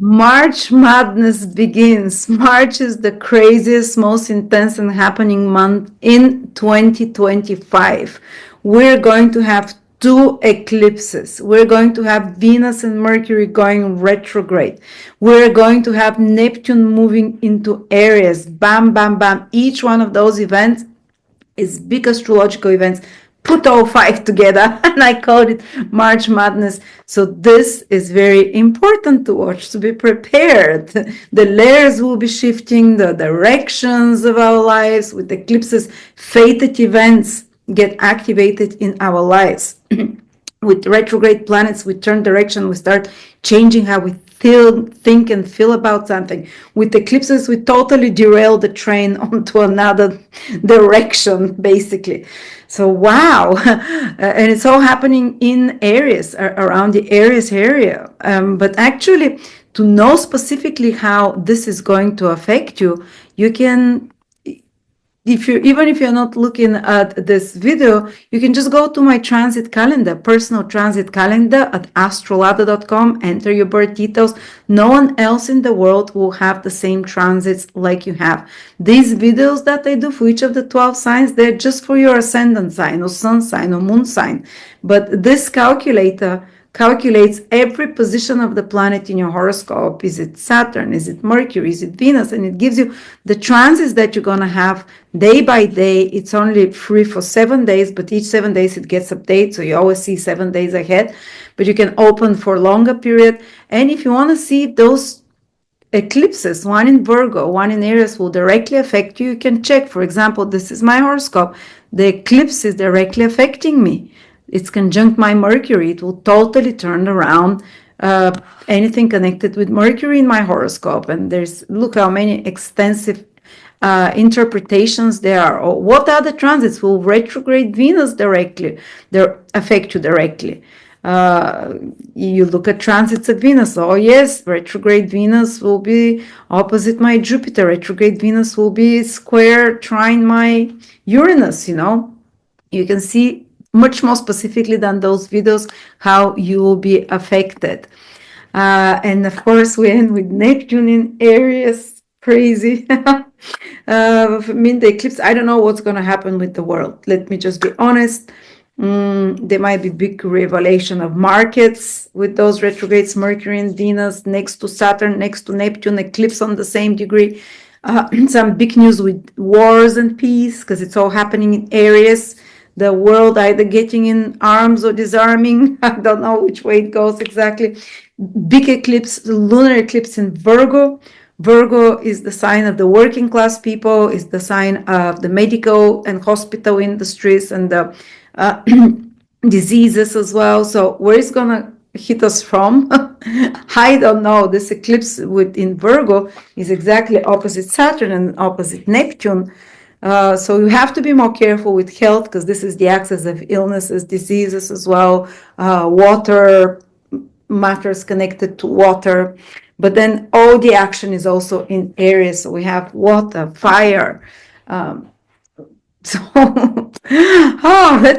March madness begins. March is the craziest, most intense and happening month in 2025. We're going to have two eclipses. We're going to have Venus and Mercury going retrograde. We're going to have Neptune moving into Aries. Bam, bam, bam. Each one of those events is big astrological events. Put all five together, and I called it March Madness. So this is very important to watch, to be prepared. The layers will be shifting, the directions of our lives with eclipses, fated events get activated in our lives. With retrograde planets, we turn direction, we start changing how we feel, think, and feel about something. With eclipses, we totally derail the train onto another direction, basically. So, wow. And it's all happening in Aries, around the Aries area. But actually, to know specifically how this is going to affect you, you can, even if you're not looking at this video, you can just go to my transit calendar, personal transit calendar at astrolada.com, enter your birth details. No one else in the world will have the same transits like you have. These videos that I do for each of the 12 signs, they're just for your ascendant sign or sun sign or moon sign. But this calculator calculates every position of the planet in your horoscope. Is it Saturn? Is it Mercury? Is it Venus? And it gives you the transits that you're going to have day by day. It's only free for 7 days, but each 7 days it gets updated. So you always see 7 days ahead, but you can open for a longer period. And if you want to see those eclipses, one in Virgo, one in Aries, will directly affect you, you can check. For example, this is my horoscope. The eclipse is directly affecting me. It's conjunct my Mercury. It will totally turn around anything connected with Mercury in my horoscope. And look how many extensive interpretations there are. Or what other transits will retrograde Venus directly? They affect you directly. You look at transits of Venus. Oh yes, retrograde Venus will be opposite my Jupiter. Retrograde Venus will be square trine my Uranus. You can see much more specifically than those videos how you will be affected. And of course, we end with Neptune in Aries. Crazy. The eclipse, I don't know what's going to happen with the world. Let me just be honest. There might be big revelation of markets with those retrogrades, Mercury and Venus next to Saturn, next to Neptune, eclipse on the same degree. Some big news with wars and peace, because it's all happening in Aries. The world either getting in arms or disarming. I don't know which way it goes exactly. Big eclipse, lunar eclipse in Virgo. Virgo is the sign of the working class people, is the sign of the medical and hospital industries and the diseases as well. So where is going to hit us from? I don't know. This eclipse in Virgo is exactly opposite Saturn and opposite Neptune. So you have to be more careful with health, because this is the axis of illnesses, diseases as well, water, matters connected to water. But then all the action is also in Aries. So we have water, fire. Let's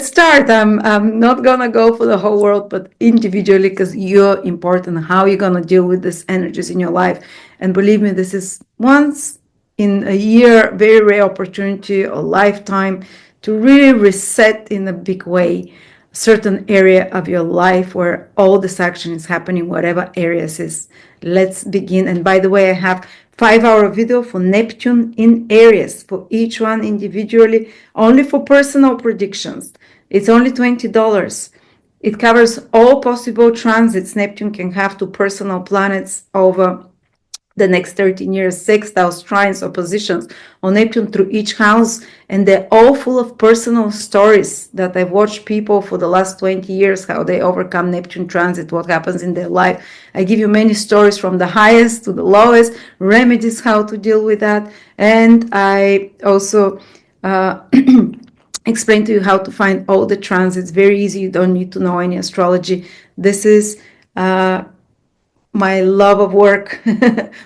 start. I'm not going to go for the whole world, but individually, because you're important, how you're going to deal with these energies in your life. And believe me, this is once in a year, very rare opportunity or lifetime to really reset in a big way a certain area of your life where all this action is happening, whatever areas is. Let's begin. And by the way, I have 5-hour video for Neptune in Aries for each one individually, only for personal predictions. It's only $20. It covers all possible transits Neptune can have to personal planets over the next 13 years, sextiles, trines, oppositions on Neptune through each house, and they're all full of personal stories that I've watched people for the last 20 years, how they overcome Neptune transit, what happens in their life. I give you many stories from the highest to the lowest, remedies how to deal with that, and I also explain to you how to find all the transits. Very easy, you don't need to know any astrology. This is my love of work,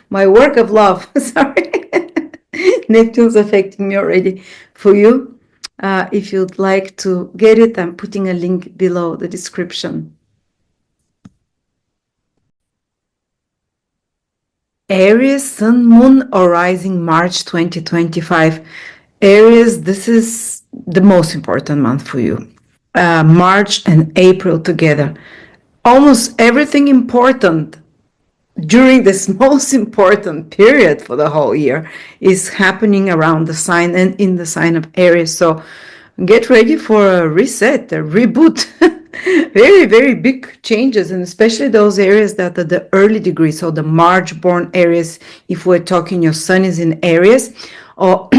my work of love, sorry. Neptune's affecting me already. For you, if you'd like to get it, I'm putting a link below the description. Aries, Sun, Moon, or Rising, March 2025. Aries, this is the most important month for you. March and April together. Almost everything important during this most important period for the whole year is happening around the sign and in the sign of Aries. So get ready for a reset, a reboot. Very, very big changes, and especially those areas that are the early degree. So the March born Aries, if we're talking your sun is in Aries, or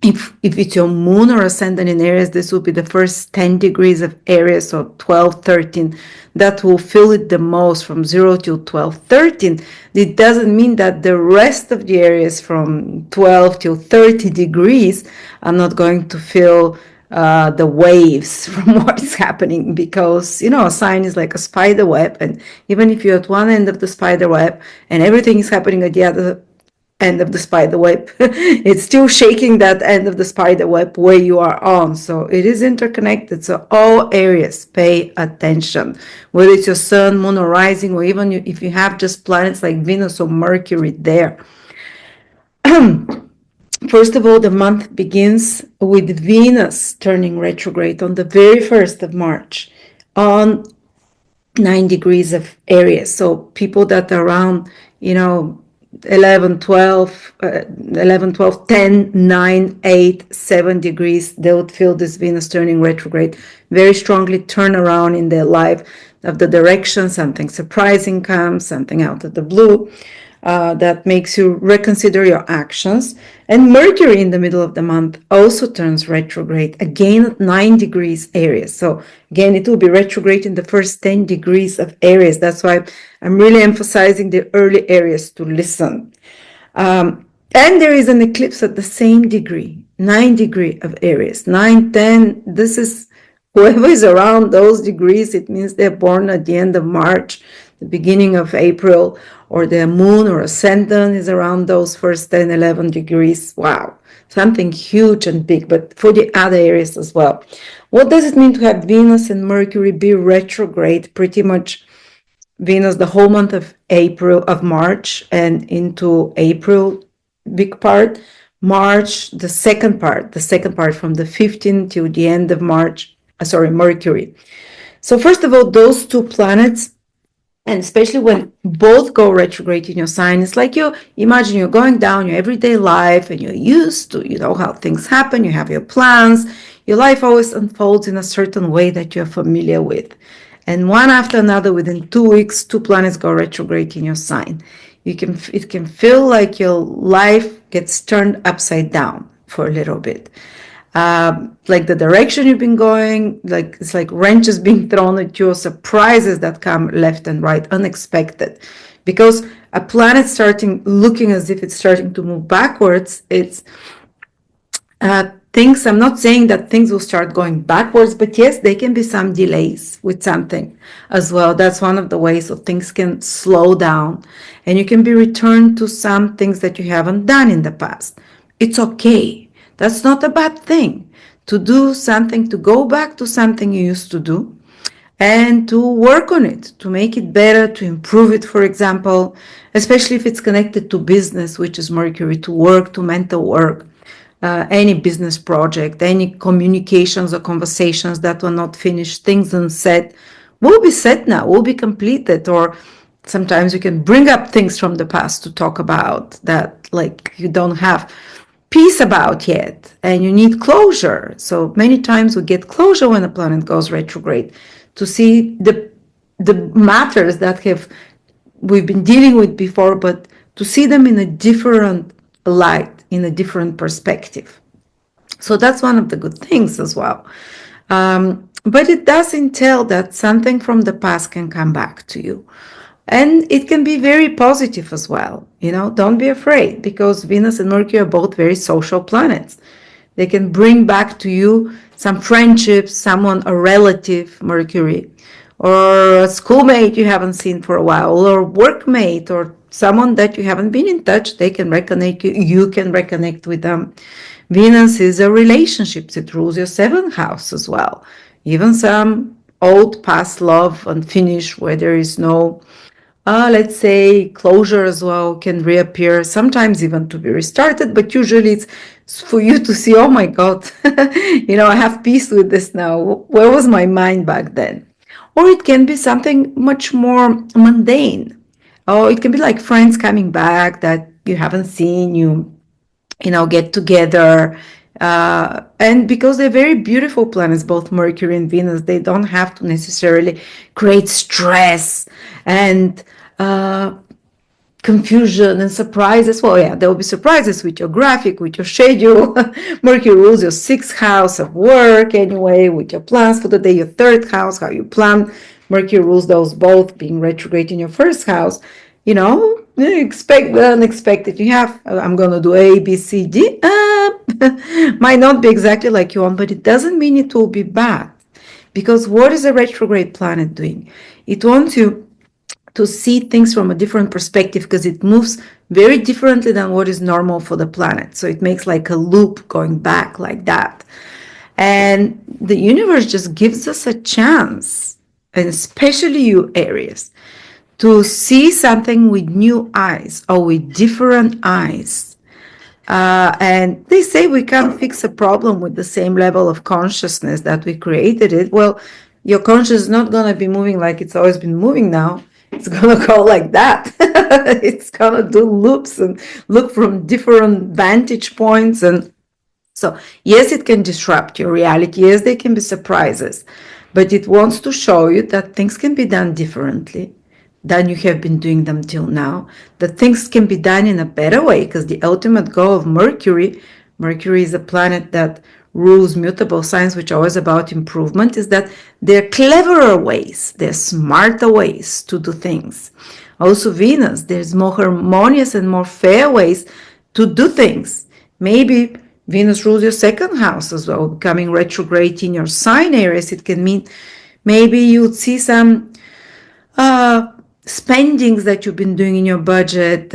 if it's your moon or ascendant in Aries, this will be the first 10 degrees of Aries, or 12, 13. That will feel it the most from 0 to 12, 13. It doesn't mean that the rest of the areas from 12 till 30 degrees are not going to feel the waves from what's happening, because a sign is like a spider web, and even if you're at one end of the spider web and everything is happening at the other end of the spider web, it's still shaking that end of the spider web where you are on. So it is interconnected. So all areas, pay attention, whether it's your sun, moon, or rising, or even if you have just planets like Venus or Mercury there. First of all, the month begins with Venus turning retrograde on the very 1st of March on 9 degrees of Aries. So people that are around, 11, 12, 11, 12, 10, 9, 8, 7 degrees, they would feel this Venus turning retrograde very strongly, turn around in their life of the direction, something surprising comes, something out of the blue. That makes you reconsider your actions. And Mercury in the middle of the month also turns retrograde, again at 9 degrees Aries. So again, it will be retrograde in the first 10 degrees of Aries. That's why I'm really emphasizing the early areas to listen. And there is an eclipse at the same degree, 9 degree of Aries, 9, 10. This is whoever is around those degrees, it means they're born at the end of March, the beginning of April, or their moon or ascendant is around those first 10, 11 degrees. Wow, something huge and big, but for the other areas as well. What does it mean to have Venus and Mercury be retrograde? Pretty much Venus the whole month of March and into April, big part. March, the second part from the 15th till the end of March, Mercury. So first of all, those two planets, and especially when both go retrograde in your sign, it's like imagine you're going down your everyday life and you're used to, how things happen, you have your plans, your life always unfolds in a certain way that you're familiar with. And one after another, within 2 weeks, 2 planets go retrograde in your sign. It can feel like your life gets turned upside down for a little bit. Like the direction you've been going, like it's like wrenches being thrown at you, surprises that come left and right, unexpected. Because a planet looking as if it's starting to move backwards, it's things, I'm not saying that things will start going backwards, but yes, there can be some delays with something as well. That's one of the ways that things can slow down, and you can be returned to some things that you haven't done in the past. It's okay. That's not a bad thing to do something, to go back to something you used to do and to work on it, to make it better, to improve it, for example, especially if it's connected to business, which is Mercury, to work, to mental work, any business project, any communications or conversations that were not finished, things unsaid, will be said now, will be completed. Or sometimes you can bring up things from the past to talk about that, like you don't have peace about yet, and you need closure. So many times we get closure when a planet goes retrograde, to see the matters that we've been dealing with before, but to see them in a different light, in a different perspective. So that's one of the good things as well. But it does entail that something from the past can come back to you. And it can be very positive as well. Don't be afraid, because Venus and Mercury are both very social planets. They can bring back to you some friendships, someone, a relative, Mercury, or a schoolmate you haven't seen for a while, or workmate, or someone that you haven't been in touch. They can reconnect you. You can reconnect with them. Venus is a relationship. It rules your 7th house as well. Even some old past love unfinished, where there is no let's say closure as well can reappear, sometimes even to be restarted, but usually it's for you to see, oh my God, I have peace with this now. Where was my mind back then? Or it can be something much more mundane. Oh, it can be like friends coming back that you haven't seen, get together. And because they're very beautiful planets, both Mercury and Venus, they don't have to necessarily create stress and confusion and surprises. Well, yeah, there will be surprises with your graphic, with your schedule. Mercury rules your sixth house of work anyway, with your plans for the day, your third house, how you plan. Mercury rules those both, being retrograde in your first house. Expect the unexpected. You have, I'm going to do A, B, C, D. Might not be exactly like you want, but it doesn't mean it will be bad. Because what is a retrograde planet doing? It wants you to see things from a different perspective, because it moves very differently than what is normal for the planet. So it makes like a loop going back like that. And the universe just gives us a chance, and especially you Aries, to see something with new eyes or with different eyes. And they say we can't fix a problem with the same level of consciousness that we created it. Well, your consciousness is not going to be moving like it's always been moving now. It's going to go like that. It's going to do loops and look from different vantage points. And so, yes, it can disrupt your reality. Yes, there can be surprises. But it wants to show you that things can be done differently than you have been doing them till now. That things can be done in a better way, because the ultimate goal of Mercury is a planet that rules mutable signs, which are always about improvement, is that there are cleverer ways, there are smarter ways to do things. Also Venus, there's more harmonious and more fair ways to do things. Maybe Venus rules your second house as well, becoming retrograde in your sign Aries. It can mean maybe you'd see some spendings that you've been doing in your budget,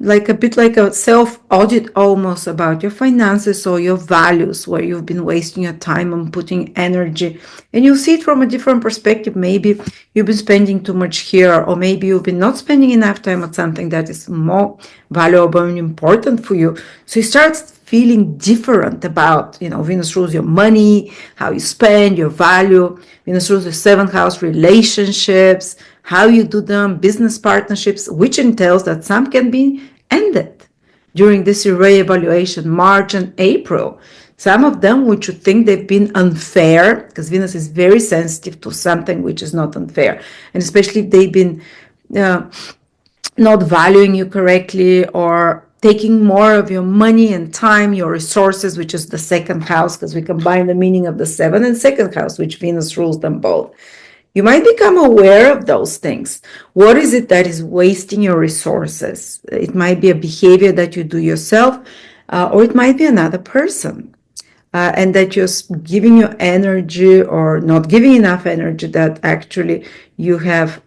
like a bit like a self-audit almost about your finances or your values, where you've been wasting your time on putting energy, and you'll see it from a different perspective. Maybe you've been spending too much here, or maybe you've been not spending enough time on something that is more valuable and important for you. So you start feeling different about, Venus rules your money, how you spend, your value. Venus rules your seventh house, relationships, how you do them, business partnerships, which entails that some can be ended during this reevaluation, March and April. Some of them which you think they've been unfair, because Venus is very sensitive to something which is not unfair, and especially if they've been not valuing you correctly, or taking more of your money and time, your resources, which is the second house, because we combine the meaning of the seventh and second house, which Venus rules them both. You might become aware of those things. What is it that is wasting your resources? It might be a behavior that you do yourself, or it might be another person, and that you're giving your energy or not giving enough energy that actually you have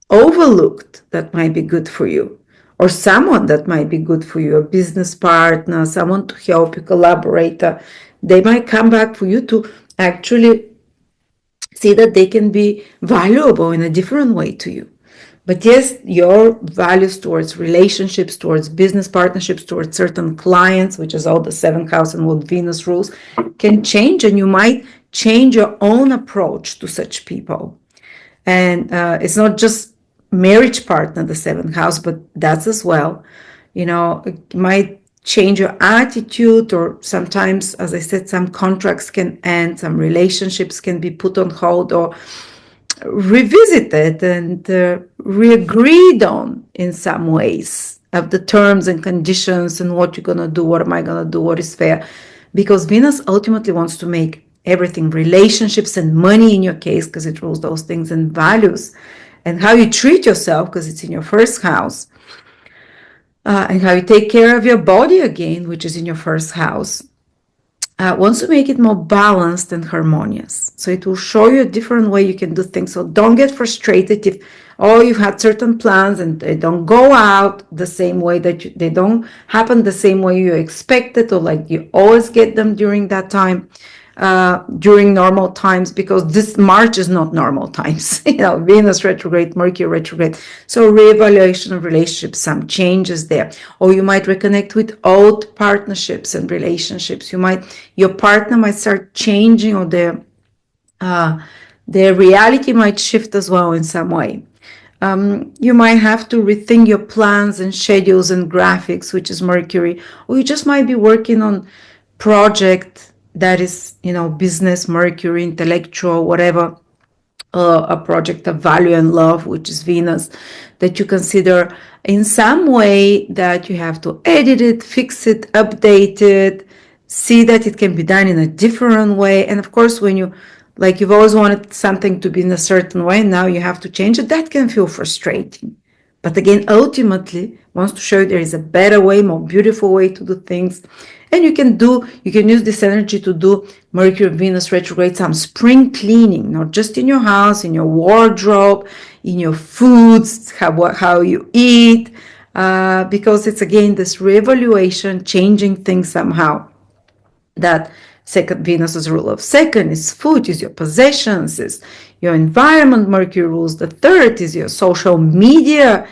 overlooked that might be good for you, or someone that might be good for you, a business partner, someone to help you, collaborator. They might come back for you to actually see that they can be valuable in a different way to you. But yes, your values towards relationships, towards business partnerships, towards certain clients, which is all the seventh house and what Venus rules, can change, and you might change your own approach to such people. And it's not just marriage partner, the seventh house, but that's as well. It might change your attitude, or sometimes, as I said, some contracts can end, some relationships can be put on hold or revisited and re-agreed on in some ways, of the terms and conditions and what you're going to do, what am I going to do, what is fair. Because Venus ultimately wants to make everything, relationships and money in your case, because it rules those things, and values, and how you treat yourself, because it's in your first house. And how you take care of your body again, which is in your first house, wants to make it more balanced and harmonious. So it will show you a different way you can do things. So don't get frustrated if, you've had certain plans and they don't go out the same way, they don't happen the same way you expected, or like you always get them during that time. during normal times, because this March is not normal times. Venus retrograde, Mercury retrograde. So reevaluation of relationships, some changes there. Or you might reconnect with old partnerships and relationships. Your partner might start changing, or their reality might shift as well in some way. You might have to rethink your plans and schedules and graphics, which is Mercury, or you just might be working on project that is, business, Mercury, intellectual, whatever, a project of value and love, which is Venus, that you consider in some way that you have to edit it, fix it, update it, see that it can be done in a different way. And of course, when you've always wanted something to be in a certain way, now you have to change it, that can feel frustrating. But again, ultimately, wants to show you there is a better way, more beautiful way to do things. And you can use this energy to do Mercury, Venus retrograde, some spring cleaning, not just in your house, in your wardrobe, in your foods, how you eat, because it's again this reevaluation, changing things somehow. That second, Venus is rule of second, is food, is your possessions, is your environment. Mercury rules the third, is your social media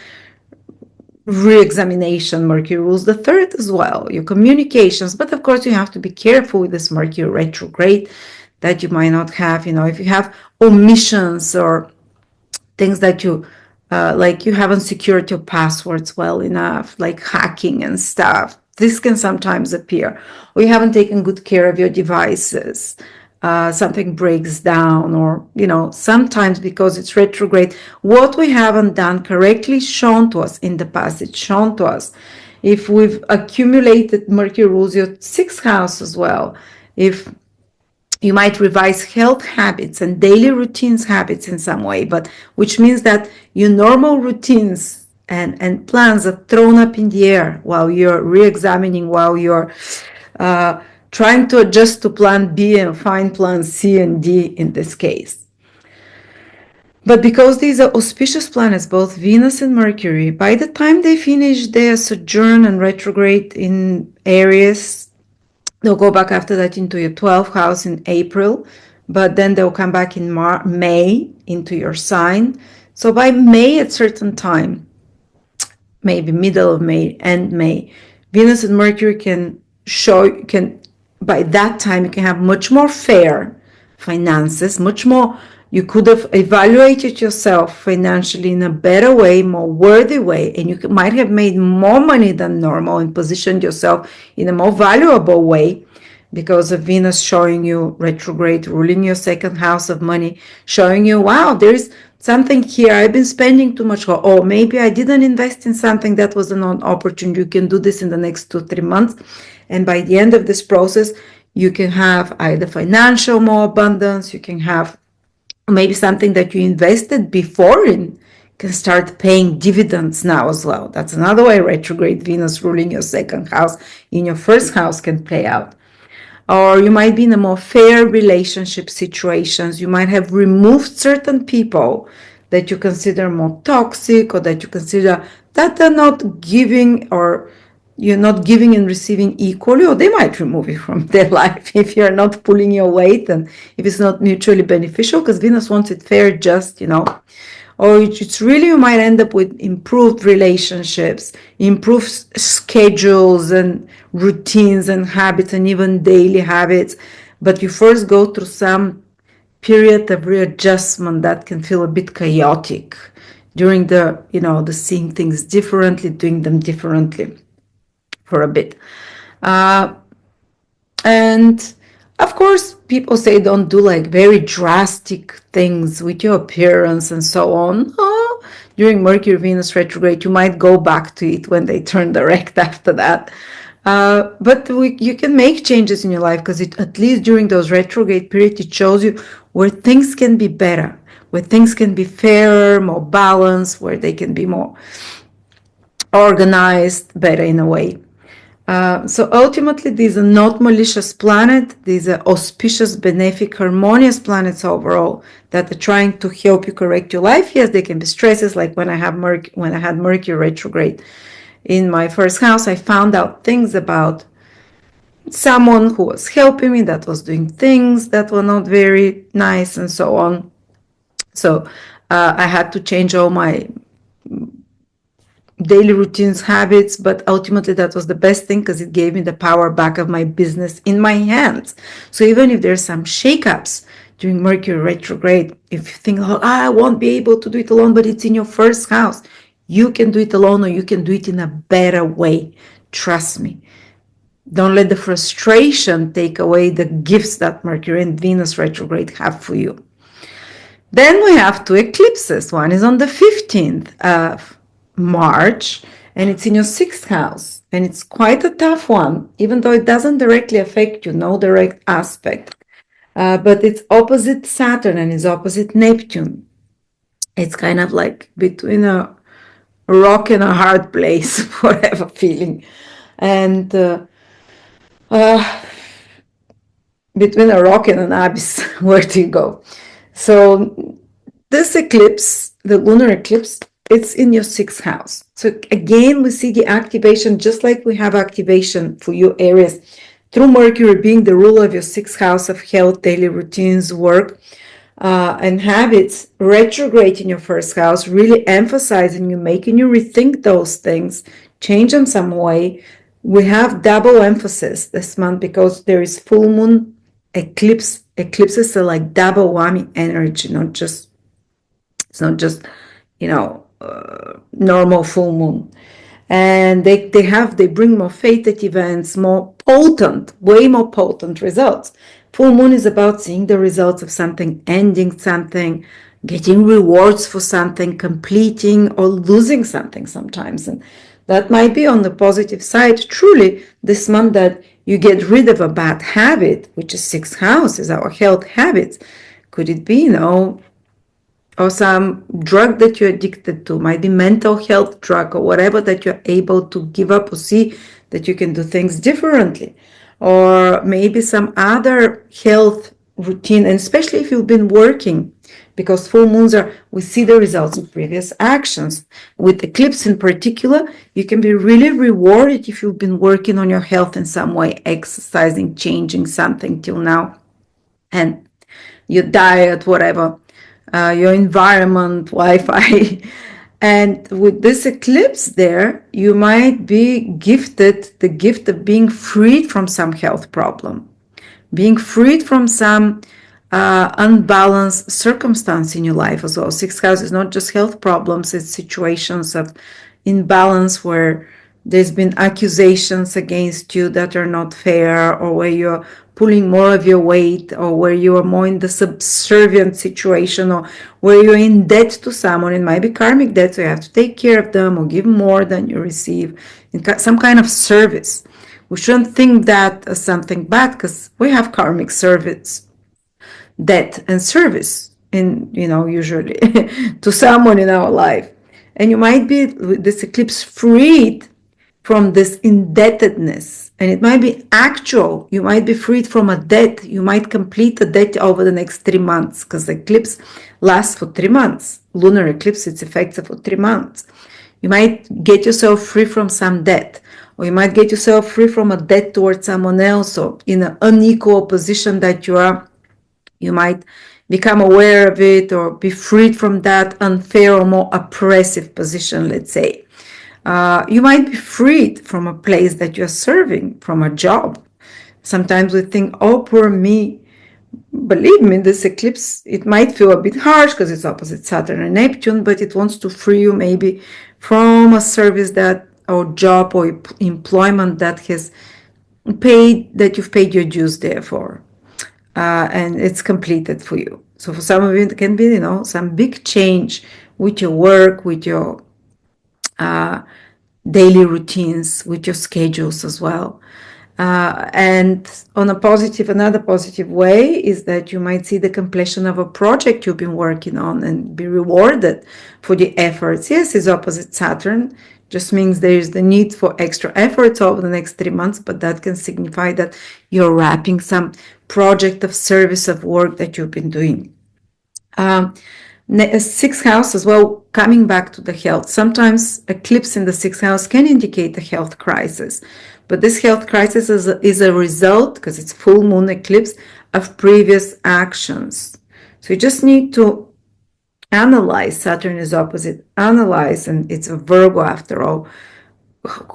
re-examination. Mercury rules the third as well, your communications. But of course, you have to be careful with this Mercury retrograde, that you might not have, if you have omissions or things that you like you haven't secured your passwords well enough, like hacking and stuff. This can sometimes appear. Or you haven't taken good care of your devices. Something breaks down, or, sometimes because it's retrograde, what we haven't done correctly shown to us in the past, it's shown to us. If we've accumulated, Mercury rules your sixth house as well. If you might revise health habits and daily routines habits in some way, but which means that your normal routines and plans are thrown up in the air while you're re-examining, while you're trying to adjust to plan B and find plan C and D in this case. But because these are auspicious planets, both Venus and Mercury, by the time they finish their sojourn and retrograde in Aries, they'll go back after that into your 12th house in April, but then they'll come back in May into your sign. So by May, at certain time, maybe middle of May, end May, Venus and Mercury by that time, you can have much more fair finances, much more, you could have evaluated yourself financially in a better way, more worthy way, and you might have made more money than normal and positioned yourself in a more valuable way, because of Venus showing you retrograde, ruling your second house of money, showing you, wow, there's something here, I've been spending too much, or maybe I didn't invest in something that was an opportunity. You can do this in the next 2-3 months. And by the end of this process, you can have either financial more abundance, you can have maybe something that you invested before in can start paying dividends now as well. That's another way retrograde Venus ruling your second house in your first house can play out. Or you might be in a more fair relationship situations. You might have removed certain people that you consider more toxic, or that you consider that they're not giving, or you're not giving and receiving equally, or they might remove you from their life if you're not pulling your weight and if it's not mutually beneficial, because Venus wants it fair, just, or it's really, you might end up with improved relationships, improved schedules and routines and habits, and even daily habits. But you first go through some period of readjustment that can feel a bit chaotic during the seeing things differently, doing them differently for a bit. And of course, people say don't do like very drastic things with your appearance and so on. During Mercury Venus retrograde, you might go back to it when they turn direct after that. But you can make changes in your life, because at least during those retrograde periods, it shows you where things can be better, where things can be fairer, more balanced, where they can be more organized, better in a way. So ultimately, these are not malicious planets. These are auspicious, benefic, harmonious planets overall that are trying to help you correct your life. Yes, they can be stresses, like when I had Mercury retrograde in my first house, I found out things about someone who was helping me that was doing things that were not very nice and so on. So I had to change all my daily routines, habits, but ultimately that was the best thing because it gave me the power back of my business in my hands. So even if there's some shakeups during Mercury retrograde, if you think, oh, I won't be able to do it alone, but it's in your first house, you can do it alone or you can do it in a better way. Trust me. Don't let the frustration take away the gifts that Mercury and Venus retrograde have for you. Then we have two eclipses. One is on the 15th of March, and it's in your sixth house. And it's quite a tough one, even though it doesn't directly affect you, no direct aspect. But it's opposite Saturn and it's opposite Neptune. It's kind of like between a rock and a hard place, whatever feeling. And between a rock and an abyss, where do you go? So this eclipse, the lunar eclipse, it's in your sixth house. So again, we see the activation, just like we have activation for you, Aries, through Mercury being the ruler of your sixth house of health, daily routines, work, and habits, retrograde in your first house, really emphasizing you, making you rethink those things, change them some way. We have double emphasis this month because there is full moon eclipse. Eclipses are like double whammy energy, it's not just, normal full moon. And they bring more fated events, more potent, way more potent results. Full moon is about seeing the results of something, ending something, getting rewards for something, completing or losing something sometimes. And that might be on the positive side, truly, this month that you get rid of a bad habit, which is sixth house, is our health habits. Could it be, or some drug that you're addicted to, might be mental health drug or whatever that you're able to give up or see that you can do things differently. Or maybe some other health routine, and especially if you've been working, because full moons we see the results of previous actions. With eclipse in particular, you can be really rewarded if you've been working on your health in some way, exercising, changing something till now, and your diet, whatever. Your environment, Wi-Fi. And with this eclipse there, you might be gifted the gift of being freed from some health problem, being freed from some unbalanced circumstance in your life as well. Sixth house is not just health problems, it's situations of imbalance where there's been accusations against you that are not fair, or where you're pulling more of your weight, or where you are more in the subservient situation, or where you're in debt to someone. It might be karmic debt, so you have to take care of them or give more than you receive in some kind of service. We shouldn't think that as something bad, because we have karmic service, debt and service in, usually to someone in our life. And you might be, with this eclipse, freed from this indebtedness, and it might be actual. You might be freed from a debt. You might complete a debt over the next 3 months, because the eclipse lasts for 3 months. Lunar eclipse, its effects are for 3 months. You might get yourself free from some debt, or you might get yourself free from a debt towards someone else, or in an unequal position that you are. You might become aware of it, or be freed from that unfair or more oppressive position, let's say. You might be freed from a place that you're serving, from a job. Sometimes we think, oh, poor me. Believe me, this eclipse, it might feel a bit harsh because it's opposite Saturn and Neptune, but it wants to free you maybe from a service that, or job or employment that has that you've paid your dues there for. And it's completed for you. So for some of you, it can be, some big change with your work, with your daily routines, with your schedules as well. And on another positive way is that you might see the completion of a project you've been working on and be rewarded for the efforts. Yes, it's opposite Saturn, just means there's the need for extra efforts over the next 3 months, but that can signify that you're wrapping some project of service, of work that you've been doing. Sixth house as well coming back to the health. Sometimes eclipse in the sixth house can indicate a health crisis, but this health crisis is a result, because it's full moon eclipse, of previous actions. So you just need to analyze. Saturn is opposite, analyze, and it's a Virgo after all.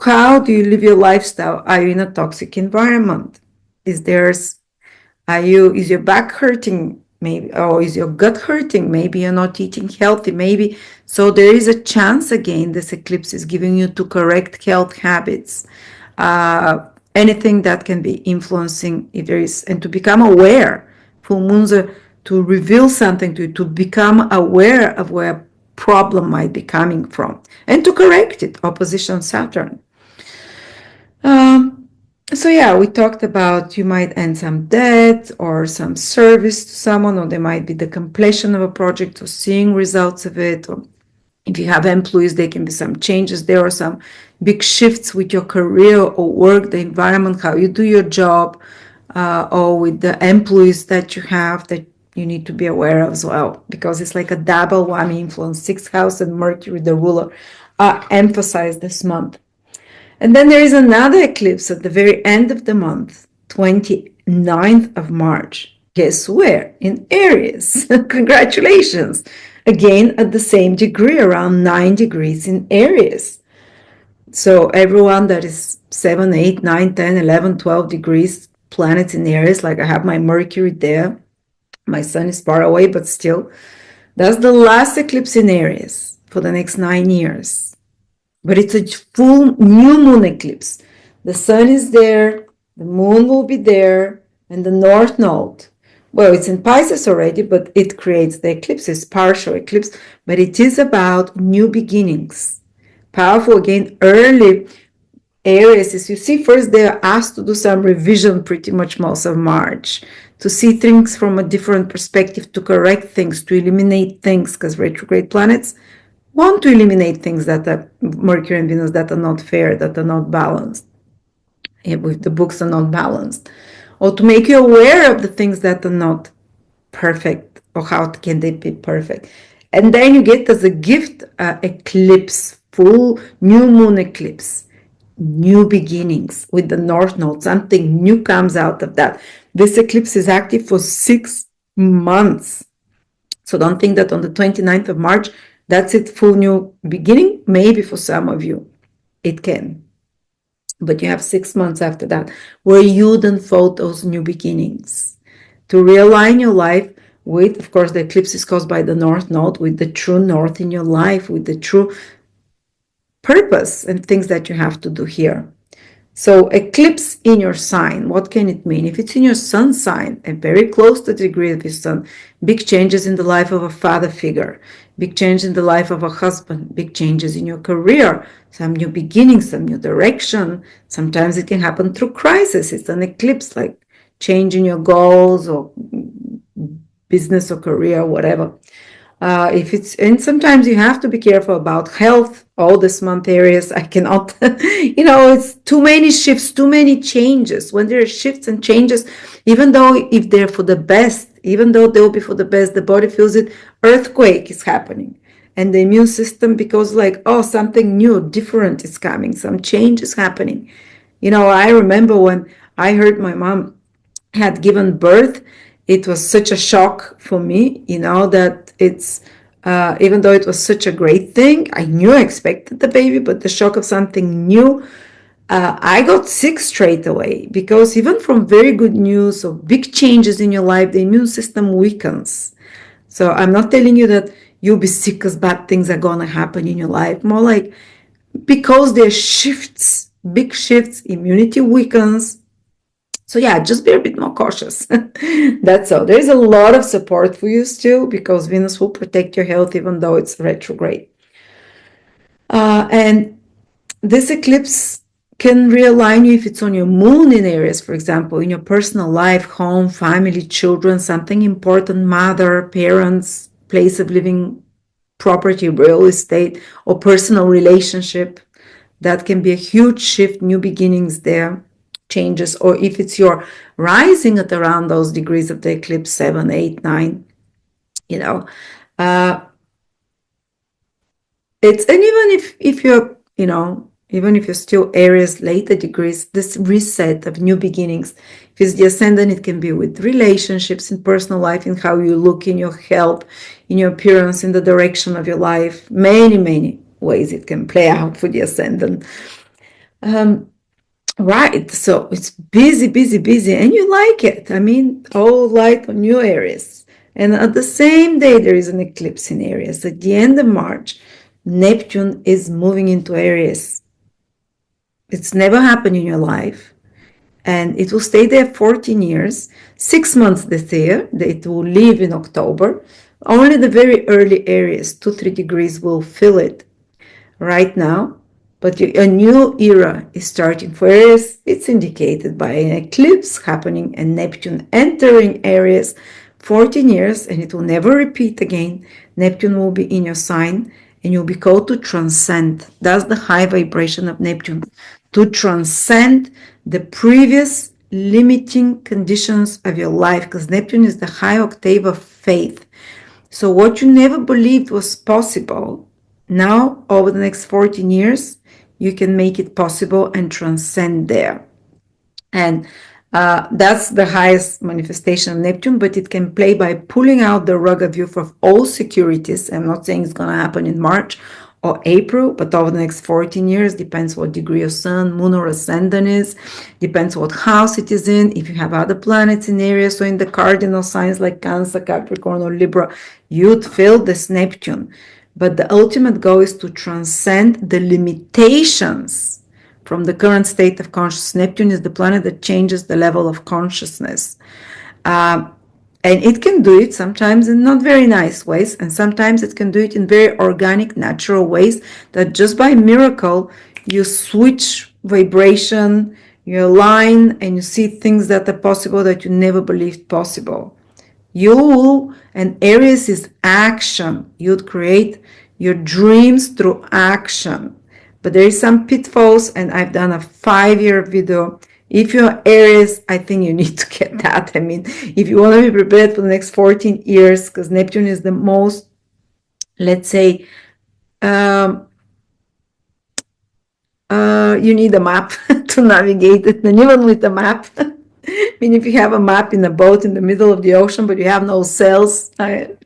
How do you live your lifestyle? Are you in a toxic environment? Is your back hurting? Maybe, or is your gut hurting? Maybe you're not eating healthy. Maybe. So there is a chance again, this eclipse is giving you to correct health habits. Anything that can be influencing, if there is, and to become aware. Full moons are to reveal something to you, to become aware of where a problem might be coming from, and to correct it. Opposition Saturn. So yeah, we talked about you might end some debt or some service to someone, or there might be the completion of a project or seeing results of it. Or if you have employees, there can be some changes there, or some big shifts with your career or work, the environment, how you do your job, or with the employees that you have that you need to be aware of as well, because it's like a double whammy influence. Sixth house and Mercury, the ruler, are emphasized this month. And then there is another eclipse at the very end of the month, 29th of March. Guess where? In Aries. Congratulations. Again, at the same degree, around 9 degrees in Aries. So everyone that is 7, 8, 9, 10, 11, 12 degrees planets in Aries, like I have my Mercury there. My sun is far away, but still. That's the last eclipse in Aries for the next 9 years. But it's a full new moon eclipse. The sun is there, the moon will be there, and the north node. Well, it's in Pisces already, but it creates the eclipse. It's partial eclipse, but it is about new beginnings. Powerful again, early Aries. As you see, first they're asked to do some revision pretty much most of March, to see things from a different perspective, to correct things, to eliminate things, because retrograde planets want to eliminate things that are Mercury and Venus that are not fair, that are not balanced, if the books are not balanced, or to make you aware of the things that are not perfect, or how can they be perfect. And then you get as a gift eclipse, full new moon eclipse, new beginnings with the north node. Something new comes out of that. This eclipse is active for 6 months. So don't think that on the 29th of March, that's it, full new beginning. Maybe for some of you, it can. But you have 6 months after that, where you unfold those new beginnings. To realign your life with, of course, the eclipse is caused by the north node, with the true north in your life, with the true purpose and things that you have to do here. So eclipse in your sign, what can it mean? If it's in your sun sign, and very close to the degree of your sun, big changes in the life of a father figure, big change in the life of a husband, big changes in your career, some new beginnings, some new direction. Sometimes it can happen through crisis. It's an eclipse, like change in your goals or business or career, whatever. And sometimes you have to be careful about health. All this month Aries, I cannot, it's too many shifts, too many changes. When there are shifts and changes, even though if they're for the best, even though they'll be for the best, the body feels it, earthquake is happening. And the immune system, because something new, different is coming, some change is happening. I remember when I heard my mom had given birth, it was such a shock for me, that it's, even though it was such a great thing, I knew I expected the baby, but the shock of something new, I got sick straight away, because even from very good news or big changes in your life, the immune system weakens. So I'm not telling you that you'll be sick because bad things are going to happen in your life. More like because there's shifts, big shifts, immunity weakens. So yeah, just be a bit more cautious. That's all. There's a lot of support for you still, because Venus will protect your health even though it's retrograde. And this eclipse can realign you if it's on your moon in Aries, for example, in your personal life, home, family, children, something important, mother, parents, place of living, property, real estate, or personal relationship. That can be a huge shift, new beginnings there, changes. Or if it's your rising at around those degrees of the eclipse, 7, 8, 9, It's, and even if you're, you know, even if you're still Aries later degrees, this reset of new beginnings, if it's the ascendant, it can be with relationships, in personal life, in how you look, in your health, in your appearance, in the direction of your life. Many ways it can play out for the ascendant. Right, so it's busy, and you like it. I mean, all light on new Aries. And at the same day, there is an eclipse in Aries. At the end of March, Neptune is moving into Aries. It's never happened in your life. And it will stay there 14 years, 6 months this year. It will leave in October. Only the very early Aries, 2-3 degrees, will feel it right now. But a new era is starting for Aries. It's indicated by an eclipse happening and Neptune entering Aries 14 years, and it will never repeat again. Neptune will be in your sign, and you'll be called to transcend. That's the high vibration of Neptune, to transcend the previous limiting conditions of your life, because Neptune is the high octave of faith. So what you never believed was possible, now over the next 14 years, you can make it possible and transcend there. And that's the highest manifestation of Neptune, but it can play by pulling out the rug of you from all securities. I'm not saying it's going to happen in March or April, but over the next 14 years, depends what degree of sun, moon, or ascendant is, depends what house it is in. If you have other planets in Aries or in the cardinal signs like Cancer, Capricorn, or Libra, you'd feel this Neptune. But the ultimate goal is to transcend the limitations from the current state of consciousness. Neptune is the planet that changes the level of consciousness. And it can do it sometimes in not very nice ways, and sometimes it can do it in very organic, natural ways that just by miracle, you switch vibration, you align, and you see things that are possible that you never believed possible. And Aries is action. You'd create your dreams through action. But there is some pitfalls, and I've done a 5-year video. If you're Aries, I think you need to get that. I mean, if you want to be prepared for the next 14 years, because Neptune is the most, let's say, you need a map to navigate it. And even with the map, I mean, if you have a map in a boat in the middle of the ocean, but you have no sails, okay,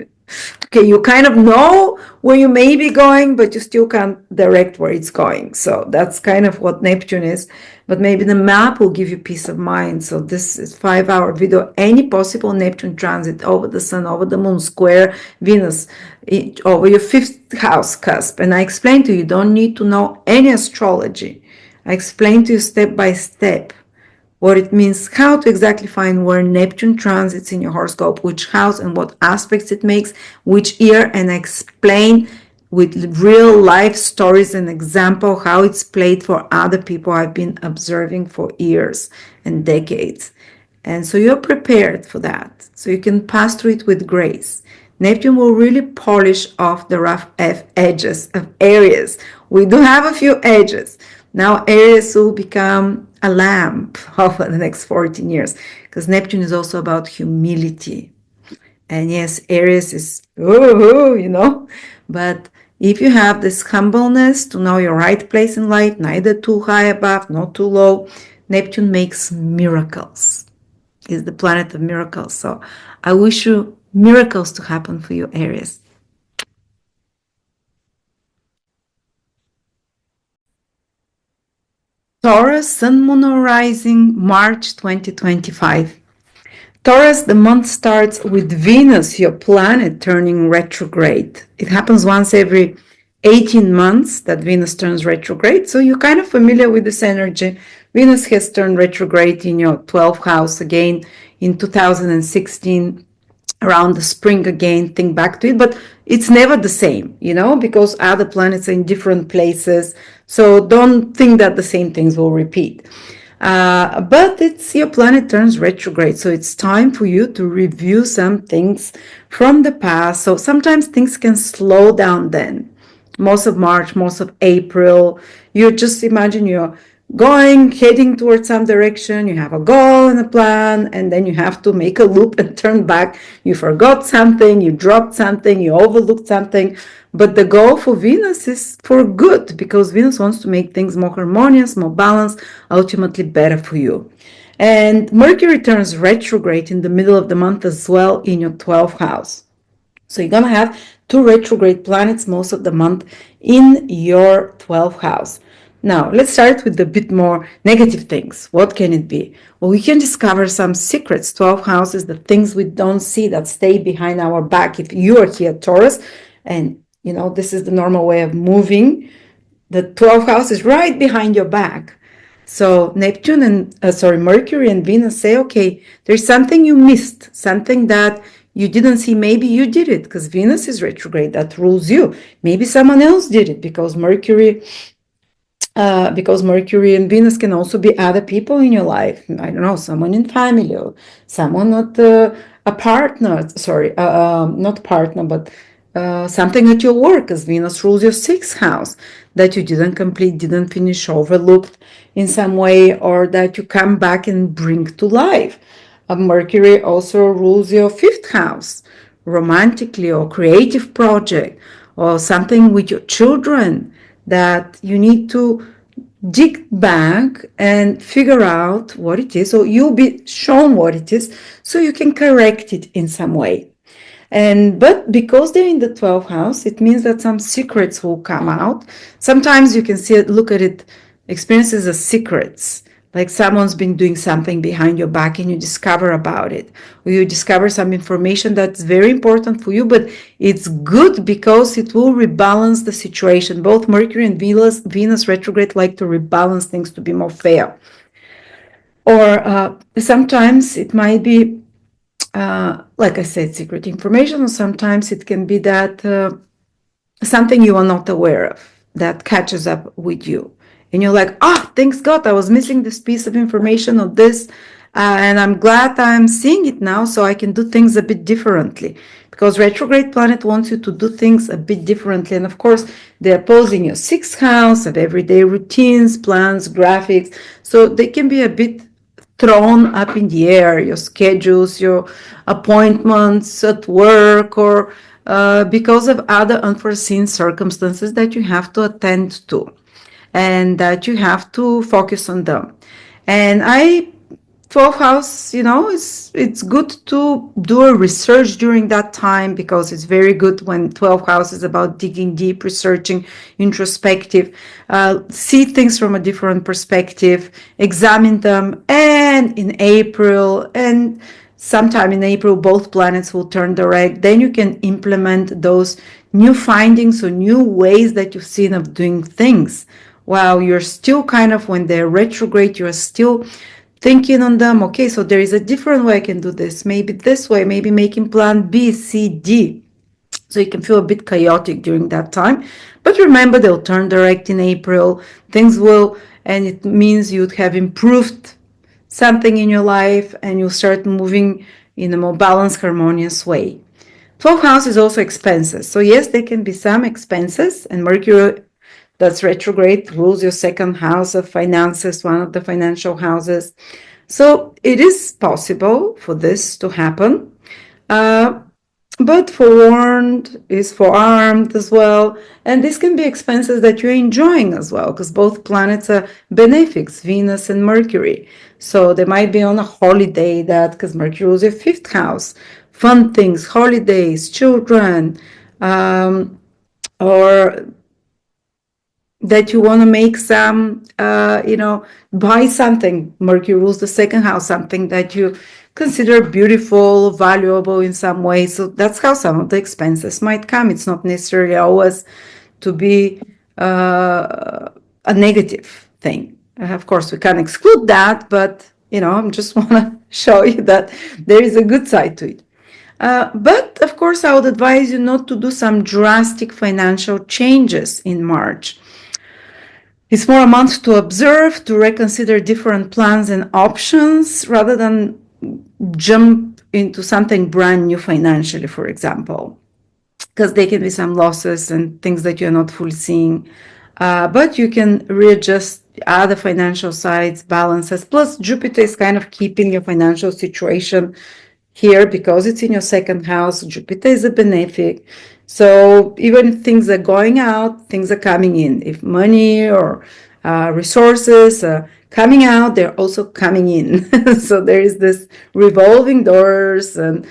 you kind of know where you may be going, but you still can't direct where it's going. So that's kind of what Neptune is. But maybe the map will give you peace of mind. So this is 5-hour video. Any possible Neptune transit over the sun, over the moon, square Venus, over your 5th house cusp. And I explained to you, you don't need to know any astrology. I explained to you step by step what it means, how to exactly find where Neptune transits in your horoscope, which house and what aspects it makes, which year, and I explain with real life stories and example how it's played for other people I've been observing for years and decades. And so you're prepared for that. So you can pass through it with grace. Neptune will really polish off the rough edges of Aries. We do have a few edges. Now Aries will become a lamp over the next 14 years, because Neptune is also about humility. And yes, Aries is, but if you have this humbleness to know your right place in life, neither too high above, not too low, Neptune makes miracles. It's the planet of miracles. So I wish you miracles to happen for you, Aries. Taurus, Sun, Moon, or Rising, March 2025. Taurus, the month starts with Venus, your planet, turning retrograde. It happens once every 18 months that Venus turns retrograde, so you're kind of familiar with this energy. Venus has turned retrograde in your 12th house again in 2016, around the spring again. Think back to it, but it's never the same, because other planets are in different places, so don't think that the same things will repeat. But it's your planet turns retrograde, so it's time for you to review some things from the past. So sometimes things can slow down then. Most of March, most of April, you just imagine you're heading towards some direction, you have a goal and a plan, and then you have to make a loop and turn back. You forgot something, you dropped something, you overlooked something. But the goal for Venus is for good, because Venus wants to make things more harmonious, more balanced, ultimately better for you. And Mercury turns retrograde in the middle of the month as well in your 12th house. So you're going to have 2 retrograde planets most of the month in your 12th house. Now, let's start with the bit more negative things. What can it be? Well, we can discover some secrets. 12th house is the things we don't see that stay behind our back. If you are here, Taurus, and you know, this is the normal way of moving, the 12th house is right behind your back. So Neptune and Mercury and Venus say, okay, there's something you missed, something that you didn't see. Maybe you did it because Venus is retrograde, that rules you. Maybe someone else did it because Mercury and Venus can also be other people in your life. I don't know, someone in family, or someone not a partner. Sorry, not partner, but something at your work, as Venus rules your 6th house, that you didn't complete, didn't finish, overlooked in some way, or that you come back and bring to life. Mercury also rules your 5th house, romantically, or creative project, or something with your children that you need to dig back and figure out what it is. So you'll be shown what it is, so you can correct it in some way. But because they're in the 12th house, it means that some secrets will come out. Sometimes you can see it, look at it, experiences as secrets, like someone's been doing something behind your back and you discover about it, or you discover some information that's very important for you, but it's good because it will rebalance the situation. Both Mercury and Venus retrograde like to rebalance things to be more fair. Or sometimes it might be, like I said, secret information, or sometimes it can be that something you are not aware of that catches up with you. And you're like, oh, thanks God, I was missing this piece of information or this, and I'm glad I'm seeing it now, so I can do things a bit differently. Because retrograde planet wants you to do things a bit differently. And of course, they're opposing your 6th house of everyday routines, plans, graphics. So they can be a bit thrown up in the air, your schedules, your appointments at work, or because of other unforeseen circumstances that you have to attend to and that you have to focus on them. And 12th house, you know, it's good to do a research during that time, because it's very good when 12th house is about digging deep, researching, introspective, see things from a different perspective, examine them. And in April, and sometime in April, both planets will turn direct. Then you can implement those new findings or new ways that you've seen of doing things. While you're still kind of, when they're retrograde, you're still thinking on them. Okay, so there is a different way I can do this. Maybe this way, maybe making plan B, C, D. So you can feel a bit chaotic during that time. But remember, they'll turn direct in April. Things will, and it means you'd have improved something in your life and you'll start moving in a more balanced, harmonious way. 12th house is also expenses. So yes, there can be some expenses, and Mercury, that's retrograde, rules your 2nd house of finances, one of the financial houses. So it is possible for this to happen. But forewarned is forearmed as well. And this can be expenses that you're enjoying as well, because both planets are benefics, Venus and Mercury. So they might be on a holiday, that, because Mercury rules your 5th house, fun things, holidays, children, or that you want to make some, buy something. Mercury rules the 2nd house, something that you consider beautiful, valuable in some way. So that's how some of the expenses might come. It's not necessarily always to be a negative thing. Of course, we can't exclude that, but, I just want to show you that there is a good side to it. But, of course, I would advise you not to do some drastic financial changes in March. It's more a month to observe, to reconsider different plans and options, rather than jump into something brand new financially, for example, because there can be some losses and things that you're not fully seeing. But you can readjust other financial sides, balances. Plus, Jupiter is kind of keeping your financial situation, here because it's in your second house. Jupiter is a benefic. So even if things are going out, things are coming in. If money or resources are coming out, they're also coming in. So there is this revolving doors, and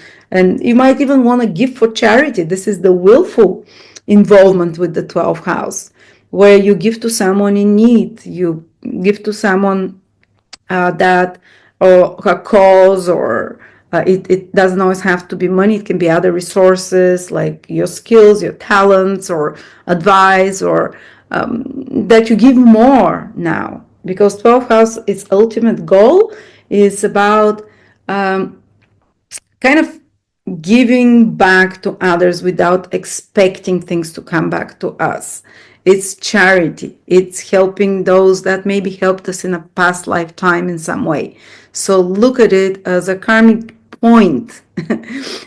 you might even want to give for charity. This is the willful involvement with the 12th house, where you give to someone in need, you give to someone that or a cause, or it doesn't always have to be money. It can be other resources like your skills, your talents, or advice, or that you give more now, because 12th house, its ultimate goal is about kind of giving back to others without expecting things to come back to us. It's charity. It's helping those that maybe helped us in a past lifetime in some way. So look at it as a karmic point.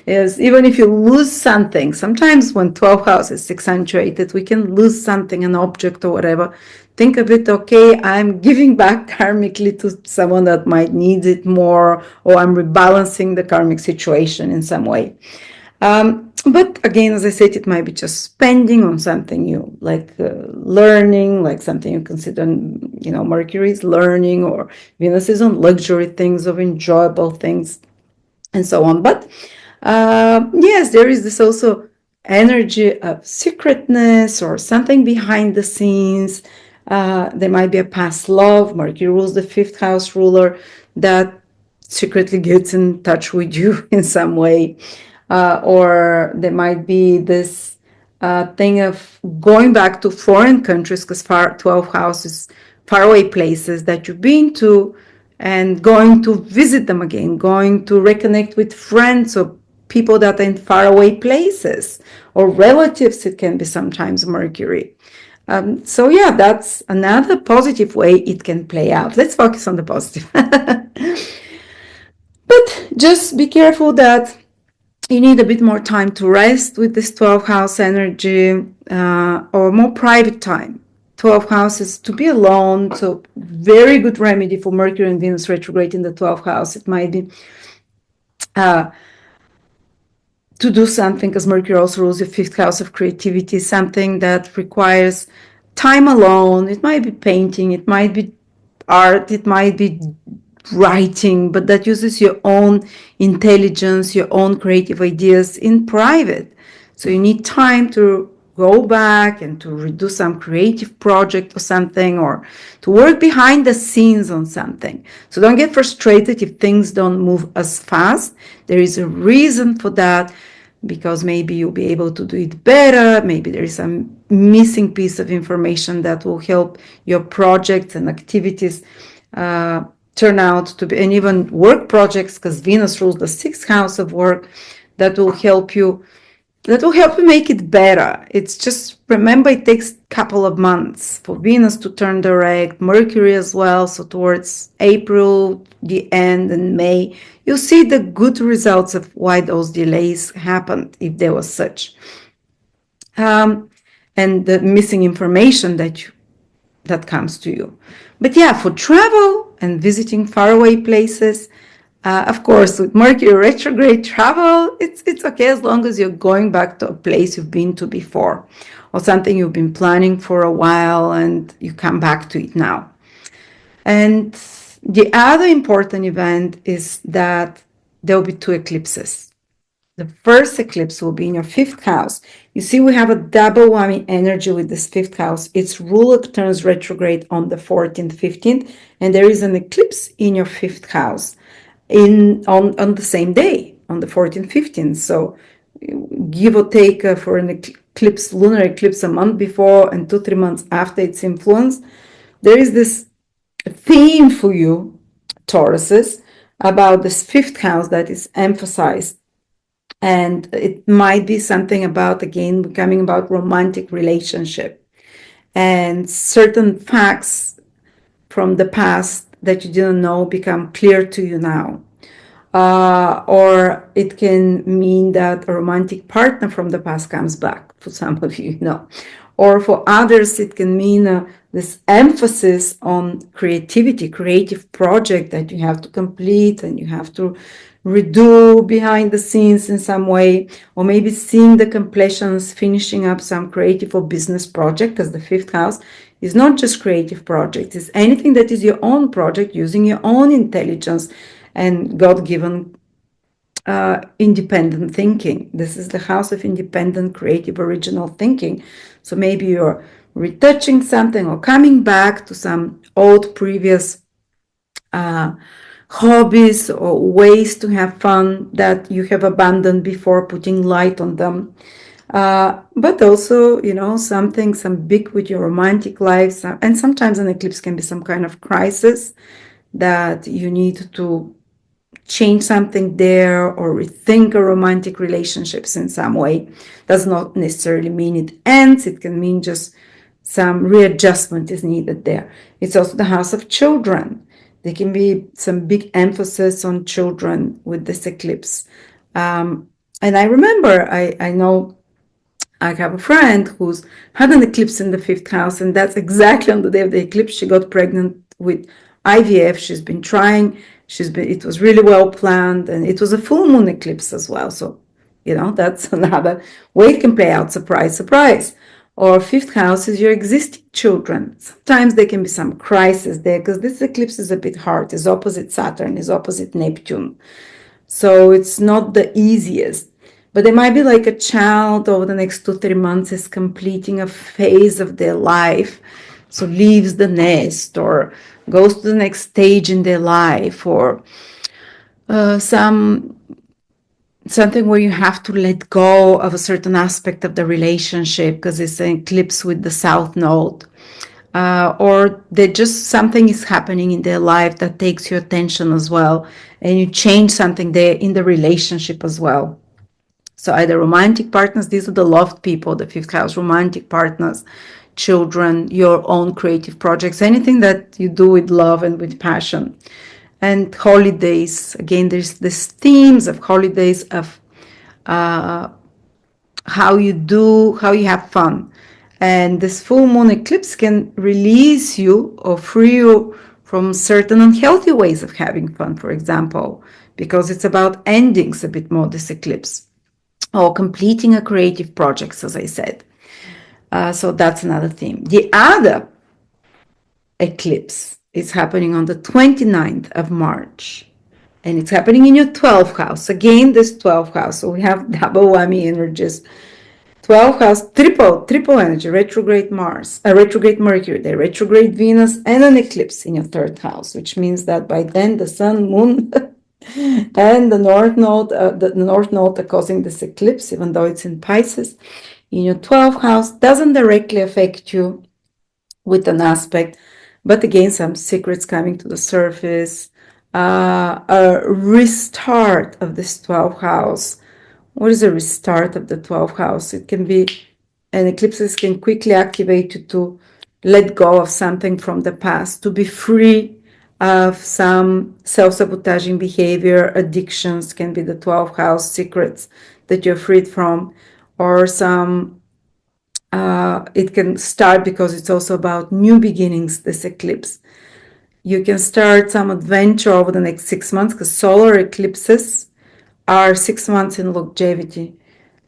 Yes, even if you lose something, sometimes when 12 house is accentuated, we can lose something, an object or whatever. Think of it, okay, I'm giving back karmically to someone that might need it more, or I'm rebalancing the karmic situation in some way. But again, as I said, it might be just spending on something new, like learning, like something you consider, Mercury is learning, or Venus is on luxury things, of enjoyable things, and so on. But yes, there is this also energy of secretness or something behind the scenes. There might be a past love. Mercury rules the fifth house ruler that secretly gets in touch with you in some way. Or there might be this thing of going back to foreign countries, because 12 houses, faraway places that you've been to, and going to visit them again, going to reconnect with friends or people that are in faraway places, or relatives. It can be sometimes Mercury. So yeah, that's another positive way it can play out. Let's focus on the positive. But just be careful that you need a bit more time to rest with this 12th house energy, or more private time. 12th house is to be alone, so very good remedy for Mercury and Venus retrograde in the 12th house. It might be to do something, because Mercury also rules the fifth house of creativity, something that requires time alone. It might be painting, it might be art, it might be writing, but that uses your own intelligence, your own creative ideas in private. So you need time to go back and to redo some creative project or something, or to work behind the scenes on something. So don't get frustrated if things don't move as fast. There is a reason for that, because maybe you'll be able to do it better. Maybe there is some missing piece of information that will help your projects and activities turn out to be, and even work projects, because Venus rules the sixth house of work, that will help you make it better. It's just, remember, it takes a couple of months for Venus to turn direct, Mercury as well. So towards April, the end, and May, you'll see the good results of why those delays happened, if there was such. And the missing information that comes to you. But yeah, for travel and visiting faraway places, of course, with Mercury retrograde travel, it's okay as long as you're going back to a place you've been to before, or something you've been planning for a while and you come back to it now. And the other important event is that there will be 2 eclipses. The first eclipse will be in your fifth house. You see, we have a double whammy energy with this fifth house. Its ruler turns retrograde on the 14th, 15th, and there is an eclipse in your fifth house on the same day, on the 14th, 15th. So give or take for an eclipse, lunar eclipse, a month before and 2-3 months after its influence, there is this theme for you, Tauruses, about this fifth house that is emphasized. And it might be something about, again, becoming about romantic relationship and certain facts from the past that you didn't know become clear to you now. Or it can mean that a romantic partner from the past comes back for some of you, Or for others, it can mean this emphasis on creativity, creative project that you have to complete and you have to redo behind the scenes in some way, or maybe seeing the completions, finishing up some creative or business project, because the fifth house is not just creative project, it's anything that is your own project using your own intelligence and God-given independent thinking. This is the house of independent, creative, original thinking. So maybe you're retouching something or coming back to some old previous hobbies or ways to have fun that you have abandoned before, putting light on them. But also, some big with your romantic life. And sometimes an eclipse can be some kind of crisis that you need to change something there or rethink a romantic relationships in some way. Does not necessarily mean it ends. It can mean just some readjustment is needed there. It's also the house of children. There can be some big emphasis on children with this eclipse. And I remember, I know I have a friend who's had an eclipse in the fifth house, and that's exactly on the day of the eclipse she got pregnant with IVF. She's been trying. It was really well planned, and it was a full moon eclipse as well. So, that's another way it can play out. Surprise, surprise. Or fifth house is your existing children. Sometimes there can be some crisis there because this eclipse is a bit hard. It's opposite Saturn, it's opposite Neptune. So it's not the easiest. But there might be like a child over the next 2-3 months is completing a phase of their life. So leaves the nest or goes to the next stage in their life, or something where you have to let go of a certain aspect of the relationship because it's an eclipse with the south node. Or that just something is happening in their life that takes your attention as well, and you change something there in the relationship as well. So either romantic partners, these are the loved people, the fifth house, romantic partners, children, your own creative projects, anything that you do with love and with passion. And holidays, again, there's this themes of holidays, of how you have fun. And this full moon eclipse can release you or free you from certain unhealthy ways of having fun, for example, because it's about endings a bit more, this eclipse, or completing a creative project, as I said. So that's another theme. The other eclipse is happening on the 29th of March, and it's happening in your 12th house. Again, this 12th house. So we have double whammy energies. 12th house, triple energy, retrograde Mars, retrograde Mercury, the retrograde Venus, and an eclipse in your 3rd house, which means that by then the Sun, Moon, and the North Node are causing this eclipse, even though it's in Pisces. In your 12th house, doesn't directly affect you with an aspect, but again, some secrets coming to the surface, a restart of this 12th house. What is a restart of the 12th house? It can be, and eclipses can quickly activate you to let go of something from the past, to be free of some self-sabotaging behavior. Addictions can be the 12th house secrets that you're freed from, or some, it can start because it's also about new beginnings, this eclipse. You can start some adventure over the next 6 months because solar eclipses are 6 months in longevity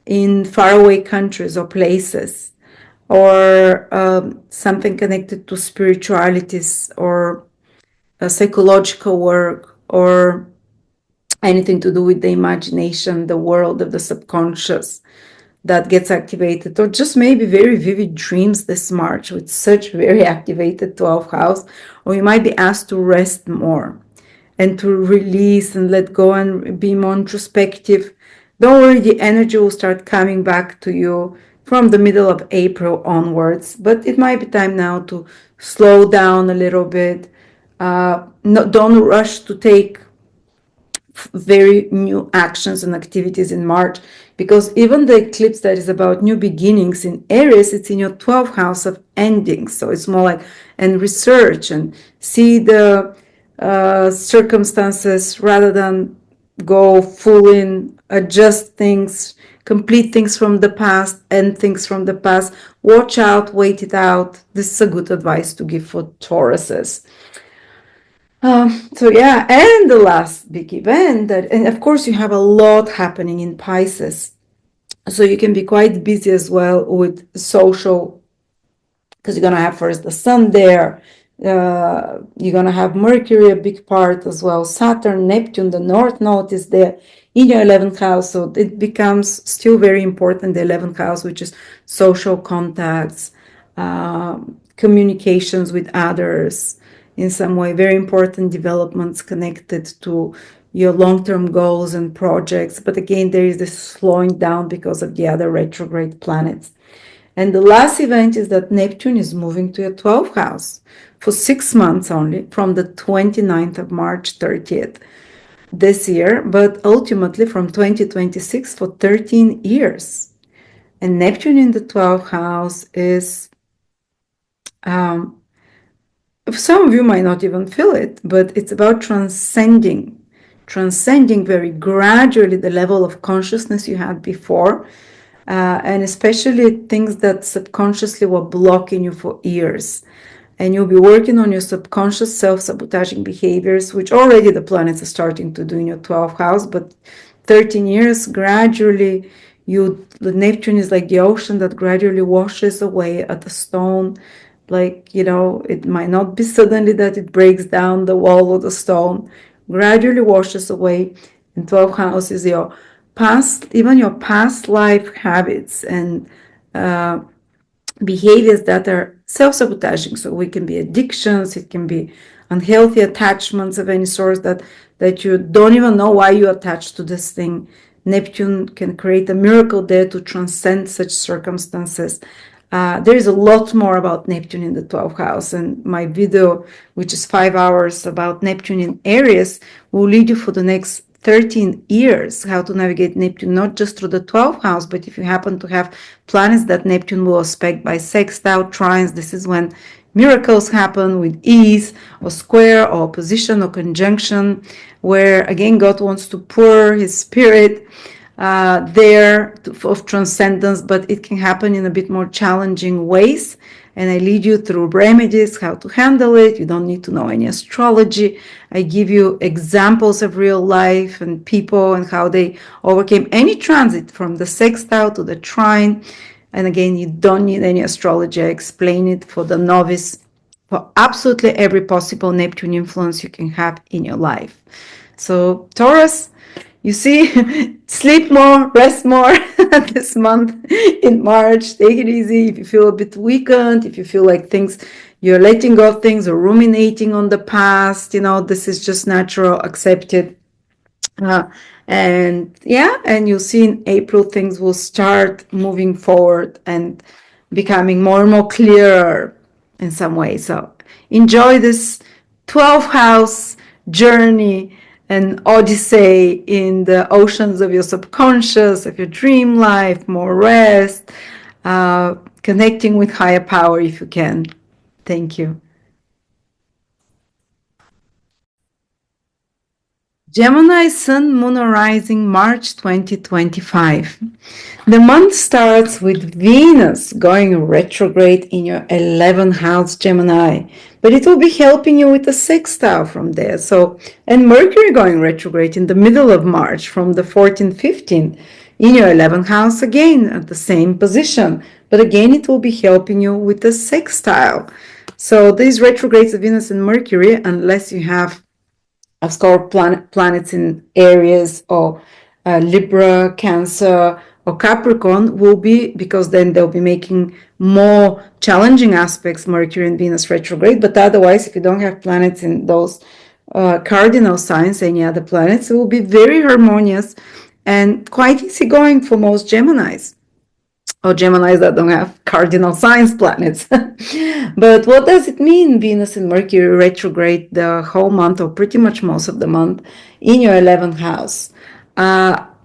in faraway countries or places, or something connected to spiritualities or psychological work, or anything to do with the imagination, the world of the subconscious that gets activated, or just maybe very vivid dreams this March with such very activated 12th house, or you might be asked to rest more and to release and let go and be more introspective. Don't worry, the energy will start coming back to you from the middle of April onwards, but it might be time now to slow down a little bit. Don't rush to take very new actions and activities in March, because even the eclipse that is about new beginnings in Aries, it's in your 12th house of endings. So it's more like, and research and see the circumstances rather than go full in, adjust things, complete things from the past, end things from the past. Watch out, wait it out. This is a good advice to give for Tauruses. So yeah, and the last big event and of course you have a lot happening in Pisces. So you can be quite busy as well with social, because you're going to have first the sun there. You're going to have Mercury, a big part as well. Saturn, Neptune, the North Node is there in your 11th house. So it becomes still very important, the 11th house, which is social contacts, communications with others in some way, very important developments connected to your long-term goals and projects. But again, there is this slowing down because of the other retrograde planets. And the last event is that Neptune is moving to your 12th house for 6 months only, from the 29th of March, 30th this year, but ultimately from 2026 for 13 years. And Neptune in the 12th house is, some of you might not even feel it, but it's about transcending very gradually the level of consciousness you had before. And especially things that subconsciously were blocking you for years. And you'll be working on your subconscious self-sabotaging behaviors, which already the planets are starting to do in your 12th house, but 13 years, gradually, the Neptune is like the ocean that gradually washes away at the stone. Like, it might not be suddenly that it breaks down the wall of the stone, gradually washes away. And 12th house is your past, even your past life habits and behaviors that are self-sabotaging. So we can be addictions, it can be unhealthy attachments of any sort that you don't even know why you're attached to this thing. Neptune can create a miracle there to transcend such circumstances. There is a lot more about Neptune in the 12th house, and my video, which is 5 hours about Neptune in Aries, will lead you for the next 13 years how to navigate Neptune, not just through the 12th house, but if you happen to have planets that Neptune will aspect by sextile, trines, this is when miracles happen with ease, or square, or opposition, or conjunction, where again God wants to pour his spirit of transcendence, but it can happen in a bit more challenging ways. And I lead you through remedies, how to handle it. You don't need to know any astrology. I give you examples of real life and people and how they overcame any transit from the sextile to the trine. And again, you don't need any astrology. I explain it for the novice, for absolutely every possible Neptune influence you can have in your life. So Taurus, you see, sleep more, rest more this month in March. Take it easy. If you feel a bit weakened, if you feel like you're letting go of things or ruminating on the past, this is just natural, accepted. And you'll see in April things will start moving forward and becoming more and more clearer in some way. So enjoy this 12th house journey and odyssey in the oceans of your subconscious, of your dream life, more rest, connecting with higher power if you can. Thank you. Gemini Sun, Moon, or Rising, March 2025. The month starts with Venus going retrograde in your 11th house, Gemini, but it will be helping you with the sextile from there. And Mercury going retrograde in the middle of March from the 14th, 15th in your 11th house, again at the same position, but again it will be helping you with the sextile. So these retrogrades of Venus and Mercury, unless you have of course planets in Aries or Libra, Cancer, or Capricorn, will be, because then they'll be making more challenging aspects, Mercury and Venus retrograde. But otherwise, if you don't have planets in those cardinal signs, any other planets, it will be very harmonious and quite easygoing for most Geminis, or Geminis that don't have cardinal signs planets. But what does it mean, Venus and Mercury retrograde the whole month, or pretty much most of the month, in your 11th house?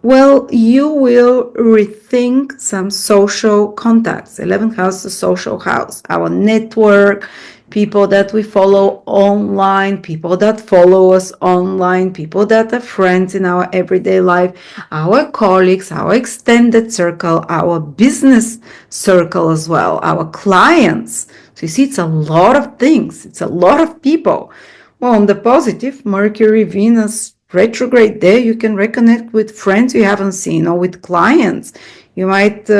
Well, you will rethink some social contacts. 11th house is a social house, our network, people that we follow online, people that follow us online, people that are friends in our everyday life, our colleagues, our extended circle, our business circle as well, our clients. So you see, it's a lot of things. It's a lot of people. Well, on the positive, Mercury, Venus, retrograde there, you can reconnect with friends you haven't seen or with clients. You might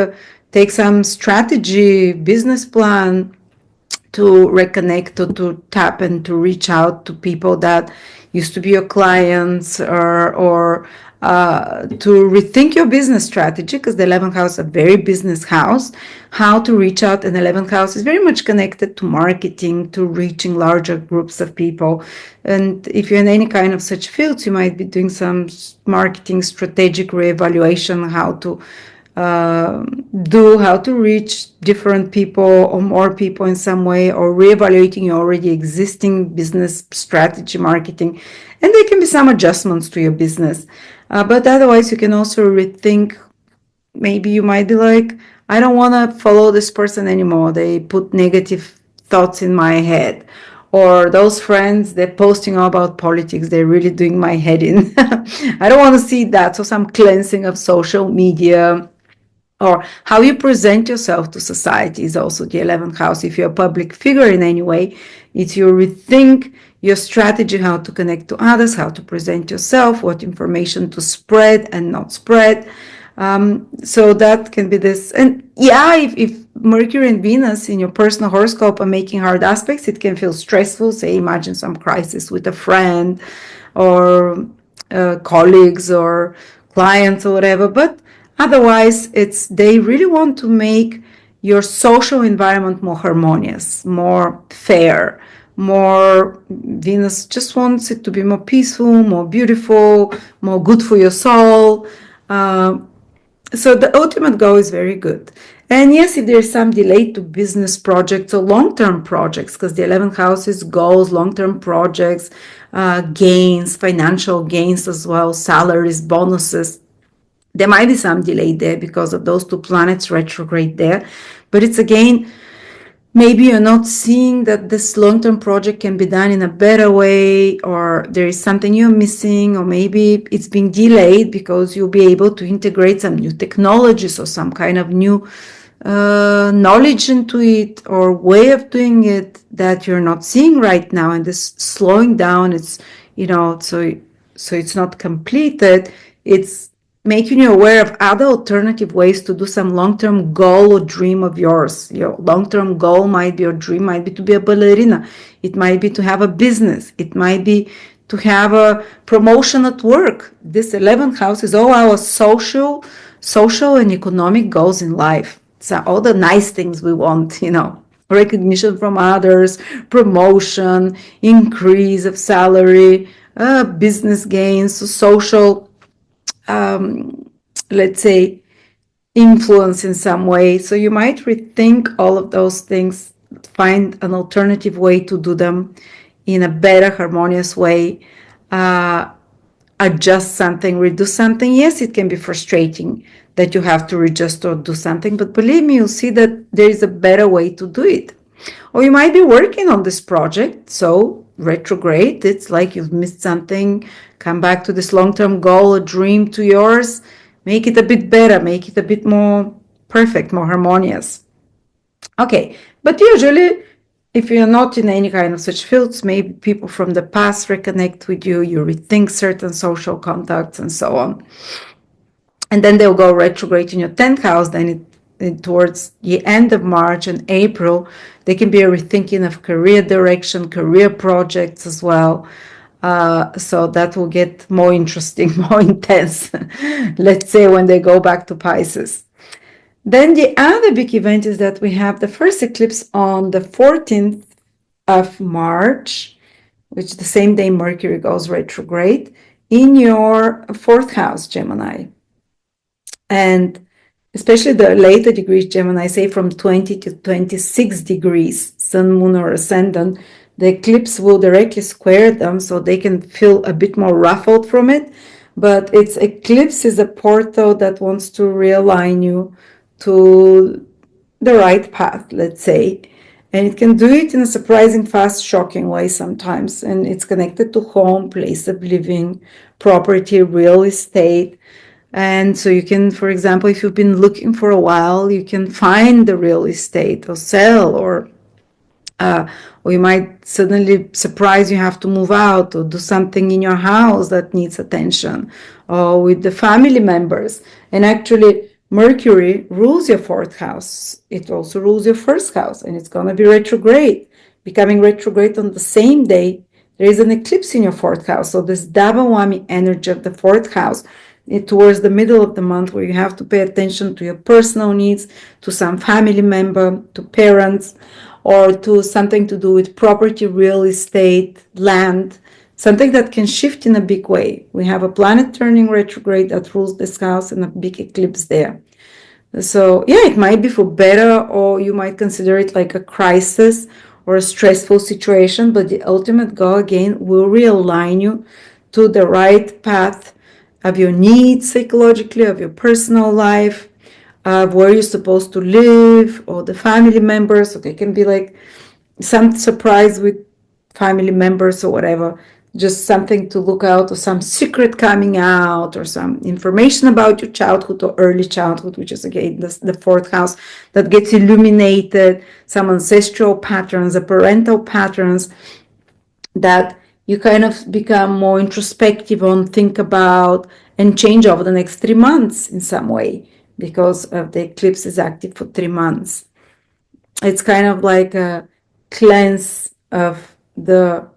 take some strategy, business plan to reconnect or to tap and to reach out to people that used to be your clients, or to rethink your business strategy, because the 11th house is a very business house. How to reach out, and 11th house is very much connected to marketing, to reaching larger groups of people. And if you're in any kind of such fields, you might be doing some marketing strategic reevaluation, how to how to reach different people or more people in some way, or reevaluating your already existing business strategy, marketing. And there can be some adjustments to your business. But otherwise, you can also rethink. Maybe you might be like, I don't want to follow this person anymore. They put negative thoughts in my head. Or those friends, they're posting all about politics. They're really doing my head in. I don't want to see that. So some cleansing of social media, or how you present yourself to society is also the 11th house. If you're a public figure in any way, it's you rethink your strategy, how to connect to others, how to present yourself, what information to spread and not spread. So that can be this. And yeah, if Mercury and Venus in your personal horoscope are making hard aspects, it can feel stressful. Say, imagine some crisis with a friend or colleagues or clients or whatever. But otherwise, they really want to make your social environment more harmonious, more fair, more. Venus just wants it to be more peaceful, more beautiful, more good for your soul. So the ultimate goal is very good. And yes, if there's some delay to business projects or long-term projects, because the 11th house is goals, long-term projects, gains, financial gains as well, salaries, bonuses. There might be some delay there because of those two planets retrograde there. But it's again, maybe you're not seeing that this long-term project can be done in a better way, or there is something you're missing, or maybe it's being delayed because you'll be able to integrate some new technologies or some kind of new knowledge into it, or way of doing it that you're not seeing right now. And this slowing down, it's, so it's not completed. It's making you aware of other alternative ways to do some long-term goal or dream of yours. Your long-term goal might be, or dream might be, to be a ballerina. It might be to have a business. It might be to have a promotion at work. This 11th house is all our social and economic goals in life. So all the nice things we want, recognition from others, promotion, increase of salary, business gains, social, let's say, influence in some way. So you might rethink all of those things, find an alternative way to do them in a better, harmonious way, adjust something, reduce something. Yes, it can be frustrating that you have to readjust or do something, but believe me, you'll see that there is a better way to do it. Or you might be working on this project, so retrograde, it's like you've missed something, come back to this long-term goal, a dream to yours, make it a bit better, make it a bit more perfect, more harmonious. Okay, but usually, if you're not in any kind of such fields, maybe people from the past reconnect with you, you rethink certain social contacts and so on. And then they'll go retrograde in your 10th house, then towards the end of March and April, there can be a rethinking of career direction, career projects as well. So that will get more interesting, more intense, let's say, when they go back to Pisces. Then the other big event is that we have the first eclipse on the 14th of March, which is the same day Mercury goes retrograde, in your 4th house, Gemini. And especially the later degrees, Gemini, say from 20 to 26 degrees, Sun, Moon, or Ascendant, the eclipse will directly square them, so they can feel a bit more ruffled from it. But its eclipse is a portal that wants to realign you to the right path, let's say. And it can do it in a surprising, fast, shocking way sometimes. And it's connected to home, place of living, property, real estate. And so you can, for example, if you've been looking for a while, you can find the real estate or sell, or you might suddenly surprise you have to move out or do something in your house that needs attention, or with the family members. And actually, Mercury rules your fourth house. It also rules your first house, and it's going to be retrograde, becoming retrograde on the same day. There is an eclipse in your fourth house. So this double whammy energy of the fourth house, towards the middle of the month, where you have to pay attention to your personal needs, to some family member, to parents, or to something to do with property, real estate, land, something that can shift in a big way. We have a planet turning retrograde that rules this house and a big eclipse there. So yeah, it might be for better, or you might consider it like a crisis or a stressful situation, but the ultimate goal again will realign you to the right path of your needs psychologically, of your personal life, of where you're supposed to live, or the family members. So they can be like some surprise with family members or whatever, just something to look out, or some secret coming out, or some information about your childhood or early childhood, which is again the fourth house, that gets illuminated, some ancestral patterns, the parental patterns that you kind of become more introspective on, think about, and change over the next 3 months in some way, because of the eclipse is active for 3 months. It's kind of like a cleanse of the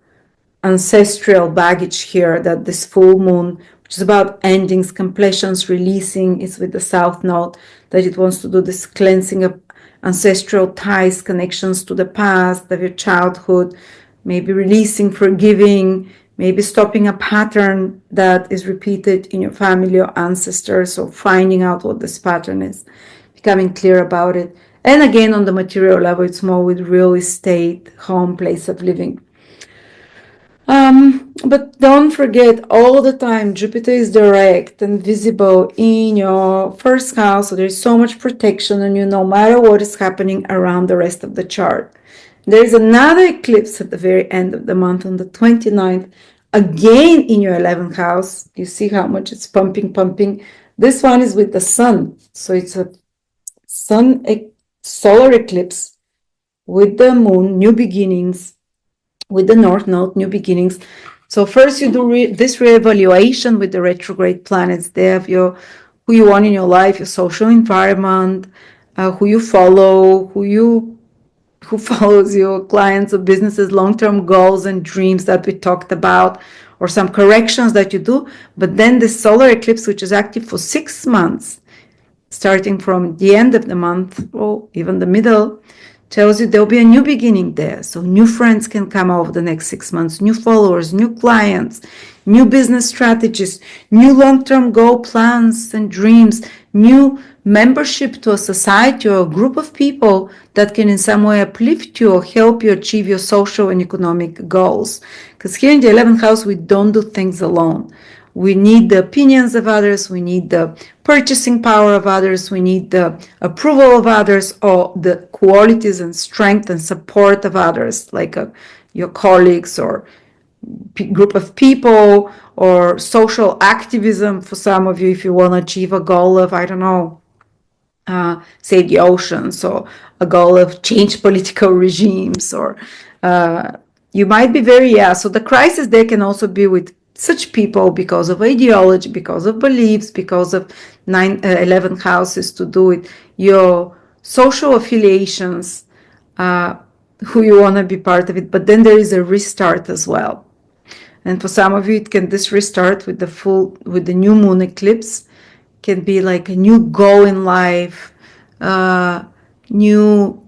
ancestral baggage here, that this full moon, which is about endings, completions, releasing, is with the south node, that it wants to do this cleansing of ancestral ties, connections to the past, of your childhood, maybe releasing, forgiving, maybe stopping a pattern that is repeated in your family or ancestors, or finding out what this pattern is, becoming clear about it. And again, on the material level, it's more with real estate, home, place of living. But don't forget, all the time, Jupiter is direct and visible in your first house, so there's so much protection on you no matter what is happening around the rest of the chart. There's another eclipse at the very end of the month on the 29th, again in your 11th house. You see how much it's pumping. This one is with the sun, so it's a solar eclipse with the moon, new beginnings, with the North Node, new beginnings. So first you do this reevaluation with the retrograde planets there of who you want in your life, your social environment, who you follow, who follows your clients or businesses, long-term goals and dreams that we talked about, or some corrections that you do. But then the solar eclipse, which is active for 6 months, starting from the end of the month or even the middle, tells you there'll be a new beginning there. So new friends can come over the next 6 months, new followers, new clients, new business strategies, new long-term goal plans and dreams, new membership to a society or a group of people that can in some way uplift you or help you achieve your social and economic goals. Because here in the 11th house, we don't do things alone. We need the opinions of others, we need the purchasing power of others, we need the approval of others, or the qualities and strength and support of others, like your colleagues or group of people, or social activism for some of you if you want to achieve a goal of, I don't know, save the oceans, or a goal of change political regimes, or you might be so the crisis there can also be with such people because of ideology, because of beliefs, because of 11 houses to do with your social affiliations, who you want to be part of it. But then there is a restart as well. And for some of you, it can this restart with the new moon eclipse can be like a new goal in life, new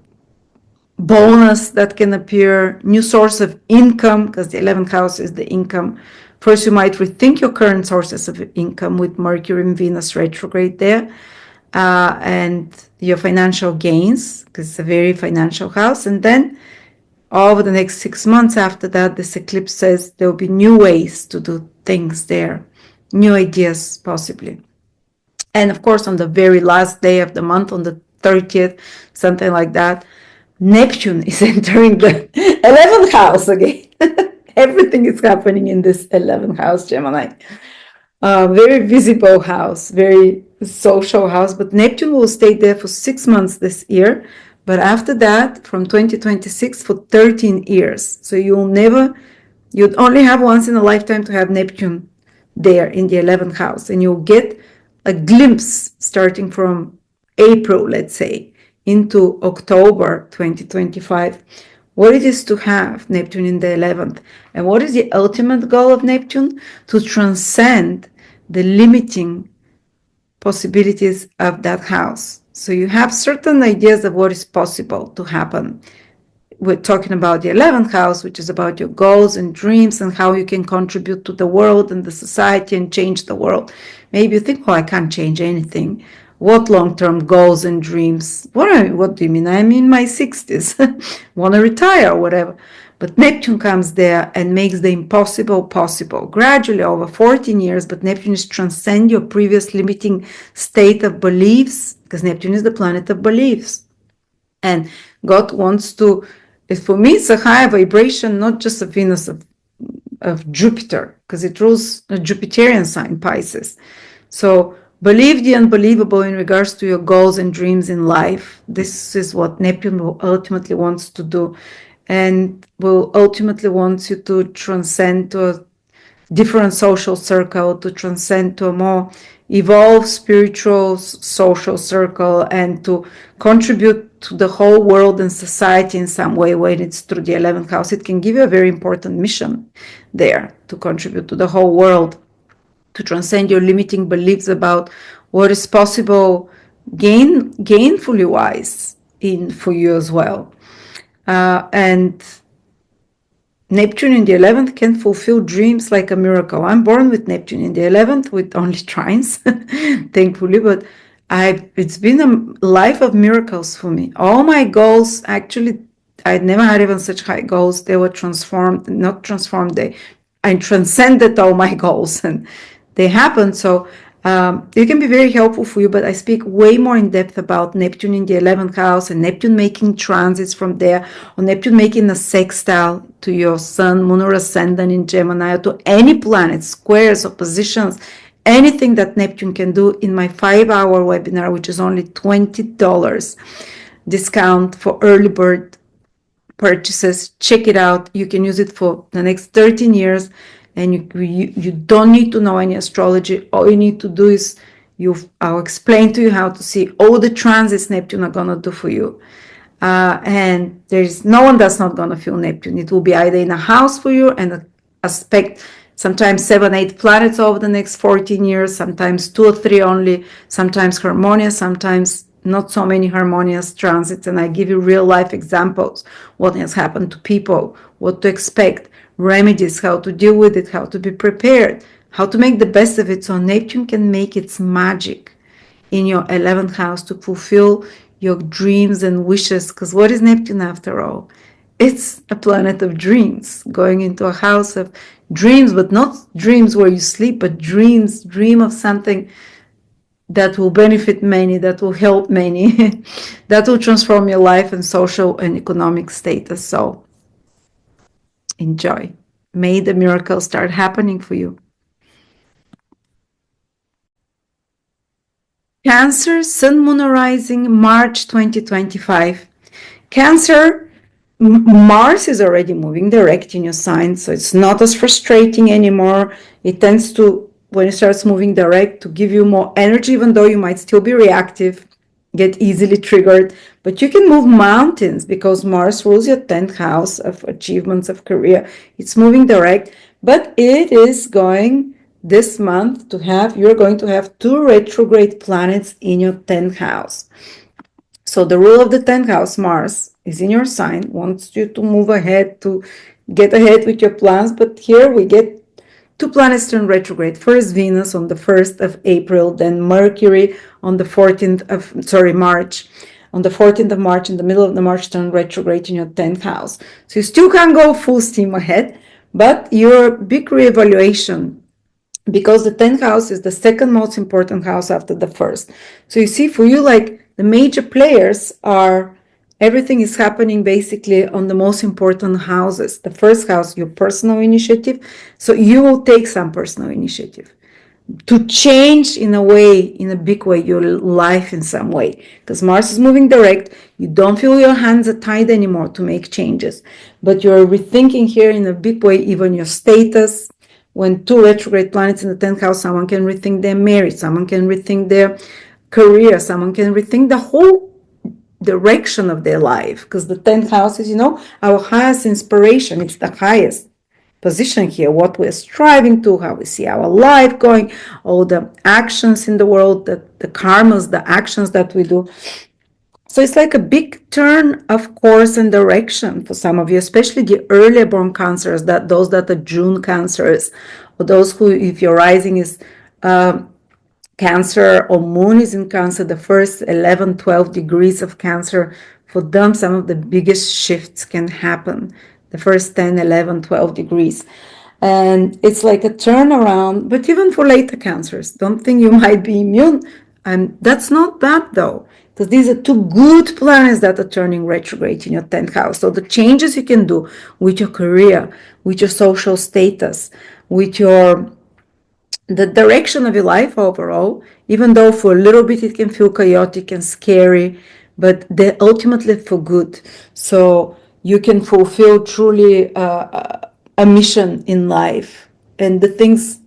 bonus that can appear, new source of income, because the 11th house is the income. First, you might rethink your current sources of income with Mercury and Venus retrograde there, and your financial gains, because it's a very financial house. And then over the next 6 months after that, this eclipse says there will be new ways to do things there, new ideas possibly. And of course, on the very last day of the month, on the 30th, something like that, Neptune is entering the 11th house again. Everything is happening in this 11th house, Gemini. Very visible house, very social house, but Neptune will stay there for 6 months this year. But after that, from 2026 for 13 years. So you'd only have once in a lifetime to have Neptune there in the 11th house. And you'll get a glimpse starting from April, let's say, into October 2025, what it is to have Neptune in the 11th. And what is the ultimate goal of Neptune? To transcend the limiting possibilities of that house. So you have certain ideas of what is possible to happen. We're talking about the 11th house, which is about your goals and dreams and how you can contribute to the world and the society and change the world. Maybe you think, oh, I can't change anything. What long-term goals and dreams? What do you mean? I'm in my 60s, want to retire or whatever. But Neptune comes there and makes the impossible possible. Gradually over 14 years, but Neptune is transcend your previous limiting state of beliefs, because Neptune is the planet of beliefs. And God wants to, for me, it's a higher vibration, not just a Venus of Jupiter, because it rules a Jupiterian sign, Pisces. So believe the unbelievable in regards to your goals and dreams in life. This is what Neptune will ultimately wants to do, and will ultimately wants you to transcend to a different social circle, to transcend to a more evolved spiritual social circle, and to contribute to the whole world and society in some way. When it's through the 11th house, it can give you a very important mission there to contribute to the whole world, to transcend your limiting beliefs about what is possible gainfully wise for you as well. And Neptune in the 11th can fulfill dreams like a miracle. I'm born with Neptune in the 11th with only trines, thankfully, but it's been a life of miracles for me. All my goals, actually, I'd never had even such high goals. They were not transformed, I transcended all my goals and they happened. So it can be very helpful for you, but I speak way more in depth about Neptune in the 11th house and Neptune making transits from there, or Neptune making a sextile to your sun, moon, or ascendant in Gemini, or to any planet, squares, oppositions, anything that Neptune can do in my 5-hour webinar, which is only $20 discount for early bird purchases. Check it out. You can use it for the next 13 years. And you don't need to know any astrology. All you need to do is I'll explain to you how to see all the transits Neptune are gonna do for you. And there's no one that's not gonna feel Neptune. It will be either in a house for you and aspect sometimes 7, 8 planets over the next 14 years, sometimes 2 or 3 only, sometimes harmonious, sometimes not so many harmonious transits. And I give you real life examples, what has happened to people, what to expect, remedies, how to deal with it, how to be prepared, how to make the best of it. So Neptune can make its magic in your 11th house to fulfill your dreams and wishes. Because what is Neptune after all? It's a planet of dreams, going into a house of dreams, but not dreams where you sleep, but dream of something that will benefit many, that will help many, that will transform your life and social and economic status. So enjoy. May the miracles start happening for you. Cancer, Sun, Moon, Rising, March 2025. Cancer, Mars is already moving direct in your sign, so it's not as frustrating anymore. It tends to, when it starts moving direct, to give you more energy, even though you might still be reactive, get easily triggered. But you can move mountains because Mars rules your 10th house of achievements of career. It's moving direct, but it is going this month to have, you're going to have 2 retrograde planets in your 10th house. So the rule of the 10th house, Mars, is in your sign, wants you to move ahead, to get ahead with your plans. But here we get 2 planets turn retrograde. First Venus on the 1st of April, then Mercury on the 14th of, March. On the 14th of March, in the middle of the March, turn retrograde in your 10th house. So you still can't go full steam ahead, but your big reevaluation, because the 10th house is the second most important house after the first. So you see, for you, like the major players are Everything is happening basically on the most important houses. The first house, your personal initiative. So you will take some personal initiative to change in a way, in a big way, your life in some way. Because Mars is moving direct, you don't feel your hands are tied anymore to make changes, but you're rethinking here in a big way, even your status. When two retrograde planets in the 10th house, someone can rethink their marriage, someone can rethink their career, someone can rethink the whole direction of their life. Because the 10th house is, our highest inspiration. It's the highest position here, what we're striving to, how we see our life going, all the actions in the world, the karmas, the actions that we do. So it's like a big turn of course and direction for some of you, especially the earlier born cancers, those that are June cancers, or those who, if your rising is Cancer or moon is in Cancer, the first 11, 12 degrees of Cancer, for them, some of the biggest shifts can happen. The first 10, 11, 12 degrees. And it's like a turnaround, but even for later Cancers, don't think you might be immune. That's not bad though, because these are two good planets that are turning retrograde in your 10th house. So the changes you can do with your career, with your social status, with the direction of your life overall, even though for a little bit it can feel chaotic and scary, but they're ultimately for good. So you can fulfill truly a mission in life, and the things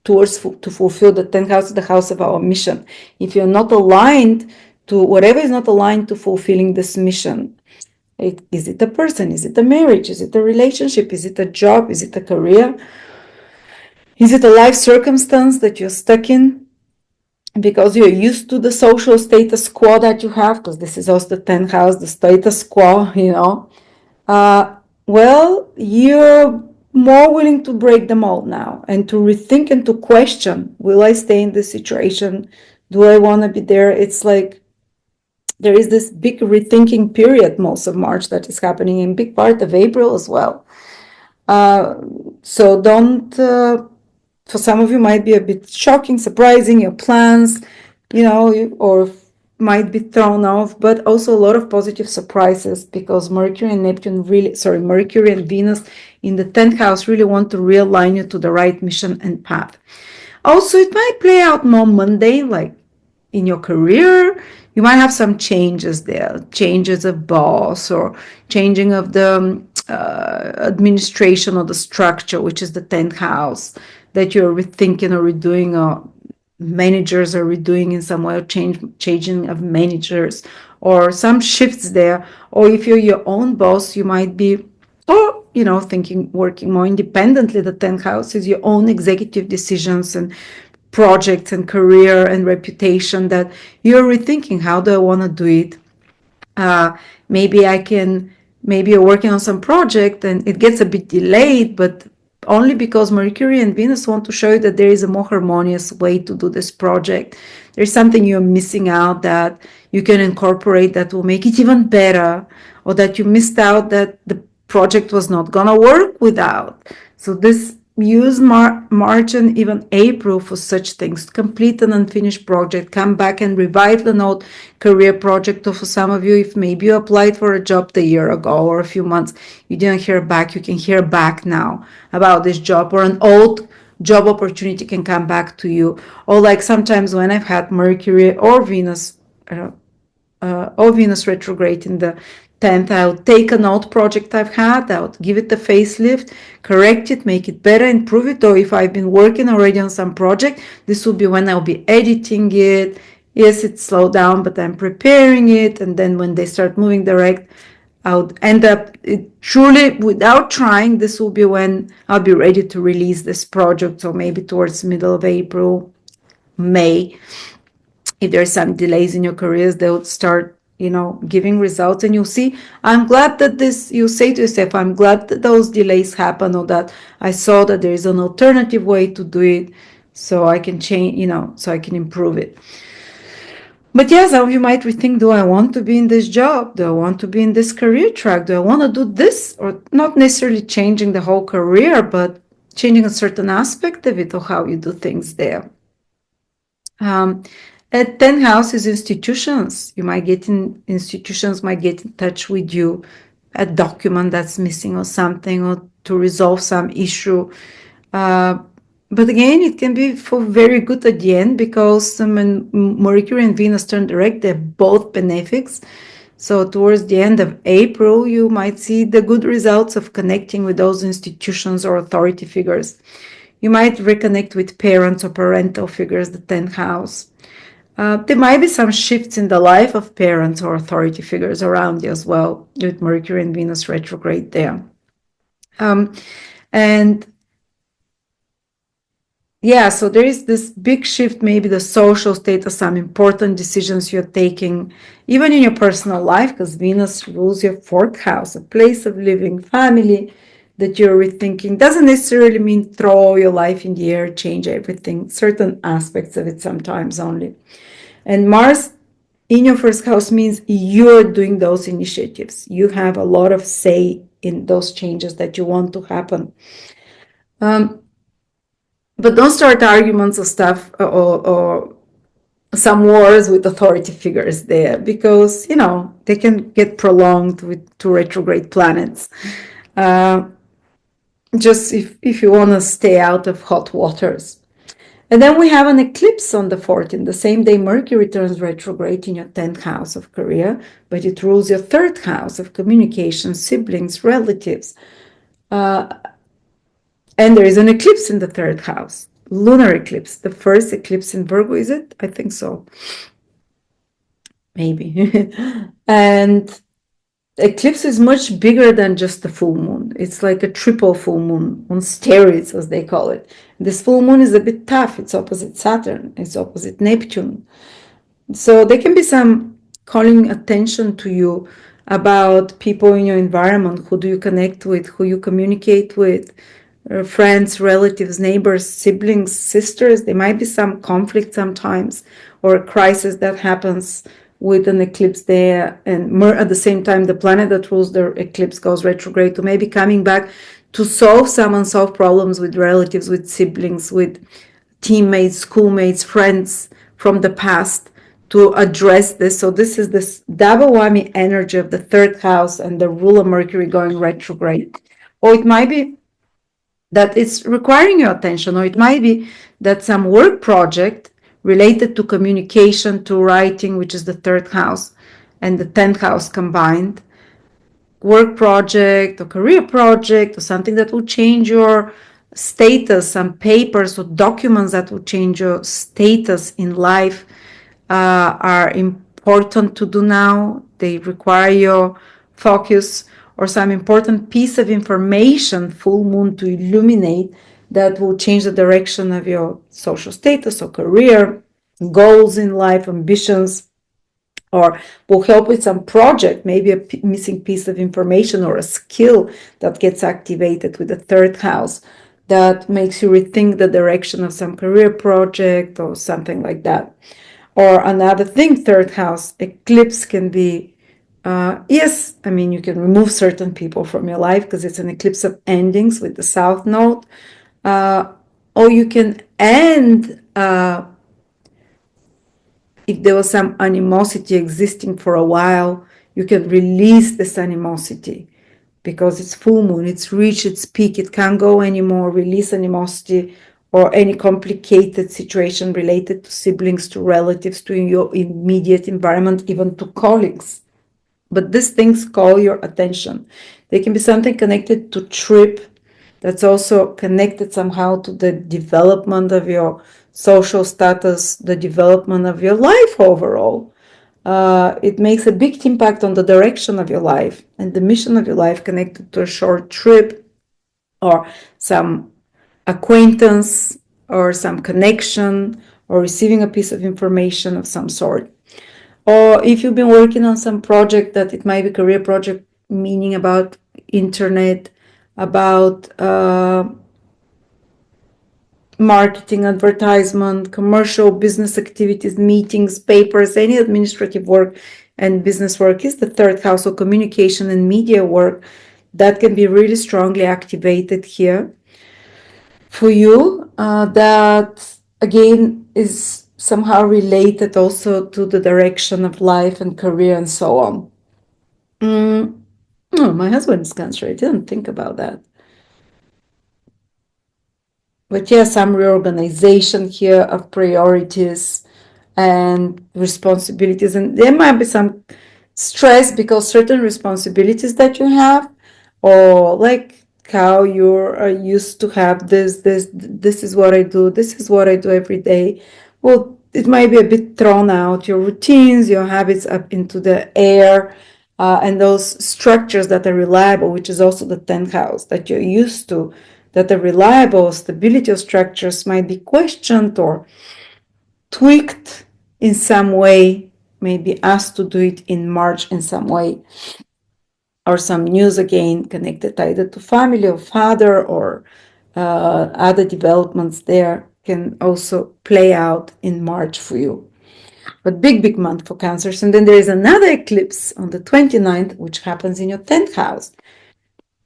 to fulfill the 10th house is the house of our mission. If you're not aligned to whatever is not aligned to fulfilling this mission, is it a person? Is it a marriage? Is it a relationship? Is it a job? Is it a career? Is it a life circumstance that you're stuck in because you're used to the social status quo that you have? Because this is also the 10th house, the status quo, well, you're more willing to break the mold now and to rethink and to question, will I stay in this situation? Do I want to be there? It's like there is this big rethinking period most of March that is happening in big part of April as well. So don't... for some of you might be a bit shocking, surprising, your plans, or might be thrown off, but also a lot of positive surprises, because Mercury and Venus in the 10th house really want to realign you to the right mission and path. Also, it might play out more mundane, like in your career, you might have some changes there, changes of boss or changing of the administration or the structure, which is the 10th house, that you're rethinking or redoing, or managers are redoing in some way, or changing of managers, or some shifts there. Or if you're your own boss, you might be, or thinking, working more independently. The 10th house is your own executive decisions and projects and career and reputation, that you're rethinking, how do I want to do it? Maybe you're working on some project and it gets a bit delayed, but only because Mercury and Venus want to show you that there is a more harmonious way to do this project. There's something you're missing out that you can incorporate that will make it even better, or that you missed out that the project was not gonna work without. So this use March and even April for such things. Complete an unfinished project, come back and revive an old career project. Or for some of you, if maybe you applied for a job a year ago or a few months, you didn't hear back, you can hear back now about this job, or an old job opportunity can come back to you. Or like sometimes when I've had Mercury or Venus retrograde in the 10th, I'll take an old project I've had, I'll give it a facelift, correct it, make it better, improve it. Or if I've been working already on some project, this will be when I'll be editing it. Yes, it's slowed down, but I'm preparing it. And then when they start moving direct, I'll end up truly, without trying, this will be when I'll be ready to release this project. So maybe towards middle of April, May. If there's some delays in your careers, they'll start giving results, and you'll see, I'm glad that you say to yourself, I'm glad that those delays happen, or that I saw that there is an alternative way to do it, so I can change, so I can improve it. But yes, some of you might rethink, do I want to be in this job? Do I want to be in this career track? Do I want to do this? Or not necessarily changing the whole career, but changing a certain aspect of it, or how you do things there. At 10th house is institutions. You might get in, institutions might get in touch with you, a document that's missing or something, or to resolve some issue. But again, it can be for very good at the end, because when Mercury and Venus turn direct, they're both benefics. So towards the end of April, you might see the good results of connecting with those institutions or authority figures. You might reconnect with parents or parental figures, the 10th house. There might be some shifts in the life of parents or authority figures around you as well, with Mercury and Venus retrograde there. And yeah, so there is this big shift, maybe the social status, some important decisions you're taking, even in your personal life, because Venus rules your 4th house, a place of living, family that you're rethinking. Doesn't necessarily mean throw your life in the air, change everything, certain aspects of it sometimes only. And Mars in your 1st house means you're doing those initiatives. You have a lot of say in those changes that you want to happen. But don't start arguments or stuff, or some wars with authority figures there, because, you know, they can get prolonged with 2 retrograde planets. Just if you want to stay out of hot waters. And then we have an eclipse on the 14th, the same day Mercury turns retrograde in your 10th house of career, but it rules your 3rd house of communication, siblings, relatives. And there is an eclipse in the 3rd house, lunar eclipse, the first eclipse in Virgo, is it? I think so. Maybe. And eclipse is much bigger than just the full moon. It's like a triple full moon on steroids, as they call it. This full moon is a bit tough. It's opposite Saturn. It's opposite Neptune. So there can be some calling attention to you about people in your environment. Who do you connect with? Who you communicate with? Friends, relatives, neighbors, siblings, sisters. There might be some conflict sometimes, or a crisis that happens with an eclipse there. And at the same time, the planet that rules the eclipse goes retrograde, to maybe coming back to solve some unsolved problems with relatives, with siblings, with teammates, schoolmates, friends from the past, to address this. So this is this double whammy energy of the 3rd house and the ruler Mercury going retrograde. Or it might be that it's requiring your attention, or it might be that some work project related to communication, to writing, which is the 3rd house, and the 10th house combined, work project or career project, or something that will change your status, some papers or documents that will change your status in life, are important to do now. They require your focus, or some important piece of information, full moon, to illuminate, that will change the direction of your social status or career, goals in life, ambitions, or will help with some project, maybe a missing piece of information or a skill that gets activated with the 3rd house, that makes you rethink the direction of some career project or something like that. Or another thing, 3rd house eclipse can be, yes, I mean, you can remove certain people from your life because it's an eclipse of endings with the South Node, or you can end, if there was some animosity existing for a while, you can release this animosity, because it's full moon, it's reached its peak, it can't go anymore. Release animosity or any complicated situation related to siblings, to relatives, to your immediate environment, even to colleagues. But these things call your attention. They can be something connected to trip, that's also connected somehow to the development of your social status, the development of your life overall. It makes a big impact on the direction of your life and the mission of your life, connected to a short trip or some acquaintance or some connection, or receiving a piece of information of some sort. Or if you've been working on some project, that it might be career project, meaning about internet, about marketing, advertisement, commercial business activities, meetings, papers, any administrative work and business work, is the 3rd house, of communication and media work, that can be really strongly activated here for you. That again is somehow related also to the direction of life and career and so on. Oh, my husband is Cancer. I didn't think about that. But yeah, some reorganization here of priorities and responsibilities. And there might be some stress because certain responsibilities that you have, or like how you're used to have this is what I do, this is what I do every day. Well, it might be a bit thrown out, your routines, your habits up into the air, and those structures that are reliable, which is also the 10th house that you're used to, that are reliable, stability of structures might be questioned or tweaked in some way, maybe asked to do it in March in some way, or some news again connected either to family or father or other developments there can also play out in March for you. But big month for Cancers. And then there is another eclipse on the 29th, which happens in your 10th house,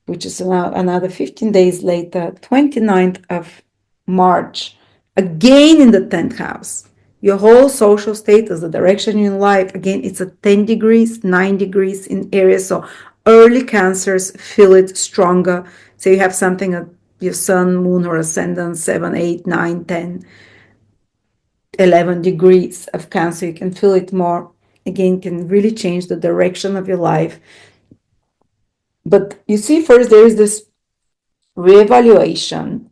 which is another 15 days later, 29th of March, again in the 10th house. Your whole social status, the direction in life, again, it's at 10 degrees, 9 degrees in Aries. So early Cancers feel it stronger. So you have something at your sun, moon, or ascendant, 7, 8, 9, 10, 11 degrees of Cancer. You can feel it more. Again, can really change the direction of your life. But you see, first, there is this reevaluation,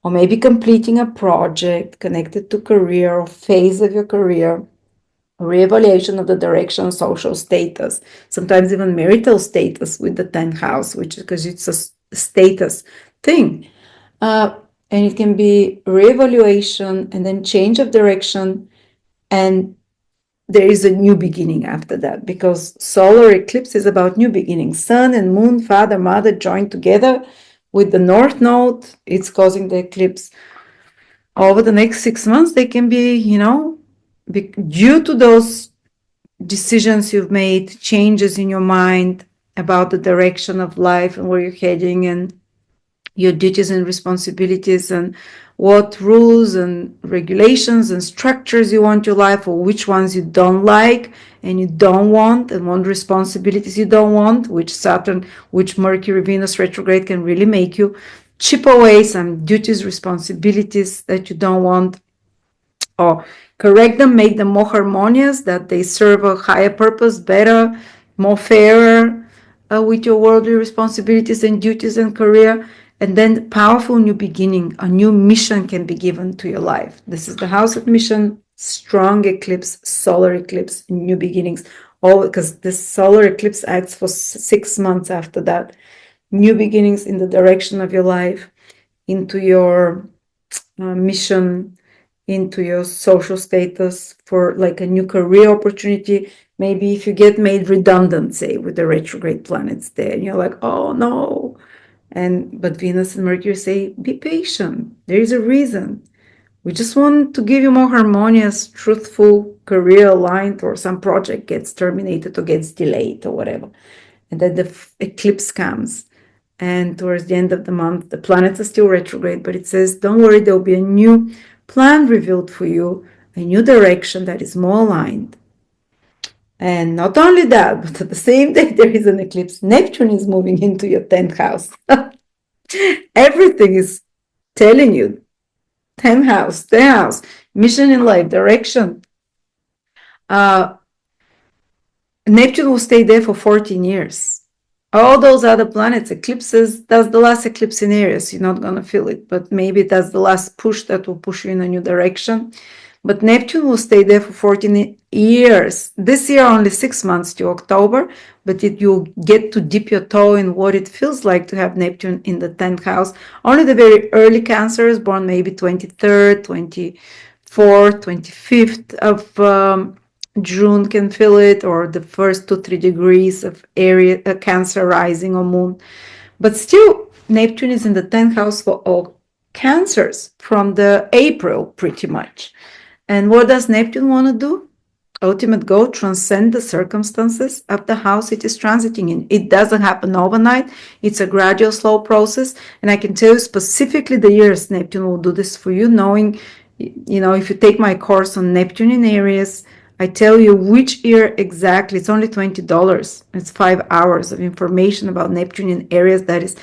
or maybe completing a project connected to career or phase of your career, reevaluation of the direction, social status, sometimes even marital status with the 10th house, which is because it's a status thing. And it can be reevaluation and then change of direction, and there is a new beginning after that, because solar eclipse is about new beginnings. Sun and moon, father, mother joined together with the north node. It's causing the eclipse. Over the next 6 months, they can be, due to those decisions you've made, changes in your mind about the direction of life and where you're heading and your duties and responsibilities and what rules and regulations and structures you want your life, or which ones you don't like and you don't want, and what responsibilities you don't want, which Saturn, which Mercury, Venus retrograde can really make you chip away some duties, responsibilities that you don't want, or correct them, make them more harmonious, that they serve a higher purpose, better, more fairer, with your worldly responsibilities and duties and career. And then powerful new beginning, a new mission can be given to your life. This is the house of mission, strong eclipse, solar eclipse, new beginnings. All because this solar eclipse acts for 6 months after that. New beginnings in the direction of your life, into your mission, into your social status, for like a new career opportunity. Maybe if you get made redundant, say, with the retrograde planets there, and you're like, oh no. But Venus and Mercury say, be patient. There is a reason. We just want to give you more harmonious, truthful, career aligned, or some project gets terminated or gets delayed or whatever. And then the eclipse comes. And towards the end of the month, the planets are still retrograde, but it says, don't worry, there'll be a new plan revealed for you, a new direction that is more aligned. And not only that, but at the same day, there is an eclipse. Neptune is moving into your 10th house. Everything is telling you, 10th house, mission in life, direction. Neptune will stay there for 14 years. All those other planets, eclipses, that's the last eclipse in Aries. You're not going to feel it, but maybe that's the last push that will push you in a new direction. But Neptune will stay there for 14 years. This year, only 6 months to October, but you'll get to dip your toe in what it feels like to have Neptune in the 10th house. Only the very early Cancers, born maybe 23rd, 24th, 25th of June can feel it, or the first 2-3 degrees of Aries, Cancer rising or moon. But still, Neptune is in the 10th house for all Cancers from the April, pretty much. And what does Neptune want to do? Ultimate goal, transcend the circumstances of the house it is transiting in. It doesn't happen overnight. It's a gradual, slow process. And I can tell you specifically the years Neptune will do this for you, knowing You know, if you take my course on Neptune in Aries, I tell you which year exactly. It's only $20. It's 5 hours of information about Neptune in Aries. That is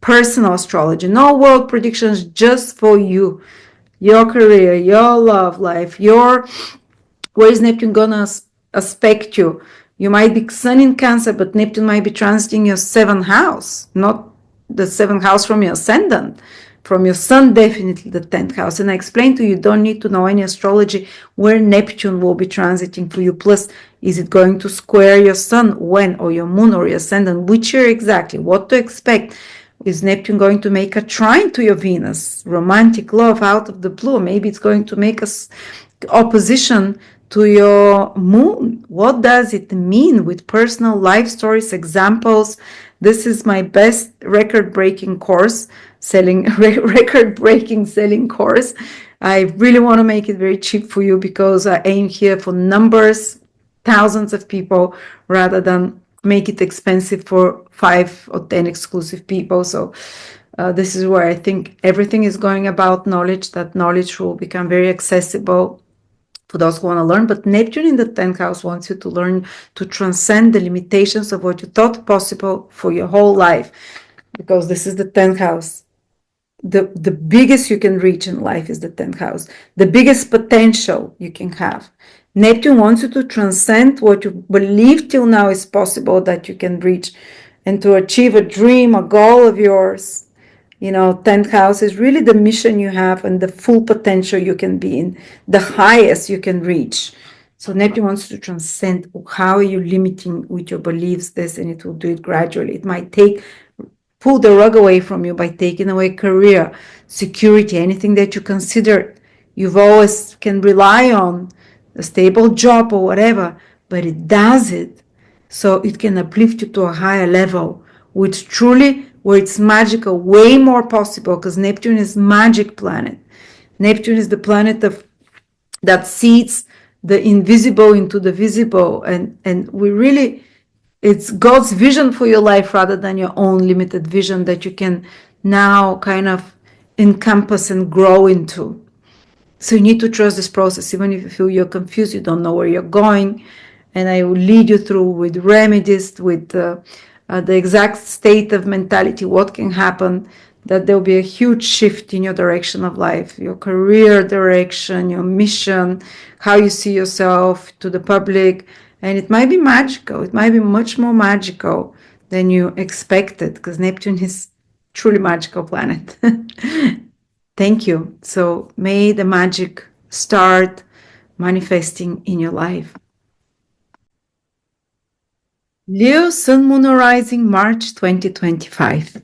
personal astrology. No world predictions, just for you. Your career, your love life, where is Neptune gonna aspect you? You might be Sun in Cancer, but Neptune might be transiting your 7th house, not the 7th house from your ascendant. From your Sun, definitely the 10th house. And I explained to you, you don't need to know any astrology where Neptune will be transiting for you. Plus, is it going to square your Sun? When? Or your Moon or your Ascendant? Which year exactly? What to expect? Is Neptune going to make a trine to your Venus? Romantic love out of the blue. Maybe it's going to make a opposition to your Moon. What does it mean with personal life stories, examples? This is my best record-breaking course, record-breaking selling course. I really want to make it very cheap for you because I aim here for numbers, thousands of people, rather than make it expensive for 5 or 10 exclusive people. So this is where I think everything is going about knowledge. That knowledge will become very accessible for those who want to learn. But Neptune in the 10th house wants you to learn to transcend the limitations of what you thought possible for your whole life, because this is the 10th house. The biggest you can reach in life is the 10th house, the biggest potential you can have. Neptune wants you to transcend what you believe till now is possible that you can reach, and to achieve a dream, a goal of yours. You know, 10th house is really the mission you have and the full potential you can be in, the highest you can reach. So Neptune wants to transcend. How are you limiting with your beliefs this? And it will do it gradually. It might pull the rug away from you by taking away career, security, anything that you consider you've always can rely on, a stable job or whatever, but it does it. So it can uplift you to a higher level, which truly, where it's magical, way more possible, because Neptune is magic planet. Neptune is the planet that seeds the invisible into the visible, and we really, it's God's vision for your life rather than your own limited vision that you can now kind of encompass and grow into. So you need to trust this process, even if you feel you're confused, you don't know where you're going. And I will lead you through with remedies, with the exact state of mentality, what can happen, that there'll be a huge shift in your direction of life, your career direction, your mission, how you see yourself to the public. And it might be magical. It might be much more magical than you expected, because Neptune is truly magical planet. Thank you. So may the magic start manifesting in your life. Leo, Sun, Moon, Rising, March 2025.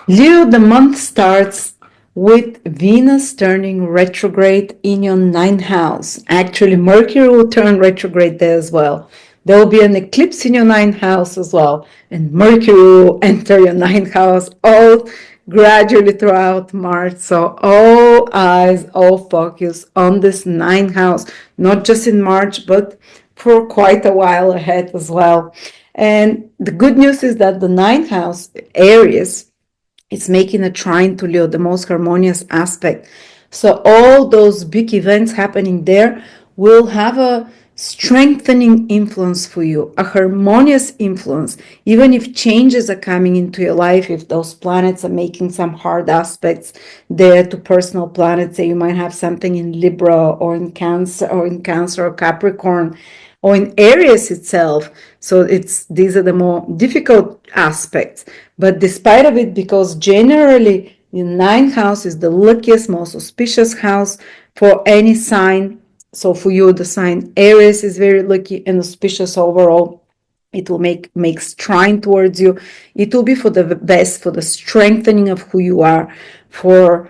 Leo, the month starts with Venus turning retrograde in your 9th house. Actually, Mercury will turn retrograde there as well. There will be an eclipse in your 9th house as well. And Mercury will enter your 9th house all gradually throughout March. So all eyes, all focus on this 9th house, not just in March, but for quite a while ahead as well. And the good news is that the 9th house, Aries, is making a trine to Leo, the most harmonious aspect. So all those big events happening there will have a strengthening influence for you, a harmonious influence, even if changes are coming into your life, if those planets are making some hard aspects there to personal planets. Say you might have something in Libra or in Cancer or Capricorn or in Aries itself. So these are the more difficult aspects. But despite of it, because generally the 9th house is the luckiest, most auspicious house for any sign. So for you, the sign Aries is very lucky and auspicious overall. It will make trine towards you. It will be for the best, for the strengthening of who you are, for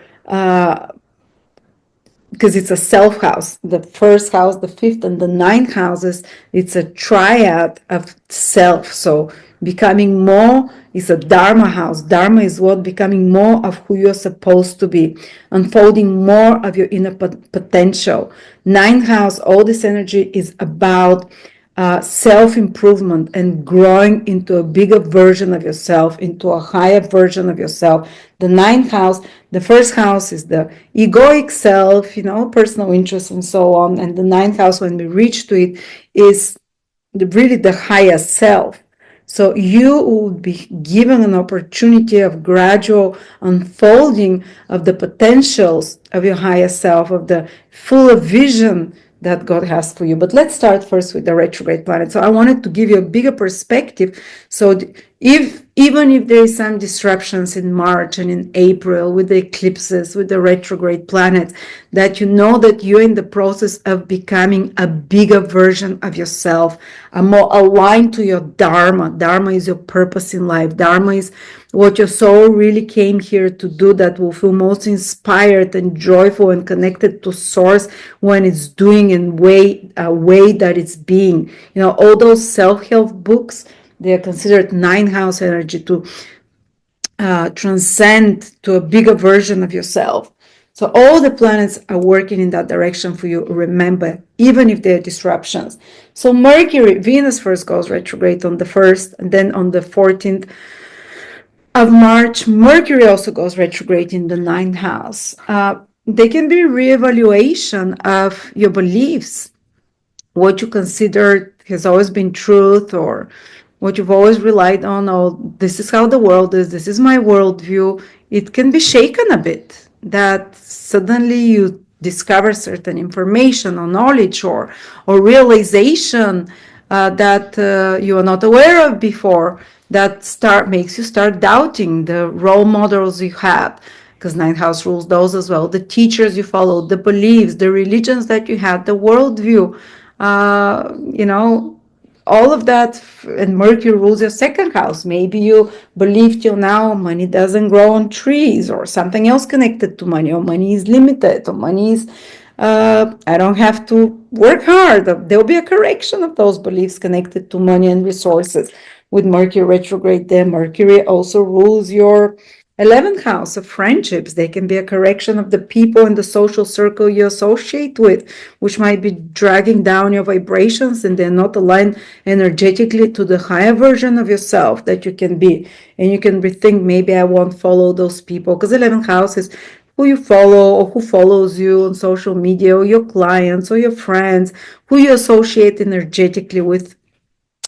because it's a self house. The 1st house, the 5th, and the 9th houses, it's a triad of self. So becoming more is a Dharma house. Dharma is what? Becoming more of who you're supposed to be, unfolding more of your inner potential. 9th house, all this energy is about self-improvement and growing into a bigger version of yourself, into a higher version of yourself. The ninth house, the first house is the egoic self, personal interests and so on. And the ninth house, when we reach to it, is really the higher self. So you will be given an opportunity of gradual unfolding of the potentials of your higher self, of the fuller vision that God has for you. But let's start first with the retrograde planet. So I wanted to give you a bigger perspective. So even if there is some disruptions in March and in April with the eclipses, with the retrograde planets, that you know that you're in the process of becoming a bigger version of yourself, a more aligned to your Dharma. Dharma is your purpose in life. Dharma is what your soul really came here to do, that will feel most inspired and joyful and connected to source when it's doing in a way that it's being. All those self-help books, they are considered ninth house energy to transcend to a bigger version of yourself. So all the planets are working in that direction for you. Remember, even if there are disruptions. So Venus first goes retrograde on the 1st, and then on the 14th of March, Mercury also goes retrograde in the ninth house. They can be reevaluation of your beliefs, what you consider has always been truth, or what you've always relied on. Oh, this is how the world is, this is my worldview. It can be shaken a bit, that suddenly you discover certain information or knowledge or realization that you are not aware of before, that makes you start doubting the role models you had, because ninth house rules those as well, the teachers you followed, the beliefs, the religions that you had, the worldview, all of that. And Mercury rules your second house. Maybe you believe till now money doesn't grow on trees, or something else connected to money, or money is limited, or money is I don't have to work hard. There'll be a correction of those beliefs connected to money and resources. With Mercury retrograde there, Mercury also rules your 11th house of friendships. They can be a correction of the people in the social circle you associate with, which might be dragging down your vibrations, and they're not aligned energetically to the higher version of yourself that you can be. And you can rethink, maybe I won't follow those people, because 11th house is who you follow, or who follows you on social media, or your clients or your friends, who you associate energetically with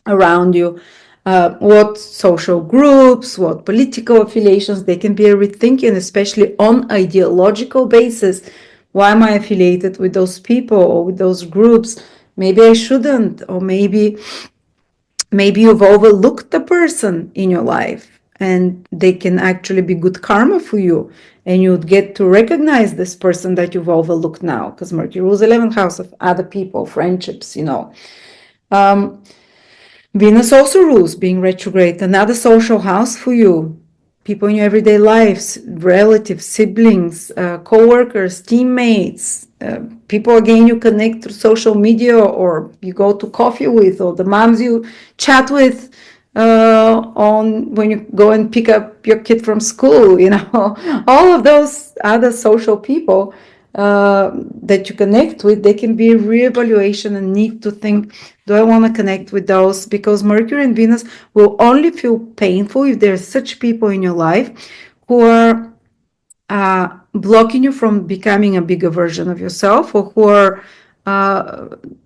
around you. What social groups, what political affiliations. They can be a rethinking, especially on ideological basis. Why am I affiliated with those people or with those groups? Maybe I shouldn't, or maybe you've overlooked the person in your life, and they can actually be good karma for you, and you'd get to recognize this person that you've overlooked now, because Mercury rules 11th house of other people, friendships. Venus also rules being retrograde, another social house for you. People in your everyday lives, relatives, siblings, co-workers, teammates, people again you connect through social media, or you go to coffee with, or the moms you chat with on when you go and pick up your kid from school. All of those other social people that you connect with, they can be a reevaluation and need to think, do I want to connect with those? Because Mercury and Venus will only feel painful if there are such people in your life who are blocking you from becoming a bigger version of yourself, or who are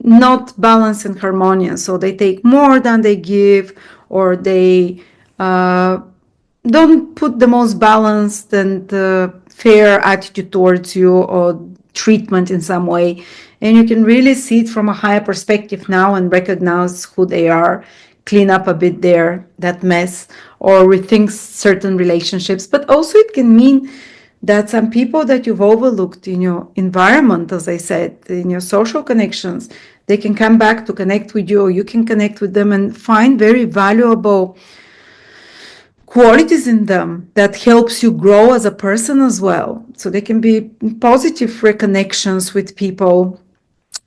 not balanced and harmonious. So they take more than they give, or they don't put the most balanced and fair attitude towards you, or treatment in some way. And you can really see it from a higher perspective now and recognize who they are, clean up a bit that mess, or rethink certain relationships. But also it can mean that some people that you've overlooked in your environment, as I said, in your social connections, they can come back to connect with you, or you can connect with them and find very valuable qualities in them that helps you grow as a person as well. So they can be positive reconnections with people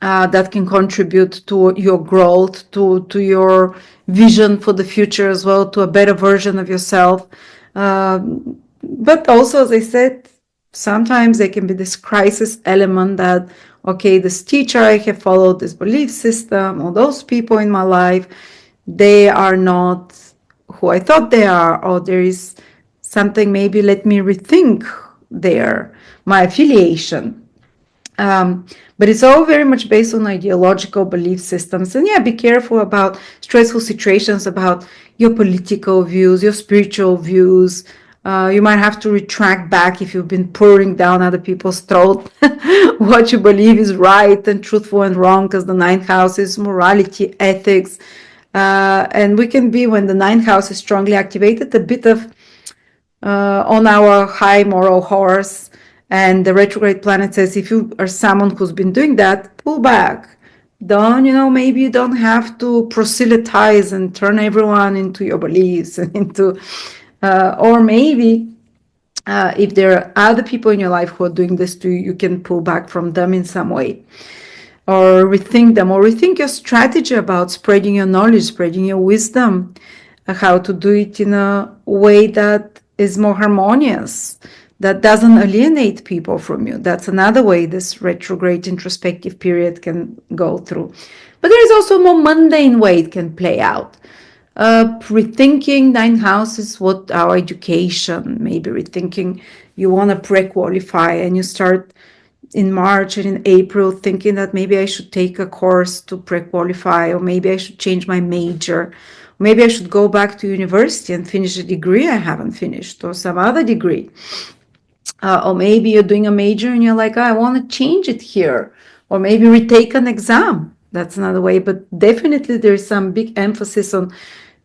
that can contribute to your growth, to your vision for the future as well, to a better version of yourself. But also, as I said, sometimes there can be this crisis element that, okay, this teacher I have followed, this belief system, or those people in my life, they are not who I thought they are, or there is something, maybe let me rethink my affiliation. But it's all very much based on ideological belief systems. And yeah, be careful about stressful situations, about your political views, your spiritual views. You might have to retract back if you've been pouring down other people's throat what you believe is right and truthful and wrong, because the ninth house is morality, ethics. And we can be, when the ninth house is strongly activated, a bit of on our high moral horse. And the retrograde planet says, if you are someone who's been doing that, pull back. Don't, maybe you don't have to proselytize and turn everyone into your beliefs and into, or maybe if there are other people in your life who are doing this to you, you can pull back from them in some way, or rethink them, or rethink your strategy about spreading your knowledge, spreading your wisdom, how to do it in a way that is more harmonious, that doesn't alienate people from you. That's another way this retrograde introspective period can go through. But there is also a more mundane way it can play out. Rethinking ninth houses, what our education, maybe rethinking you want to pre-qualify and you start in March and in April thinking that maybe I should take a course to pre-qualify, or maybe I should change my major. Maybe I should go back to university and finish a degree I haven't finished, or some other degree. Or maybe you're doing a major and you're like, oh, I want to change it here. Or maybe retake an exam. That's another way. But definitely there's some big emphasis on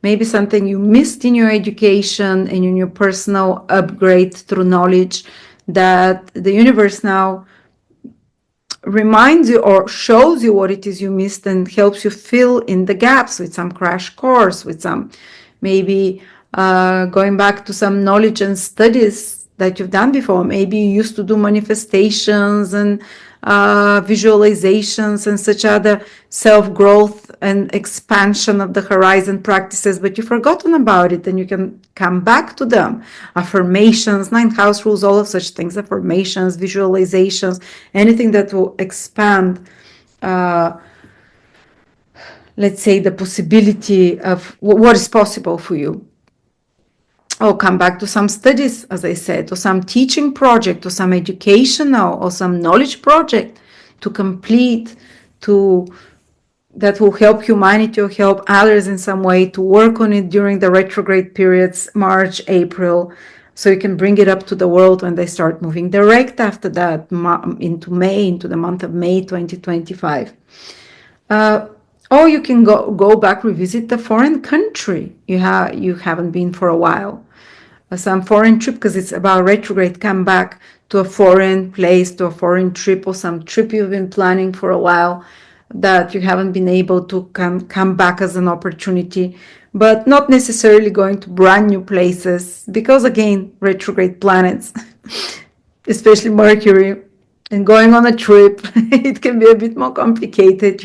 maybe something you missed in your education and in your personal upgrade through knowledge, that the universe now reminds you or shows you what it is you missed and helps you fill in the gaps with some crash course, with some maybe going back to some knowledge and studies that you've done before. Maybe you used to do manifestations and visualizations and such other self-growth and expansion of the horizon practices, but you've forgotten about it, and you can come back to them. Affirmations, ninth house rules, all of such things, affirmations, visualizations, anything that will expand, let's say, the possibility of what is possible for you. Or come back to some studies, as I said, or some teaching project, or some educational or some knowledge project to complete, that will help humanity or help others in some way, to work on it during the retrograde periods, March, April, so you can bring it up to the world when they start moving direct after that, into May, into the month of May 2025. Or you can go back, revisit the foreign country you haven't been for a while. Some foreign trip, because it's about retrograde, come back to a foreign place, to a foreign trip, or some trip you've been planning for a while that you haven't been able to come back as an opportunity, but not necessarily going to brand new places, because again, retrograde planets, especially Mercury, and going on a trip, it can be a bit more complicated.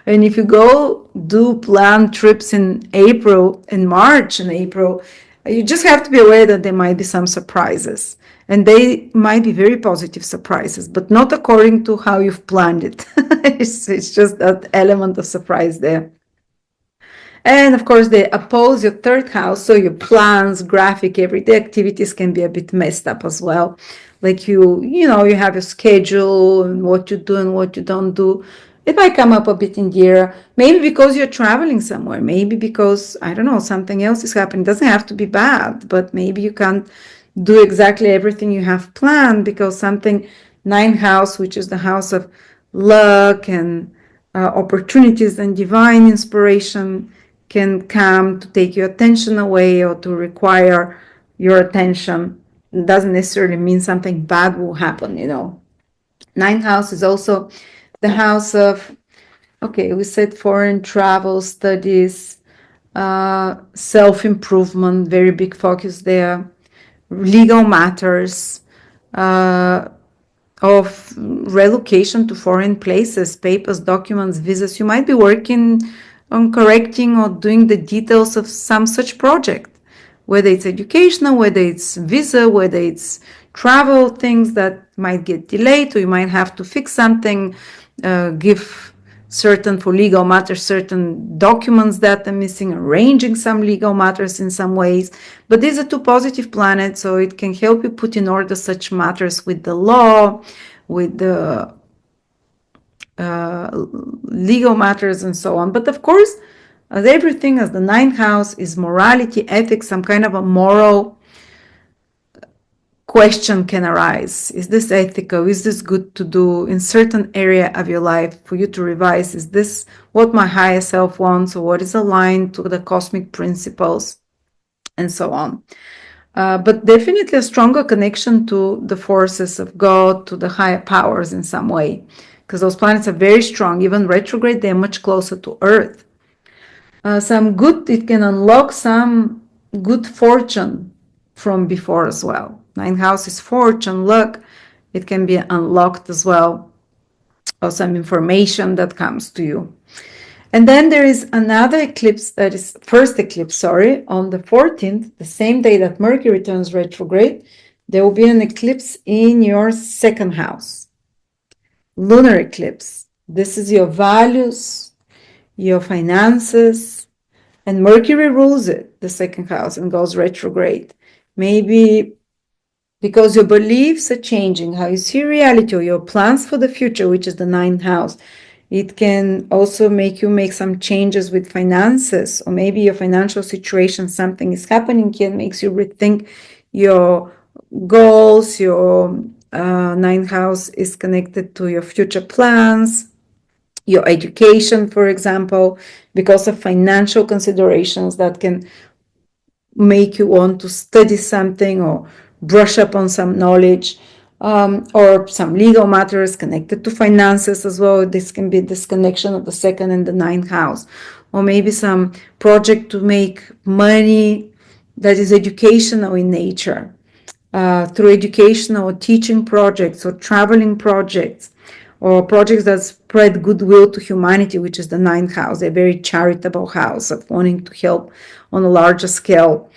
And if you go do planned trips in April, in March and April, you just have to be aware that there might be some surprises, and they might be very positive surprises, but not according to how you've planned it. It's just that element of surprise there. And of course, they oppose your third house, so your plans, graphic, everyday activities can be a bit messed up as well. Like you have your schedule and what you do and what you don't do. It might come up a bit in the air, maybe because you're traveling somewhere, maybe because, I don't know, something else is happening. It doesn't have to be bad, but maybe you can't do exactly everything you have planned because something, ninth house, which is the house of luck and opportunities and divine inspiration, can come to take your attention away or to require your attention. It doesn't necessarily mean something bad will happen, Ninth house is also the house of, okay, we said foreign travel, studies, self-improvement, very big focus there, legal matters, of relocation to foreign places, papers, documents, visas. You might be working on correcting or doing the details of some such project whether it's educational, whether it's visa, whether it's travel things that might get delayed, or you might have to fix something, give certain, for legal matters, certain documents that are missing, arranging some legal matters in some ways. But these are two positive planets, so it can help you put in order such matters with the law, with the legal matters and so on. But of course, as everything, as the ninth house is morality, ethics, some kind of a moral question can arise. Is this ethical? Is this good to do in certain area of your life for you to revise? Is this what my higher self wants, or what is aligned to the cosmic principles, and so on? But definitely a stronger connection to the forces of God, to the higher powers in some way, because those planets are very strong. Even retrograde, they're much closer to Earth. Some good, it can unlock some good fortune from before as well. Ninth house is fortune, luck. It can be unlocked as well, or some information that comes to you. And then there is another eclipse, that is first eclipse, on the 14th, the same day that Mercury turns retrograde. There will be an eclipse in your second house, lunar eclipse. This is your values, your finances, and Mercury rules it, the second house, and goes retrograde. Maybe because your beliefs are changing, how you see reality, or your plans for the future, which is the ninth house. It can also make you make some changes with finances, or maybe your financial situation, something is happening here, makes you rethink your goals. Your ninth house is connected to your future plans, your education, for example, because of financial considerations that can make you want to study something or brush up on some knowledge, or some legal matters connected to finances as well. This can be this connection of the second and the ninth house, or maybe some project to make money that is educational in nature, through educational or teaching projects or traveling projects, or projects that spread goodwill to humanity, which is the ninth house, a very charitable house of wanting to help on a larger scale.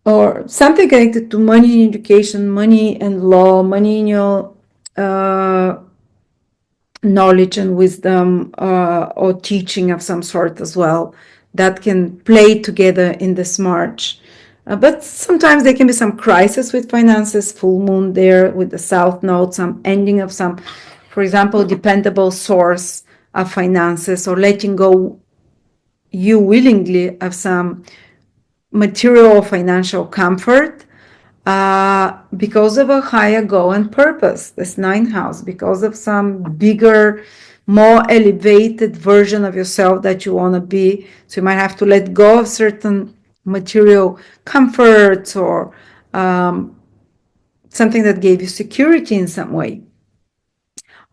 Or something connected to money in education, money and law, money in your knowledge and wisdom, or teaching of some sort as well, that can play together in this March. But sometimes there can be some crisis with finances, full moon there with the south node, some ending of some, for example, dependable source of finances, or letting go you willingly of some material or financial comfort, because of a higher goal and purpose, this ninth house, because of some bigger, more elevated version of yourself that you want to be. So you might have to let go of certain material comforts, or something that gave you security in some way.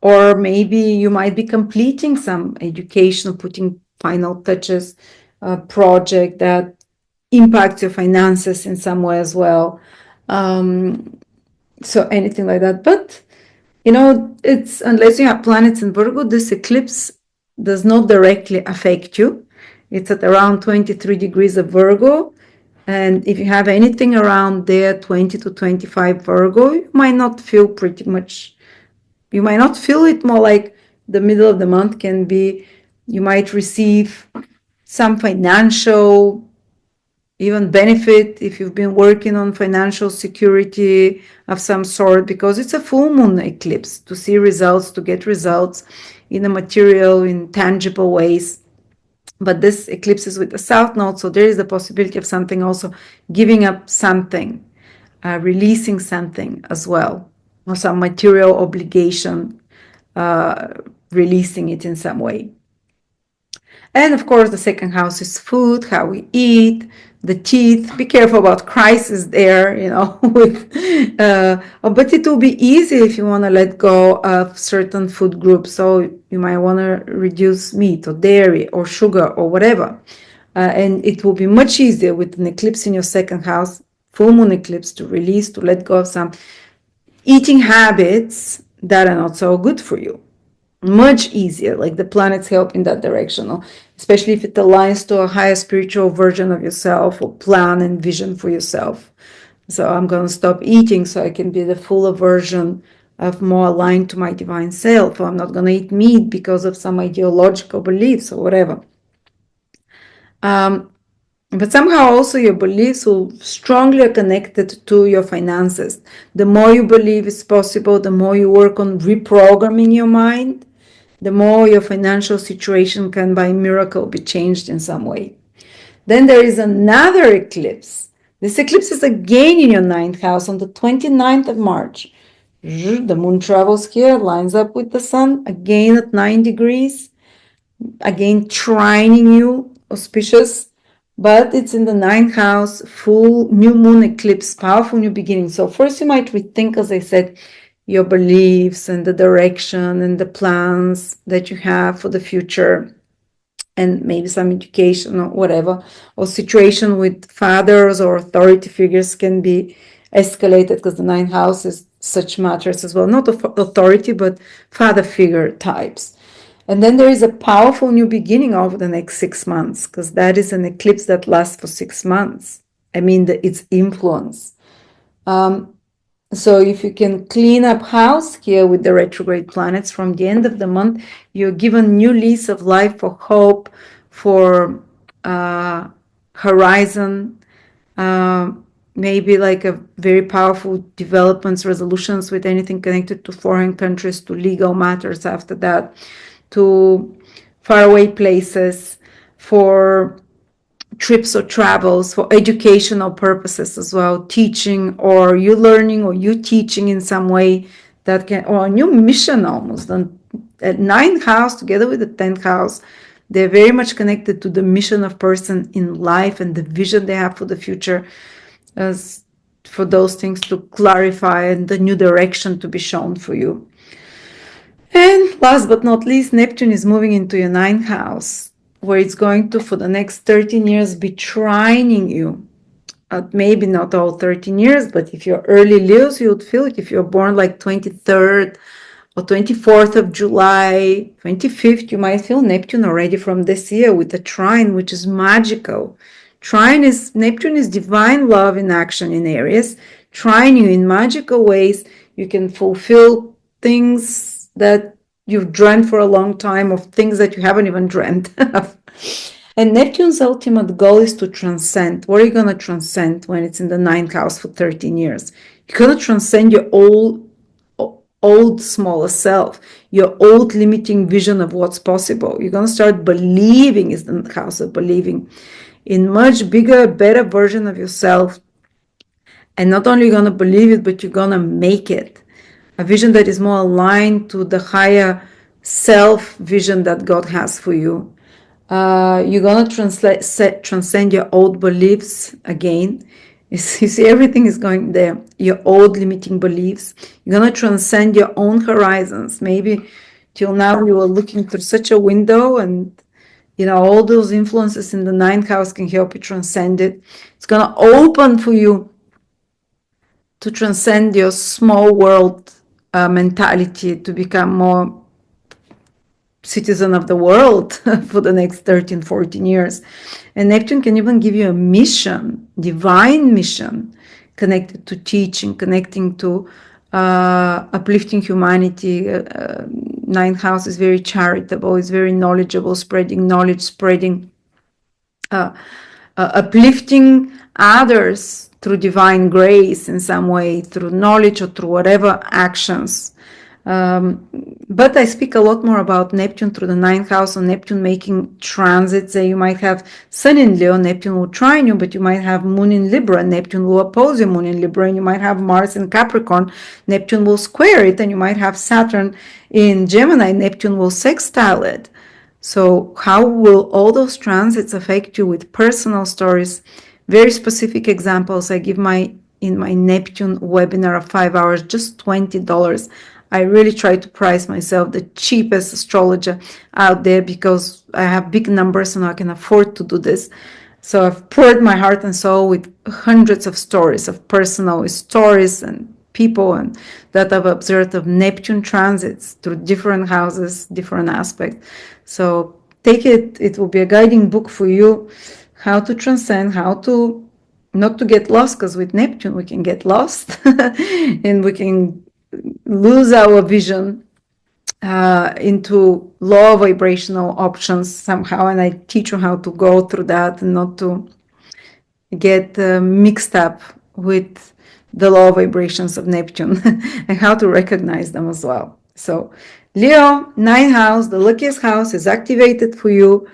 Or maybe you might be completing some education, putting final touches, project that impacts your finances in some way as well. So anything like that. But, it's, unless you have planets in Virgo, this eclipse does not directly affect you. It's at around 23 degrees of Virgo. And if you have anything around there, 20 to 25 Virgo, you might not feel you might not feel it. More like the middle of the month can be, you might receive some financial even benefit if you've been working on financial security of some sort, because it's a full moon eclipse, to see results, to get results in a material, in tangible ways. But this eclipse is with the south node, so there is the possibility of something also giving up something, releasing something as well, or some material obligation, releasing it in some way. And of course, the second house is food, how we eat, the teeth. Be careful about crisis there, with, but it will be easy if you want to let go of certain food groups. So you might want to reduce meat or dairy or sugar or whatever. And it will be much easier with an eclipse in your second house, full moon eclipse, to release, to let go of some eating habits that are not so good for you. much easier, like the planets help in that direction, or especially if it aligns to a higher spiritual version of yourself or plan and vision for yourself. So I'm going to stop eating so I can be the fuller version of more aligned to my divine self, or I'm not going to eat meat because of some ideological beliefs or whatever. But somehow also your beliefs will strongly are connected to your finances. The more you believe it's possible, the more you work on reprogramming your mind, the more your financial situation can by miracle be changed in some way. Then there is another eclipse. This eclipse is again in your ninth house on the 29th of March. The moon travels here, lines up with the sun, again at 9 degrees, again trining you, auspicious, but it's in the ninth house, full new moon eclipse, powerful new beginning. So first you might rethink, as I said, your beliefs and the direction and the plans that you have for the future, and maybe some education or whatever, or situation with fathers or authority figures can be escalated, because the ninth house is such matters as well, not authority, but father figure types. And then there is a powerful new beginning over the next 6 months, because that is an eclipse that lasts for 6 months. I mean, its influence. So if you can clean up house here with the retrograde planets from the end of the month, you're given new lease of life for hope, for horizon, maybe like a very powerful developments, resolutions with anything connected to foreign countries, to legal matters after that, to faraway places, for trips or travels, for educational purposes as well, teaching, or you learning or you teaching in some way that can, or a new mission almost. And at ninth house together with the 10th house, they're very much connected to the mission of person in life and the vision they have for the future, as for those things to clarify and the new direction to be shown for you. And last but not least, Neptune is moving into your ninth house, where it's going to, for the next 13 years, be trining you. Maybe not all 13 years, but if you're early Leos, you would feel it. If you're born like 23rd or 24th of July, 25th, you might feel Neptune already from this year with the trine, which is magical. Neptune is divine love in action in Aries, trine you in magical ways. You can fulfill things that you've dreamt for a long time, of things that you haven't even dreamt of. And Neptune's ultimate goal is to transcend. What are you going to transcend when it's in the ninth house for 13 years? You're going to transcend your old smaller self, your old limiting vision of what's possible. You're going to start believing, is the house of believing, in much bigger, better version of yourself. And not only you're going to believe it, but you're going to make it. A vision that is more aligned to the higher self vision that God has for you. You're going to transcend your old beliefs again. You see, everything is going there. Your old limiting beliefs. You're going to transcend your own horizons. Maybe till now you were looking through such a window, and all those influences in the ninth house can help you transcend it. It's going to open for you to transcend your small world mentality, to become more citizen of the world for the next 13, 14 years. And Neptune can even give you a mission, divine mission, connected to teaching, connecting to uplifting humanity. Ninth house is very charitable, is very knowledgeable, spreading knowledge, spreading, uplifting others through divine grace in some way, through knowledge or through whatever actions. But I speak a lot more about Neptune through the ninth house, on Neptune making transits. You might have Sun in Leo, Neptune will trine you, but you might have Moon in Libra, Neptune will oppose your Moon in Libra, and you might have Mars in Capricorn, Neptune will square it, and you might have Saturn in Gemini, Neptune will sextile it. So how will all those transits affect you with personal stories? Very specific examples I give in my Neptune webinar of 5 hours, just $20. I really try to price myself the cheapest astrologer out there, because I have big numbers and I can afford to do this. So I've poured my heart and soul with hundreds of stories, of personal stories and people and that I've observed of Neptune transits through different houses, different aspects. So take it, it will be a guiding book for you, how to transcend, how to not to get lost, because with Neptune we can get lost and we can lose our vision into low vibrational options somehow. And I teach you how to go through that and not to get mixed up with the low vibrations of Neptune and how to recognize them as well. So Leo, 9th house, the luckiest house, is activated for you.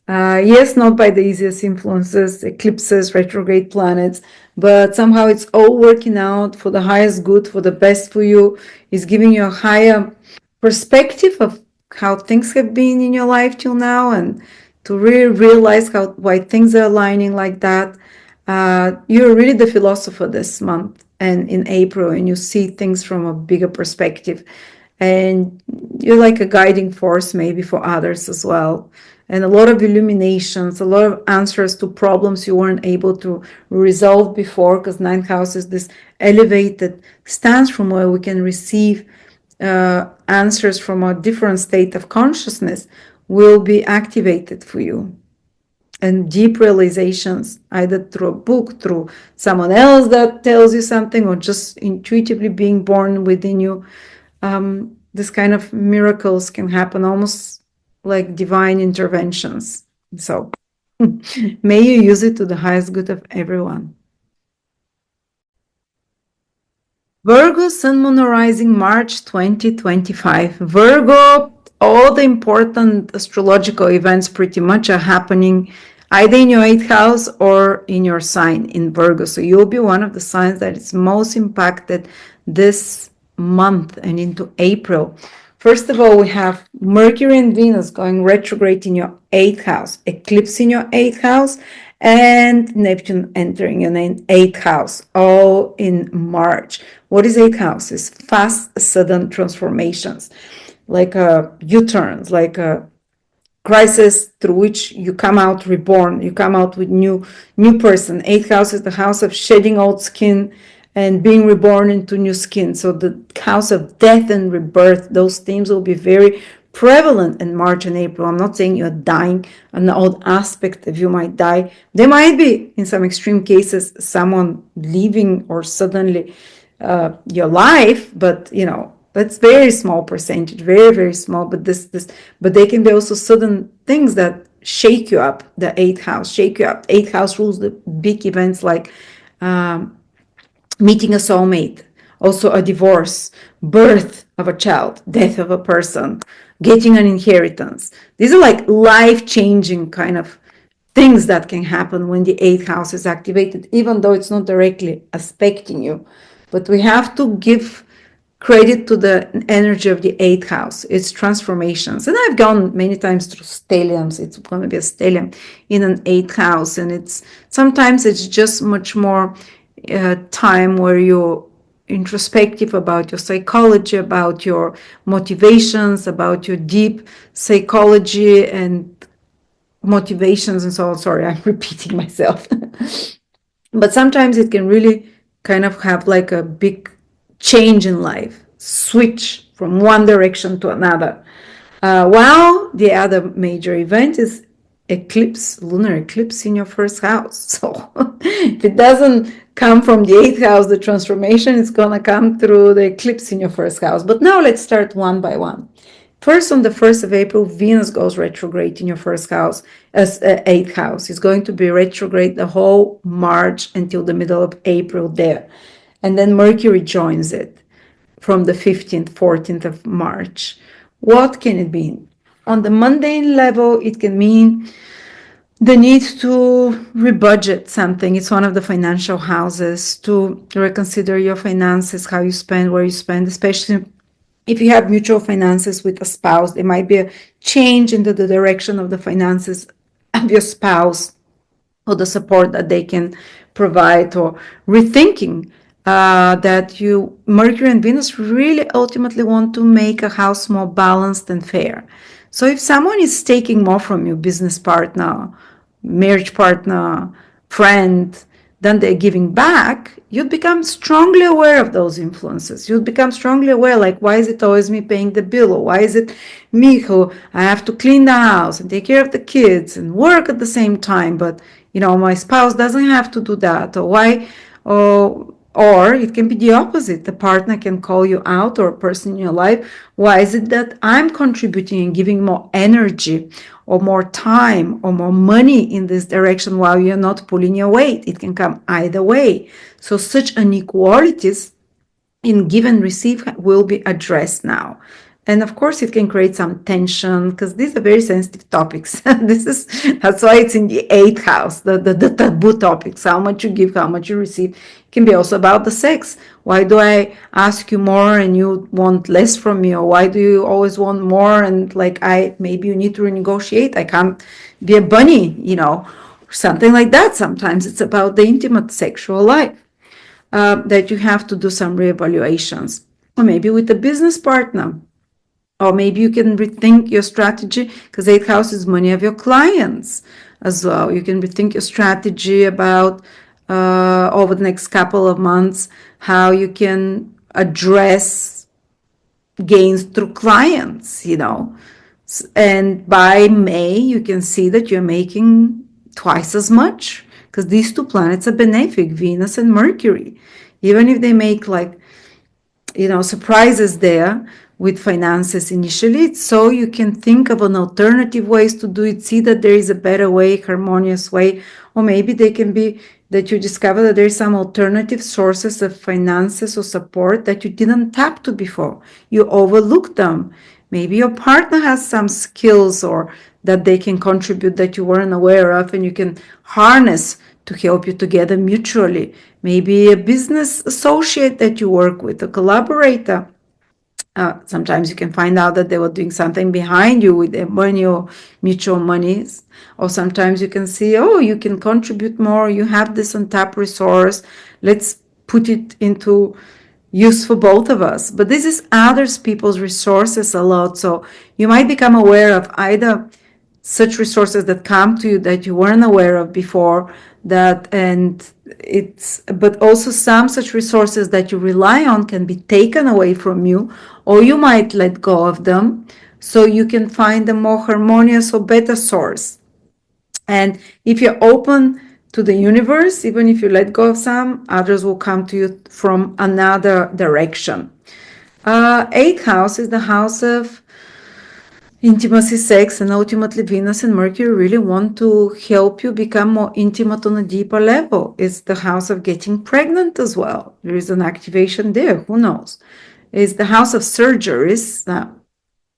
Yes, not by the easiest influences, eclipses, retrograde planets, but somehow it's all working out for the highest good, for the best for you. It's giving you a higher perspective of how things have been in your life till now, and to really realize why things are aligning like that. You're really the philosopher this month and in April, and you see things from a bigger perspective, and you're like a guiding force maybe for others as well. And a lot of illuminations, a lot of answers to problems you weren't able to resolve before, because 9th house is this elevated stance from where we can receive answers from a different state of consciousness, will be activated for you. And deep realizations, either through a book, through someone else that tells you something, or just intuitively being born within you. This kind of miracles can happen almost like divine interventions. So may you use it to the highest good of everyone. Virgo, Sun, Moon, Rising, March 2025. Virgo, all the important astrological events pretty much are happening either in your 8th house or in your sign in Virgo. So you'll be one of the signs that is most impacted this month and into April. First of all, we have Mercury and Venus going retrograde in your 8th house, eclipse in your 8th house, and Neptune entering your 8th house, all in March. What is 8th house? It's fast, sudden transformations, like U-turns, like a crisis through which you come out reborn, you come out with new person. 8th house is the house of shedding old skin and being reborn into new skin. So the house of death and rebirth, those themes will be very prevalent in March and April. I'm not saying you're dying, an old aspect of you might die. There might be, in some extreme cases, someone leaving or suddenly your life, but that's very small percentage, very, very small. But but they can be also sudden things that shake you up. The 8th house shake you up. 8th house rules the big events like meeting a soulmate, also a divorce, birth of a child, death of a person, getting an inheritance. These are like life-changing kind of things that can happen when the 8th house is activated, even though it's not directly aspecting you. But we have to give credit to the energy of the 8th house, its transformations. And I've gone many times through stelliums. It's going to be a stellium in an 8th house. And sometimes it's just much more time where you're introspective about your psychology, about your motivations, about your deep psychology and motivations and so on. Sorry, I'm repeating myself. But sometimes it can really kind of have like a big change in life, switch from one direction to another. While the other major event is eclipse, lunar eclipse in your 1st house. So if it doesn't come from the 8th house, the transformation is going to come through the eclipse in your 1st house. But now let's start one by one. First, on the 1st of April, Venus goes retrograde in your 1st house, as 8th house. It's going to be retrograde the whole March until the middle of April there. And then Mercury joins it from the 15th, 14th of March. What can it mean? On the mundane level, it can mean the need to rebudget something. It's one of the financial houses, to reconsider your finances, how you spend, where you spend, especially if you have mutual finances with a spouse. There might be a change into the direction of the finances of your spouse, or the support that they can provide, or rethinking that Mercury and Venus really ultimately want to make a house more balanced and fair. So if someone is taking more from you, business partner, marriage partner, friend, then they're giving back, you'd become strongly aware of those influences. You'd become strongly aware, like, why is it always me paying the bill? Or why is it me who I have to clean the house and take care of the kids and work at the same time? But, my spouse doesn't have to do that. Or why? Or it can be the opposite. The partner can call you out, or a person in your life. Why is it that I'm contributing and giving more energy or more time or more money in this direction while you're not pulling your weight? It can come either way. So such inequalities in give and receive will be addressed now. And of course, it can create some tension because these are very sensitive topics. That's why it's in the 8th house, the taboo topics. How much you give, how much you receive. It can be also about the sex. Why do I ask you more and you want less from me? Or why do you always want more? And maybe you need to renegotiate. I can't be a bunny, or something like that. Sometimes it's about the intimate sexual life. That you have to do some reevaluations, or maybe with a business partner, or maybe you can rethink your strategy because 8th house is money of your clients as well. You can rethink your strategy about over the next couple of months how you can address gains through clients, and by May you can see that you're making twice as much because these two planets are benefic, Venus and Mercury. Even if they make surprises there with finances initially, so you can think of an alternative ways to do it, see that there is a better way, harmonious way, or maybe they can be that you discover that there is some alternative sources of finances or support that you didn't tap to before. You overlooked them. Maybe your partner has some skills or that they can contribute that you weren't aware of, and you can harness to help you together mutually. Maybe a business associate that you work with, a collaborator. Sometimes you can find out that they were doing something behind you with their money or mutual monies. Or sometimes you can see, oh, you can contribute more. You have this untapped resource. Let's put it into use for both of us. But this is other people's resources a lot. So you might become aware of either such resources that come to you that you weren't aware of before, but also some such resources that you rely on can be taken away from you, or you might let go of them so you can find a more harmonious or better source. And if you're open to the universe, even if you let go of some, others will come to you from another direction. 8th house is the house of intimacy, sex, and ultimately Venus and Mercury really want to help you become more intimate on a deeper level. It's the house of getting pregnant as well. There is an activation there. Who knows? It's the house of surgeries.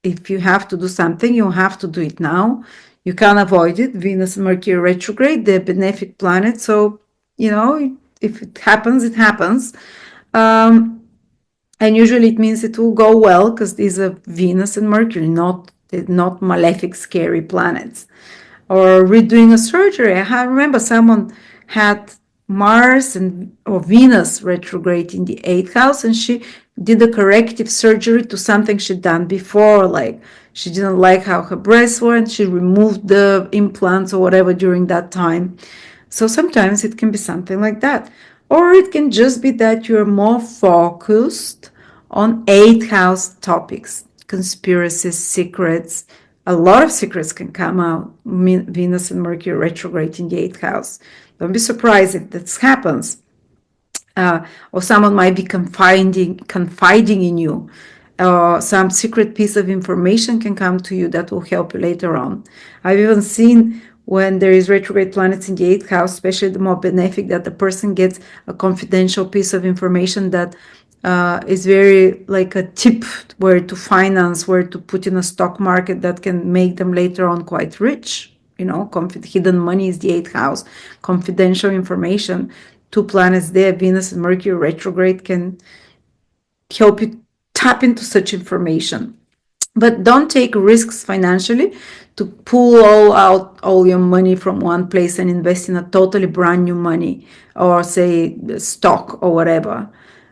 If you have to do something, you have to do it now. You can't avoid it. Venus and Mercury retrograde, they're benefic planets. So, if it happens, it happens. And usually it means it will go well because these are Venus and Mercury, not malefic, scary planets. Or redoing a surgery. I remember someone had Mars or Venus retrograde in the 8th house, and she did a corrective surgery to something she'd done before. Like she didn't like how her breasts were, and she removed the implants or whatever during that time. So sometimes it can be something like that. Or it can just be that you're more focused on 8th house topics, conspiracies, secrets. A lot of secrets can come out. Venus and Mercury retrograde in the 8th house. Don't be surprised if this happens. Or someone might be confiding in you. Some secret piece of information can come to you that will help you later on. I've even seen when there is retrograde planets in the 8th house, especially the more benefic, that the person gets a confidential piece of information that is very like a tip where to finance, where to put in a stock market that can make them later on quite rich. Hidden money is the 8th house, confidential information. 2 planets there, Venus and Mercury retrograde, can help you tap into such information. But don't take risks financially to pull all your money from one place and invest in a totally brand new money, or say stock or whatever.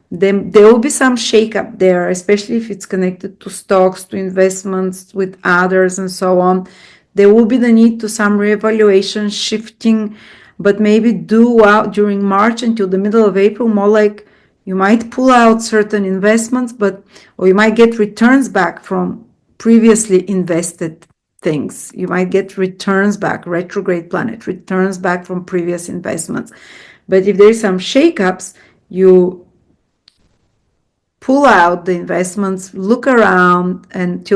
Then there will be some shakeup there, especially if it's connected to stocks, to investments with others and so on. There will be the need to some reevaluation, shifting but maybe do out during March until the middle of April, more like you might pull out certain investments, or you might get returns back from previously invested things. You might get returns back, retrograde planet, returns back from previous investments. But if there's some shakeups, you pull out the investments, look around and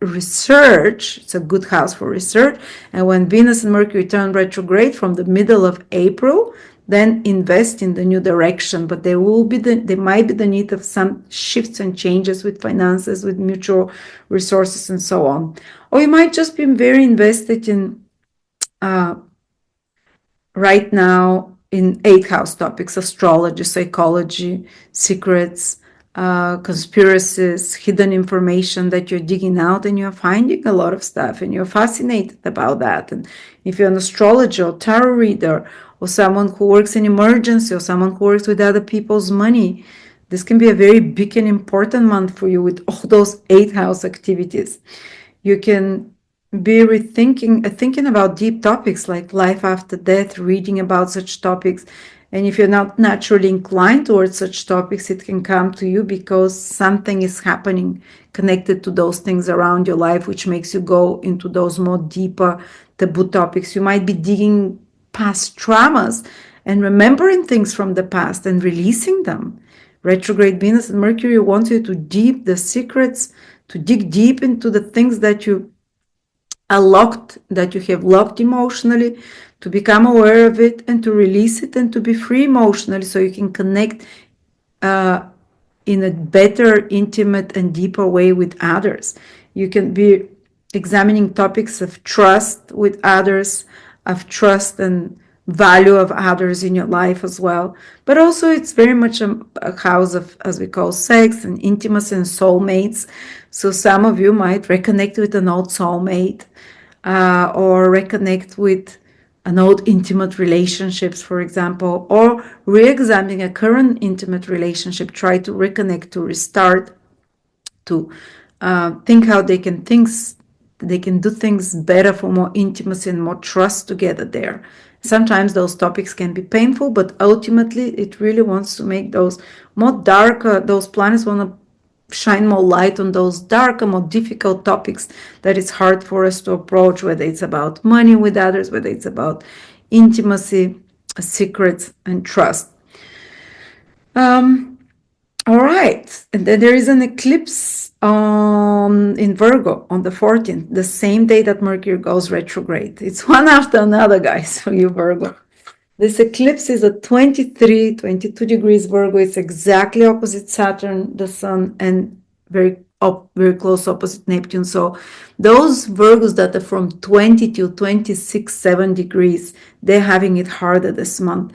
research. It's a good house for research. And when Venus and Mercury turn retrograde from the middle of April, then invest in the new direction. But there might be the need of some shifts and changes with finances, with mutual resources and so on. Or you might just be very invested in right now in 8th house topics: astrology, psychology, secrets, conspiracies, hidden information that you're digging out, and you're finding a lot of stuff and you're fascinated about that. And if you're an astrologer or tarot reader or someone who works in emergency or someone who works with other people's money, this can be a very big and important month for you with all those 8th house activities. You can be thinking about deep topics like life after death, reading about such topics. And if you're not naturally inclined towards such topics, it can come to you because something is happening connected to those things around your life, which makes you go into those more deeper taboo topics. You might be digging past traumas and remembering things from the past and releasing them. Retrograde Venus and Mercury wants you to dig the secrets, to dig deep into the things that you are locked, that you have locked emotionally, to become aware of it and to release it and to be free emotionally so you can connect in a better, intimate and deeper way with others. You can be examining topics of trust with others, of trust and value of others in your life as well. But also it's very much a house of, as we call, sex and intimacy and soulmates. So some of you might reconnect with an old soulmate or reconnect with an old intimate relationships, for example, or re-examining a current intimate relationship, try to reconnect, to restart, to think how they can do things better for more intimacy and more trust together there. Sometimes those topics can be painful, but ultimately it really wants to make those more darker, those planets want to shine more light on those darker, more difficult topics that it's hard for us to approach, whether it's about money with others, whether it's about intimacy, secrets, and trust. All right, and then there is an eclipse in Virgo on the 14th, the same day that Mercury goes retrograde. It's one after another, guys, for you Virgo. This eclipse is at 22 degrees Virgo. It's exactly opposite Saturn, the Sun, and very close opposite Neptune. So those Virgos that are from 20 to 26, 7 degrees, they're having it harder this month.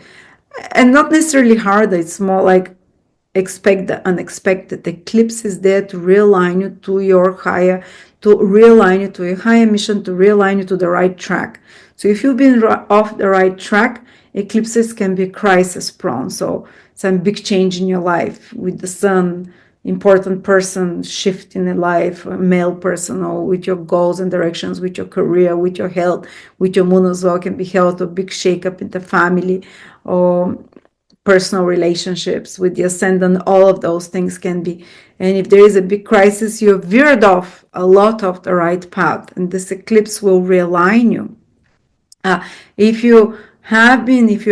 And not necessarily harder, it's more like expect the unexpected. The eclipse is there to realign you to your higher, to realign you to your higher mission, to realign you to the right track. So if you've been off the right track, eclipses can be crisis prone. So some big change in your life with the Sun, important person shift in a life, a male person, or with your goals and directions, with your career, with your health, with your moon as well, can be health, or big shakeup in the family, or personal relationships with the ascendant. All of those things can be. And if there is a big crisis, you have veered off a lot of the right path, and this eclipse will realign you. If you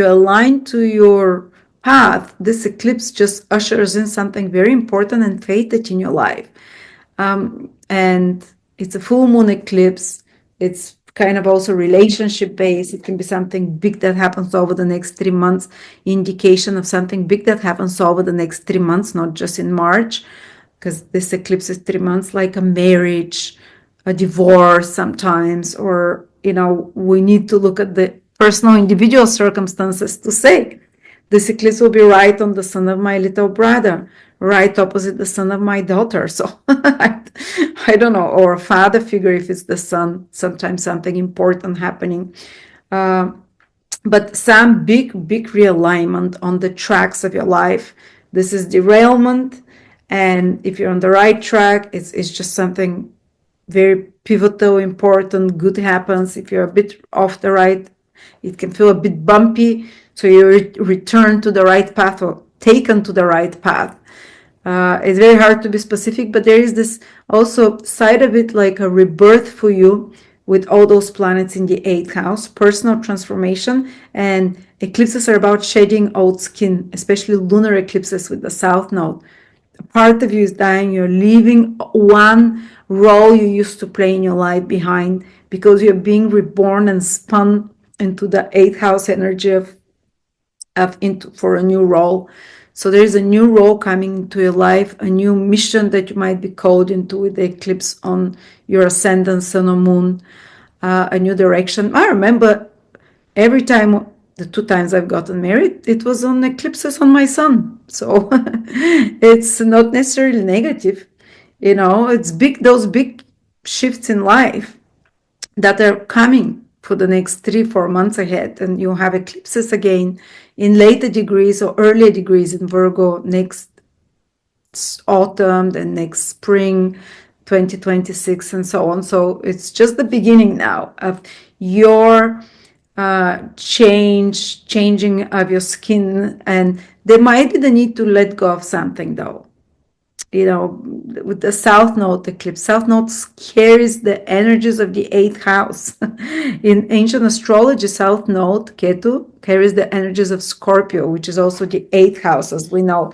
align to your path, this eclipse just ushers in something very important and fated in your life. And it's a full moon eclipse. It's kind of also relationship based. It can be something big that happens over the next 3 months, indication of something big that happens over the next 3 months, not just in March, because this eclipse is 3 months, like a marriage, a divorce sometimes, or, we need to look at the personal individual circumstances to say, this eclipse will be right on the sun of my little brother, right opposite the sun of my daughter. So I don't know, or a father figure if it's the sun, sometimes something important happening. But some big realignment on the tracks of your life. This is derailment. And if you're on the right track, it's just something very pivotal, important, good happens. If you're a bit off the right It can feel a bit bumpy, so you return to the right path or taken to the right path. It's very hard to be specific, but there is this also side of it, like a rebirth for you with all those planets in the 8th house, personal transformation, and eclipses are about shedding old skin, especially lunar eclipses with the south node. A part of you is dying, you're leaving one role you used to play in your life behind because you're being reborn and spun into the 8th house energy of into for a new role. So there is a new role coming into your life, a new mission that you might be called into with the eclipse on your ascendant, sun or moon, a new direction. I remember every time, the 2 times I've gotten married, it was on eclipses on my sun. So it's not necessarily negative. You know, it's big, those big shifts in life that are coming for the next 3-4 months ahead, and you have eclipses again in later degrees or earlier degrees in Virgo next autumn, then next spring 2026 and so on. So it's just the beginning now of your changing of your skin, and there might be the need to let go of something though. You know, with the South Node eclipse, South Node carries the energies of the 8th house. In ancient astrology, South Node, Ketu, carries the energies of Scorpio, which is also the 8th house, as we know.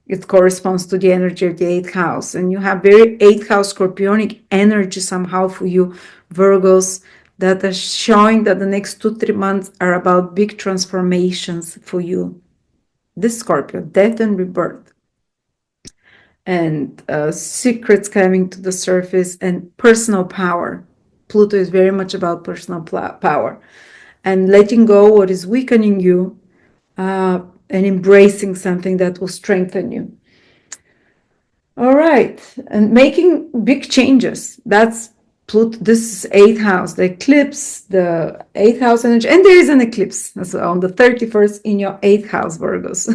It corresponds to the energy of the 8th house. And you have very 8th house scorpionic energy somehow for you, Virgos, that are showing that the next 2-3 months are about big transformations for you. This Scorpio, death and rebirth, and secrets coming to the surface, and personal power. Pluto is very much about personal power and letting go what is weakening you, and embracing something that will strengthen you. All right, and making big changes. That's Pluto. This is 8th house, the eclipse, the 8th house energy, and there is an eclipse on the 31st in your 8th house, Virgos.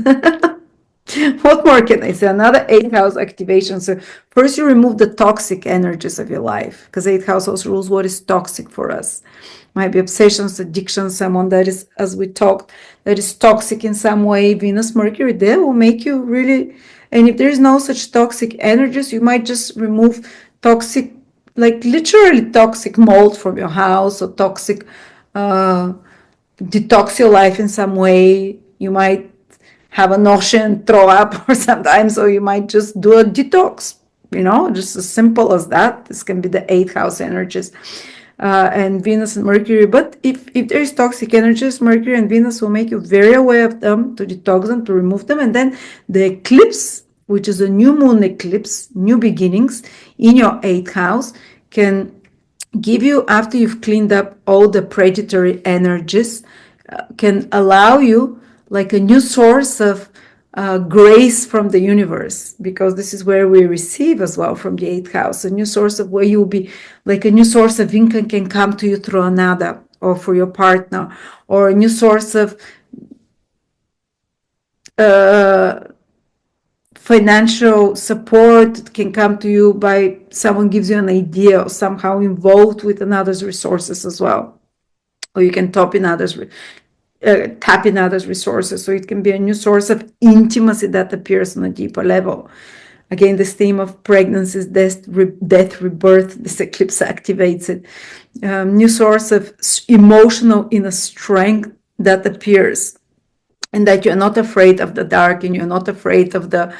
What more can I say? Another 8th house activation. So first you remove the toxic energies of your life, because 8th house also rules what is toxic for us. Might be obsessions, addictions, someone that is, as we talked, that is toxic in some way. Venus, Mercury, there will make you really, and if there is no such toxic energies, you might just remove toxic, like literally toxic mold from your house, or toxic, detox your life in some way. You might have a notion, throw up, or sometimes, or you might just do a detox, you know, just as simple as that. This can be the 8th house energies, and Venus and Mercury. But if there is toxic energies, Mercury and Venus will make you very aware of them, to detox them, to remove them. And then the eclipse, which is a new moon eclipse, new beginnings in your 8th house, can give you, after you've cleaned up all the predatory energies, can allow you like a new source of grace from the universe, because this is where we receive as well from the 8th house, a new source of where you'll be, like a new source of income can come to you through another, or for your partner, or a new source of financial support can come to you by someone gives you an idea, or somehow involved with another's resources as well, or you can tap in others' resources. So it can be a new source of intimacy that appears on a deeper level. Again, this theme of pregnancies, death, rebirth, this eclipse activates it. New source of emotional inner strength that appears, and that you're not afraid of the dark, and you're not afraid of the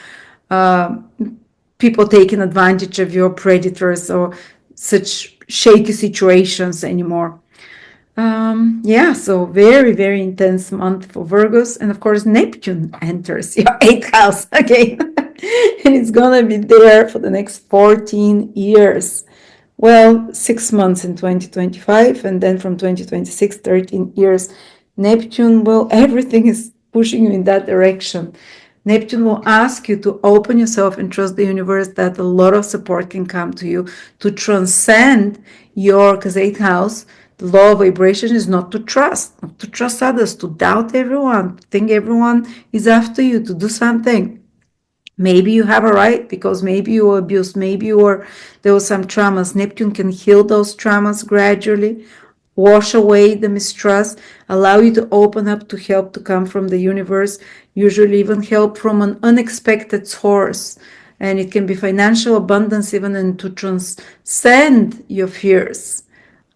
people taking advantage of your predators or such shaky situations anymore. Yeah, so very, very intense month for Virgos. And of course, Neptune enters your 8th house again. And it's gonna be there for the next 14 years. Well, 6 months in 2025, and then from 2026, 13 years. Neptune will, everything is pushing you in that direction. Neptune will ask you to open yourself and trust the universe, that a lot of support can come to you to transcend your, because 8th house, the law of vibration is not to trust others, to doubt everyone, to think everyone is after you to do something. Maybe you have a right, because maybe you were abused, maybe there were some traumas. Neptune can heal those traumas gradually, wash away the mistrust, allow you to open up to help to come from the universe, usually even help from an unexpected source. And it can be financial abundance even, and to transcend your fears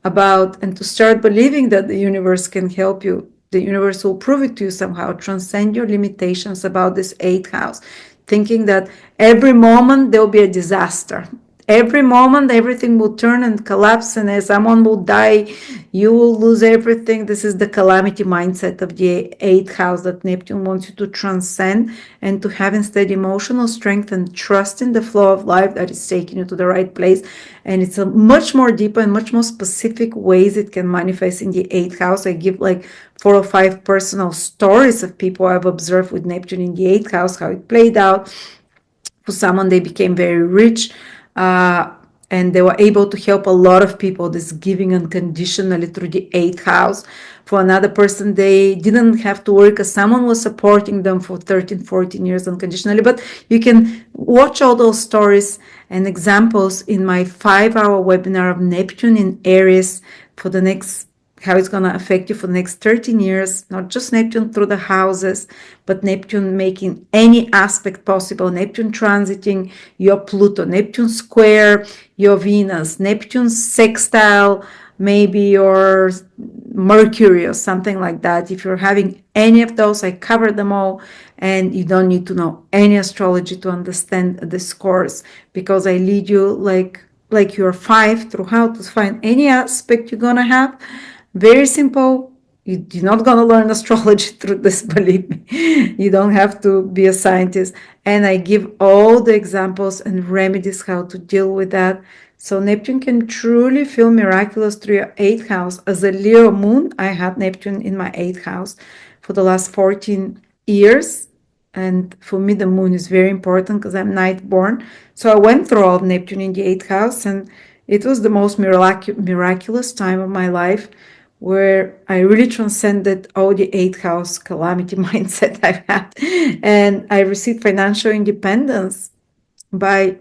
about and to start believing that the universe can help you. The universe will prove it to you somehow. Transcend your limitations about this eighth house, thinking that every moment there will be a disaster. Every moment everything will turn and collapse, and someone will die, you will lose everything. This is the calamity mindset of the eighth house that Neptune wants you to transcend, and to have instead emotional strength and trust in the flow of life that is taking you to the right place. And it's a much more deeper and much more specific ways it can manifest in the eighth house. I give like 4 or 5 personal stories of people I've observed with Neptune in the eighth house, how it played out. For someone, they became very rich, and they were able to help a lot of people, this giving unconditionally through the eighth house. For another person, they didn't have to work because someone was supporting them for 13, 14 years unconditionally. But you can watch all those stories and examples in my 5-hour webinar of Neptune in Aries for the next, how it's going to affect you for the next 13 years, not just Neptune through the houses, but Neptune making any aspect possible, Neptune transiting your Pluto, Neptune square your Venus, Neptune sextile maybe your Mercury or something like that. If you're having any of those, I covered them all, and you don't need to know any astrology to understand this course, because I lead you like you're 5 through how to find any aspect you're gonna have. Very simple. You're not going to learn astrology through this, believe me. You don't have to be a scientist. And I give all the examples and remedies how to deal with that. So Neptune can truly feel miraculous through your 8th house. As a Leo moon, I had Neptune in my 8th house for the last 14 years. And for me, the moon is very important because I'm night born. So I went through all of Neptune in the 8th house, and it was the most miraculous time of my life, where I really transcended all the 8th house calamity mindset I've had. And I received financial independence by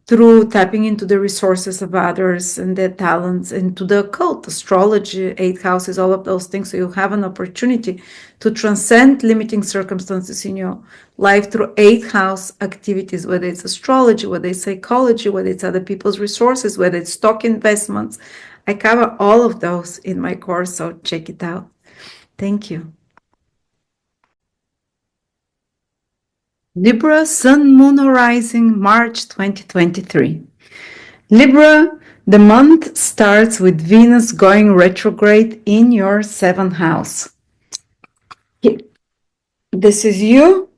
through tapping into the resources of others and their talents, into the occult, astrology, 8th house is all of those things. So you have an opportunity to transcend limiting circumstances in your life through 8th house activities, whether it's astrology, whether it's psychology, whether it's other people's resources, whether it's stock investments. I cover all of those in my course, so check it out. Thank you. Libra, Sun, Moon, Rising, March 2023. Libra, the month starts with Venus going retrograde in your 7th house. This is you.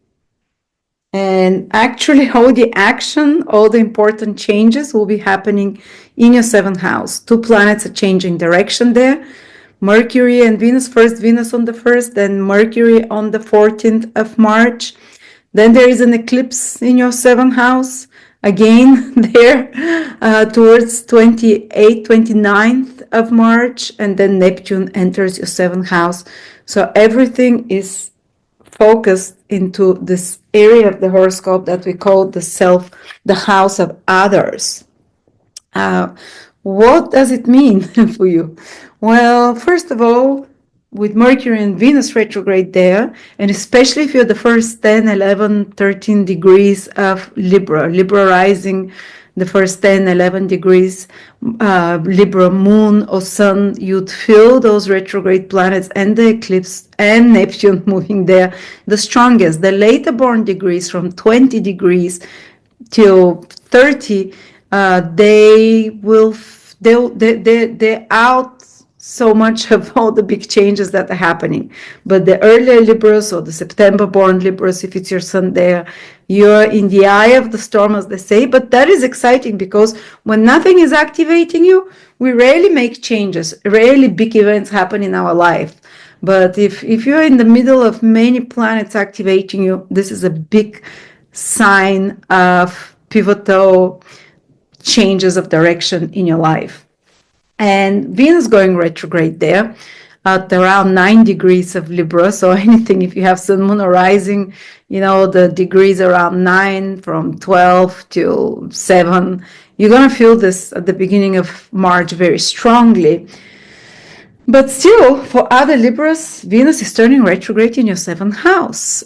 And actually, all the action, all the important changes will be happening in your 7th house. 2 planets are changing direction there. Mercury and Venus, first Venus on the 1st, then Mercury on the 14th of March. Then there is an eclipse in your 7th house, again there, towards 28th, 29th of March, and then Neptune enters your 7th house. So everything is focused into this area of the horoscope that we call the self, the house of others. What does it mean for you? Well, first of all, with Mercury and Venus retrograde there, and especially if you're the first 10, 11, 13 degrees of Libra, Libra rising, the first 10, 11 degrees, Libra moon or sun, you'd feel those retrograde planets and the eclipse and Neptune moving there the strongest. The later born degrees from 20 degrees till 30, they're out so much of all the big changes that are happening. But the earlier Libras or the September born Libras, if it's your sun there, you're in the eye of the storm, as they say. But that is exciting, because when nothing is activating you, we rarely make changes. Rarely big events happen in our life. But if you're in the middle of many planets activating you, this is a big sign of pivotal changes of direction in your life. And Venus going retrograde there at around 9 degrees of Libra. So anything, if you have Sun, Moon, or Rising, the degrees around 9, from 12 to 7, you're going to feel this at the beginning of March very strongly. But still, for other Libras, Venus is turning retrograde in your 7th house.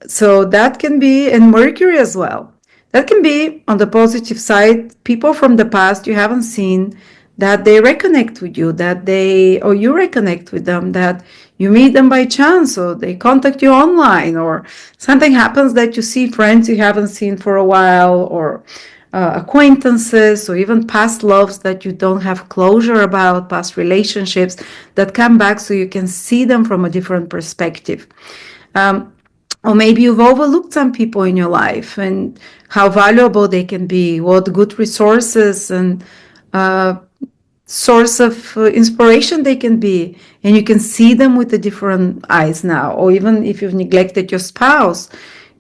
So that can be, and Mercury as well. That can be, on the positive side, people from the past you haven't seen, that they reconnect with you, or you reconnect with them, that you meet them by chance, or they contact you online, or something happens that you see friends you haven't seen for a while, or acquaintances, or even past loves that you don't have closure about, past relationships that come back so you can see them from a different perspective. Or maybe you've overlooked some people in your life and how valuable they can be, what good resources and source of inspiration they can be, and you can see them with a different eyes now. Or even if you've neglected your spouse,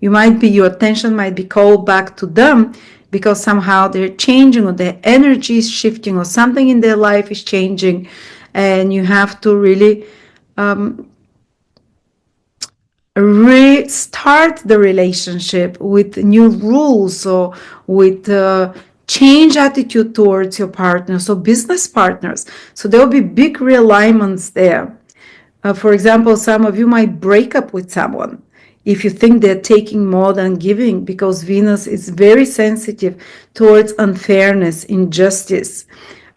your attention might be called back to them because somehow they're changing, or their energy is shifting, or something in their life is changing, and you have to really restart the relationship with new rules, or with change attitude towards your partners or business partners. So there will be big realignments there. For example, some of you might break up with someone if you think they're taking more than giving, because Venus is very sensitive towards unfairness, injustice.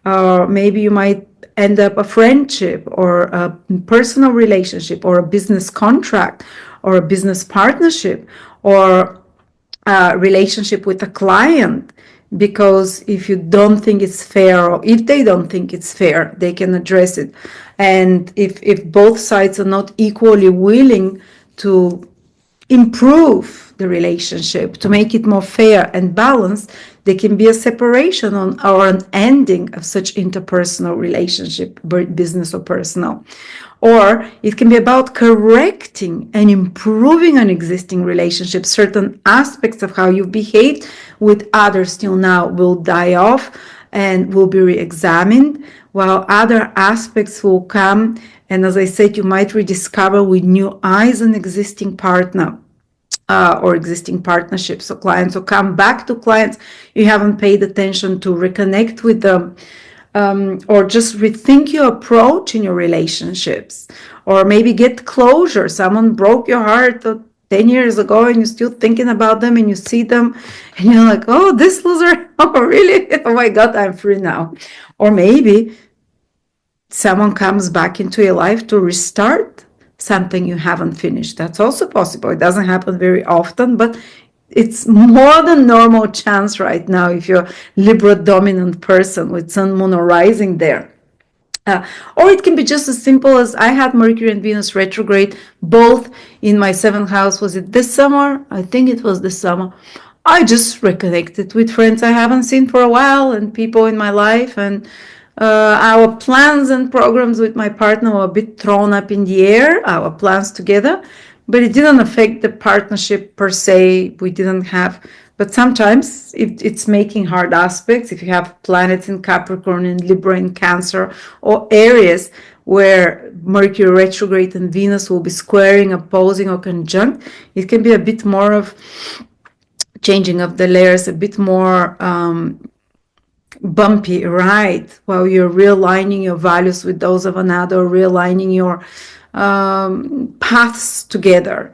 Maybe you might end up a friendship, or a personal relationship, or a business contract, or a business partnership, or a relationship with a client, because if you don't think it's fair, or if they don't think it's fair, they can address it. And if both sides are not equally willing to improve the relationship, to make it more fair and balanced, there can be a separation or an ending of such interpersonal relationship, business or personal. Or it can be about correcting and improving an existing relationship. Certain aspects of how you behaved with others till now will die off and will be re-examined, while other aspects will come. And as I said, you might rediscover with new eyes an existing partner. Or existing partnerships. So clients will come back to clients you haven't paid attention to, reconnect with them, or just rethink your approach in your relationships, or maybe get closure. Someone broke your heart 10 years ago and you're still thinking about them, and you see them and you're like, oh, this loser, oh really, oh my God, I'm free now. Or maybe someone comes back into your life to restart something you haven't finished. That's also possible. It doesn't happen very often, but it's more than normal chance right now if you're a Libra dominant person with Sun, Moon, or Rising there. Or it can be just as simple as I had Mercury and Venus retrograde both in my 7th house. Was it this summer? I think it was this summer. I just reconnected with friends I haven't seen for a while, and people in my life, and our plans and programs with my partner were a bit thrown up in the air, our plans together, but it didn't affect the partnership per se. We didn't have, but sometimes it's making hard aspects. If you have planets in Capricorn and Libra in Cancer or Aries, where Mercury retrograde and Venus will be squaring, opposing, or conjunct, it can be a bit more of changing of the layers, a bit more bumpy, right? While you're realigning your values with those of another, realigning your paths together.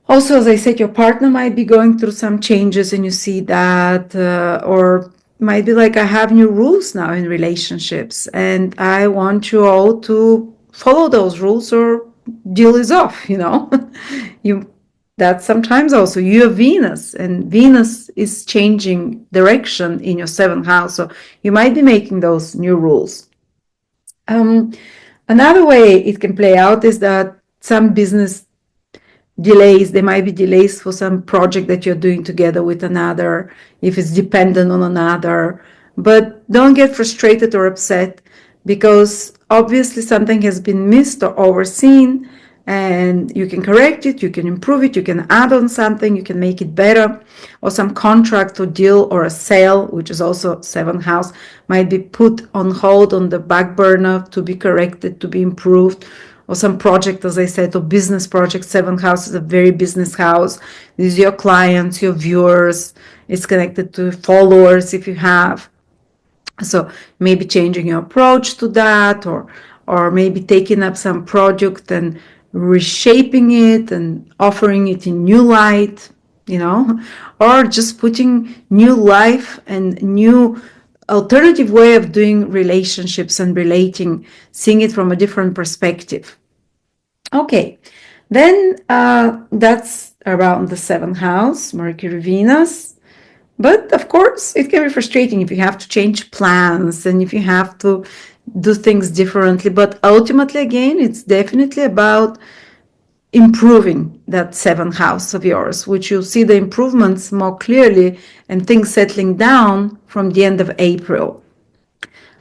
Also, as I said, your partner might be going through some changes, and you see that, or might be like, I have new rules now in relationships, and I want you all to follow those rules, or deal is off, That sometimes also you're Venus, and Venus is changing direction in your 7th house. So you might be making those new rules. Another way it can play out is that some business delays, there might be delays for some project that you're doing together with another, if it's dependent on another. But don't get frustrated or upset, because obviously something has been missed or overseen, and you can correct it, you can improve it, you can add on something, you can make it better, or some contract or deal or a sale, which is also 7th house, might be put on hold, on the back burner, to be corrected, to be improved, or some project, as I said, or business project. Seventh house is a very business house. These are your clients, your viewers. It's connected to followers if you have. So maybe changing your approach to that, or maybe taking up some project and reshaping it and offering it in new light, or just putting new life and new alternative way of doing relationships and relating, seeing it from a different perspective. Okay, then that's around the seventh house, Mercury, Venus. But of course, it can be frustrating if you have to change plans and if you have to do things differently. But ultimately, again, it's definitely about improving that seventh house of yours, which you'll see the improvements more clearly and things settling down from the end of April,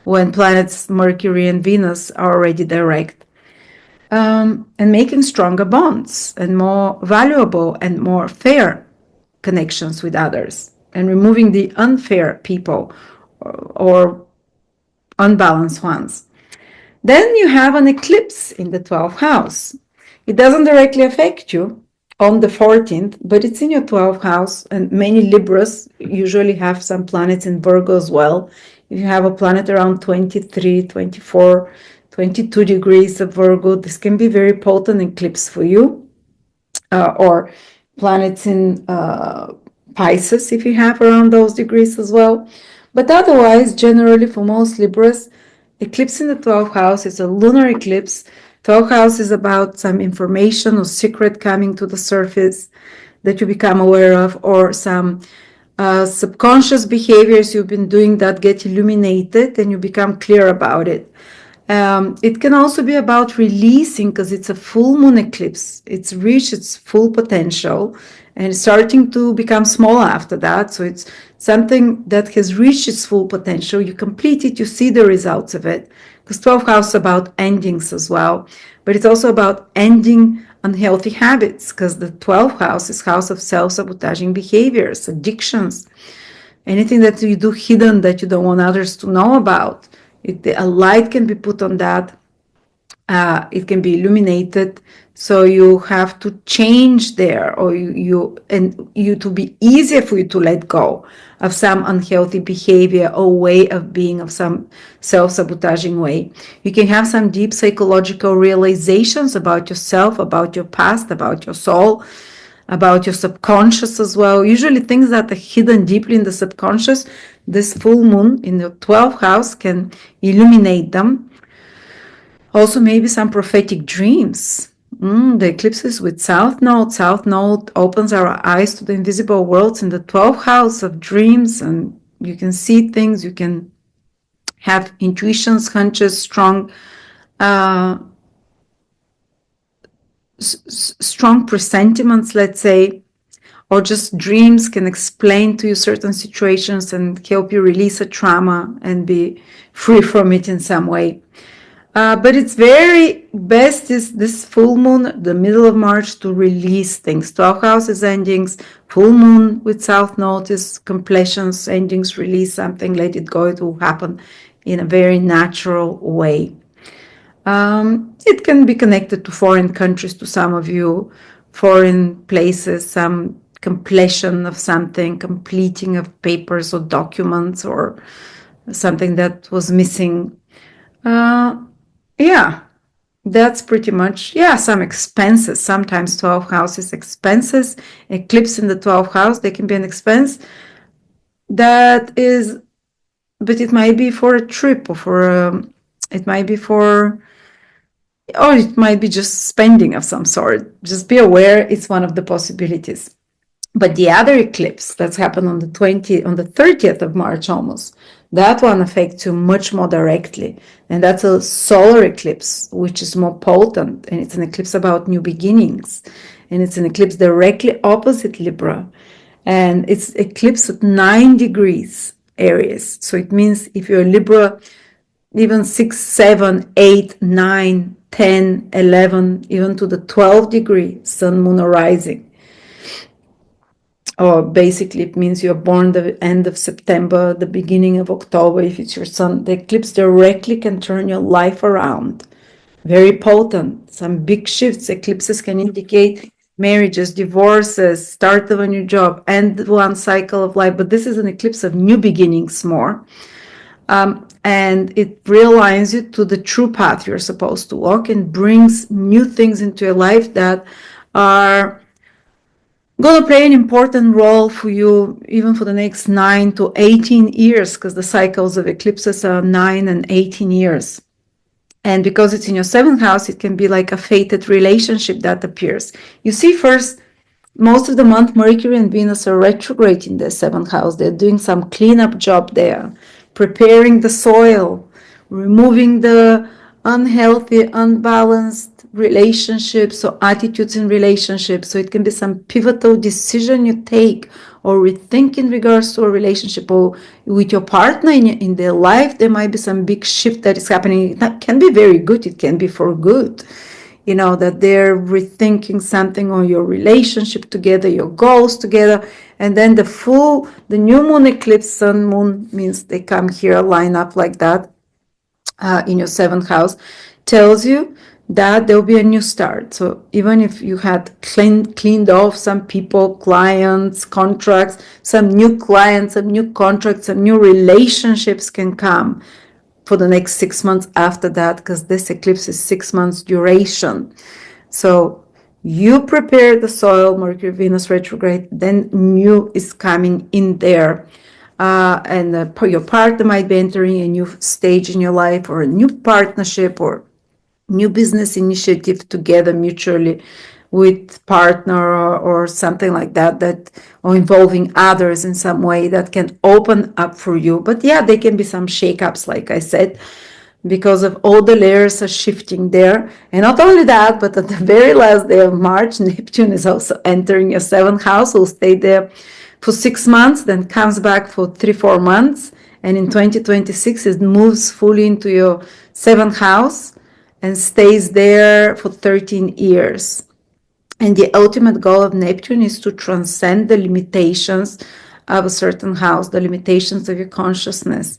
when planets Mercury and Venus are already direct. And making stronger bonds and more valuable and more fair connections with others, and removing the unfair people or unbalanced ones. Then you have an eclipse in the 12th house. It doesn't directly affect you on the 14th, but it's in your 12th house, and many Libras usually have some planets in Virgo as well. If you have a planet around 23, 24, 22 degrees of Virgo, this can be very potent eclipse for you, or planets in Pisces if you have around those degrees as well. But otherwise, generally for most Libras, eclipse in the 12th house is a lunar eclipse. 12th house is about some information or secret coming to the surface that you become aware of, or some subconscious behaviors you've been doing that get illuminated and you become clear about it. It can also be about releasing, because it's a full moon eclipse. It's reached its full potential and it's starting to become small after that. So it's something that has reached its full potential. You complete it, you see the results of it. Because 12th house is about endings as well. But it's also about ending unhealthy habits, because the 12th house is house of self-sabotaging behaviors, addictions, anything that you do hidden that you don't want others to know about. A light can be put on that. It can be illuminated. So you have to change there, or you to be easier for you to let go of some unhealthy behavior or way of being, of some self-sabotaging way. You can have some deep psychological realizations about yourself, about your past, about your soul, about your subconscious as well. Usually things that are hidden deeply in the subconscious, this full moon in the 12th house can illuminate them. Also, maybe some prophetic dreams. The eclipses with South Node. South Node opens our eyes to the invisible worlds in the 12th house of dreams, and you can see things, you can have intuitions, hunches, strong presentiments, let's say, or just dreams can explain to you certain situations and help you release a trauma and be free from it in some way. But it's very best is this full moon, the middle of March, to release things. 12th house is endings, full moon with South Node is completions, endings, release something, let it go. It will happen in a very natural way. It can be connected to foreign countries, to some of you, foreign places, some completion of something, completing of papers or documents or something that was missing. Yeah, that's pretty much, some expenses. Sometimes 12th house is expenses. Eclipse in the 12th house, they can be an expense. That is, but it might be for a trip, or it might be for, or it might be just spending of some sort. Just be aware, it's one of the possibilities. But the other eclipse that's happened on the 30th of March almost, that one affects you much more directly. And that's a solar eclipse, which is more potent. And it's an eclipse about new beginnings. And it's an eclipse directly opposite Libra. And it's eclipse at 9 degrees Aries. So it means if you're a Libra, even 6, 7, 8, 9, 10, 11, even to the 12 degree sun, moon, or rising. Or basically it means you're born the end of September, the beginning of October, if it's your sun. The eclipse directly can turn your life around very potent. Some big shifts. Eclipses can indicate marriages, divorces, start of a new job, end one cycle of life. But this is an eclipse of new beginnings more. And it realigns you to the true path you're supposed to walk and brings new things into your life that are going to play an important role for you even for the next 9 to 18 years, because the cycles of eclipses are 9 and 18 years. And because it's in your seventh house, it can be like a fated relationship that appears. You see, first, most of the month, Mercury and Venus are retrograde in the seventh house. They're doing some cleanup job there, preparing the soil, removing the unhealthy, unbalanced relationships or attitudes in relationships. So it can be some pivotal decision you take or rethink in regards to a relationship or with your partner in their life. There might be some big shift that is happening. That can be very good. It can be for good. That they're rethinking something on your relationship together, your goals together. And then the new moon eclipse, sun moon means they come here, line up like that in your seventh house, tells you that there will be a new start. So even if you had cleaned off some people, clients, contracts, some new clients, some new contracts, some new relationships can come for the next 6 months after that, because this eclipse is 6 months duration. So you prepare the soil, Mercury, Venus retrograde, then new is coming in there. And your partner might be entering a new stage in your life, or a new partnership, or new business initiative together mutually with partner or something like that, or involving others in some way that can open up for you. But yeah, there can be some shakeups, like I said, because of all the layers are shifting there. And not only that, but at the very last day of March, Neptune is also entering your seventh house. Will stay there for 6 months, then comes back for 3-4 months. And in 2026, it moves fully into your seventh house and stays there for 13 years. And the ultimate goal of Neptune is to transcend the limitations of a certain house, the limitations of your consciousness.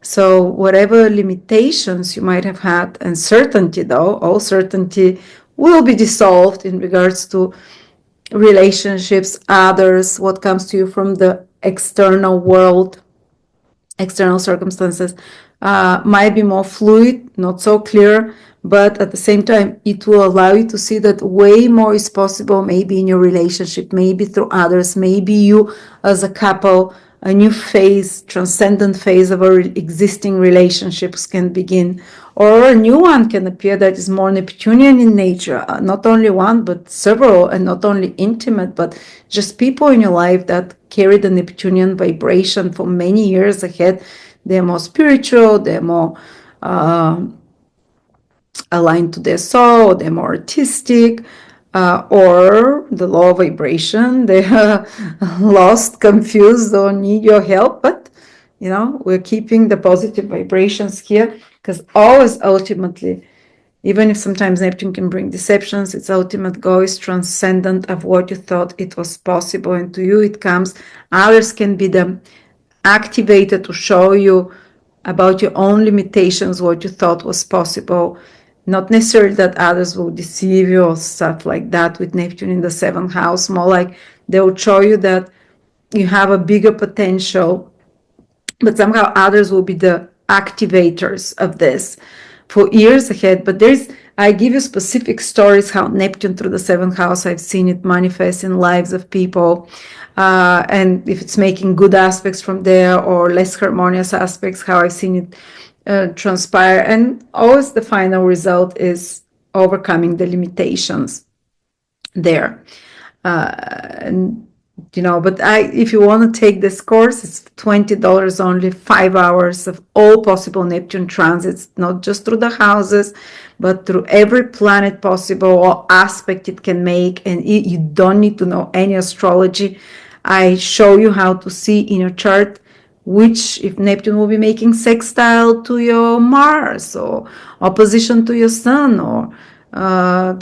So whatever limitations you might have had, and certainty though, all certainty will be dissolved in regards to relationships, others, what comes to you from the external world, external circumstances, might be more fluid, not so clear, but at the same time, it will allow you to see that way more is possible, maybe in your relationship, maybe through others, maybe you as a couple, a new phase, transcendent phase of our existing relationships can begin, or a new one can appear that is more Neptunian in nature, not only one, but several, and not only intimate, but just people in your life that carry the Neptunian vibration for many years ahead. They're more spiritual, they're more aligned to their soul, they're more artistic, or the low vibration, they are lost, confused, or need your help. But we're keeping the positive vibrations here, because always ultimately, even if sometimes Neptune can bring deceptions, its ultimate goal is transcendent of what you thought it was possible, and to you it comes. Others can be the activated to show you about your own limitations, what you thought was possible. Not necessarily that others will deceive you or stuff like that with Neptune in the seventh house, more like they will show you that you have a bigger potential, but somehow others will be the activators of this for years ahead. But I give you specific stories how Neptune through the seventh house, I've seen it manifest in lives of people. And if it's making good aspects from there or less harmonious aspects, how I've seen it transpire. And always the final result is overcoming the limitations there. But if you want to take this course, it's $20 only, 5 hours of all possible Neptune transits, not just through the houses, but through every planet possible or aspect it can make. And you don't need to know any astrology. I show you how to see in your chart if Neptune will be making sextile to your Mars, or opposition to your Sun, or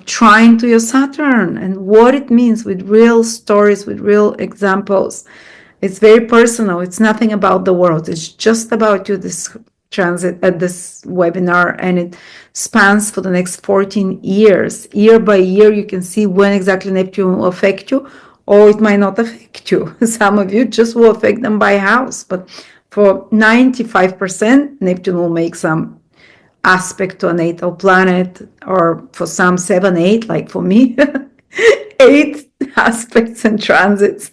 trine to your Saturn, and what it means with real stories, with real examples. It's very personal. It's nothing about the world. It's just about you. This transit at this webinar, and it spans for the next 14 years. Year by year, you can see when exactly Neptune will affect you, or it might not affect you. Some of you just will affect them by house, but for 95%, Neptune will make some aspect to a natal planet, or for some 7, 8, like for me, 8 aspects and transits.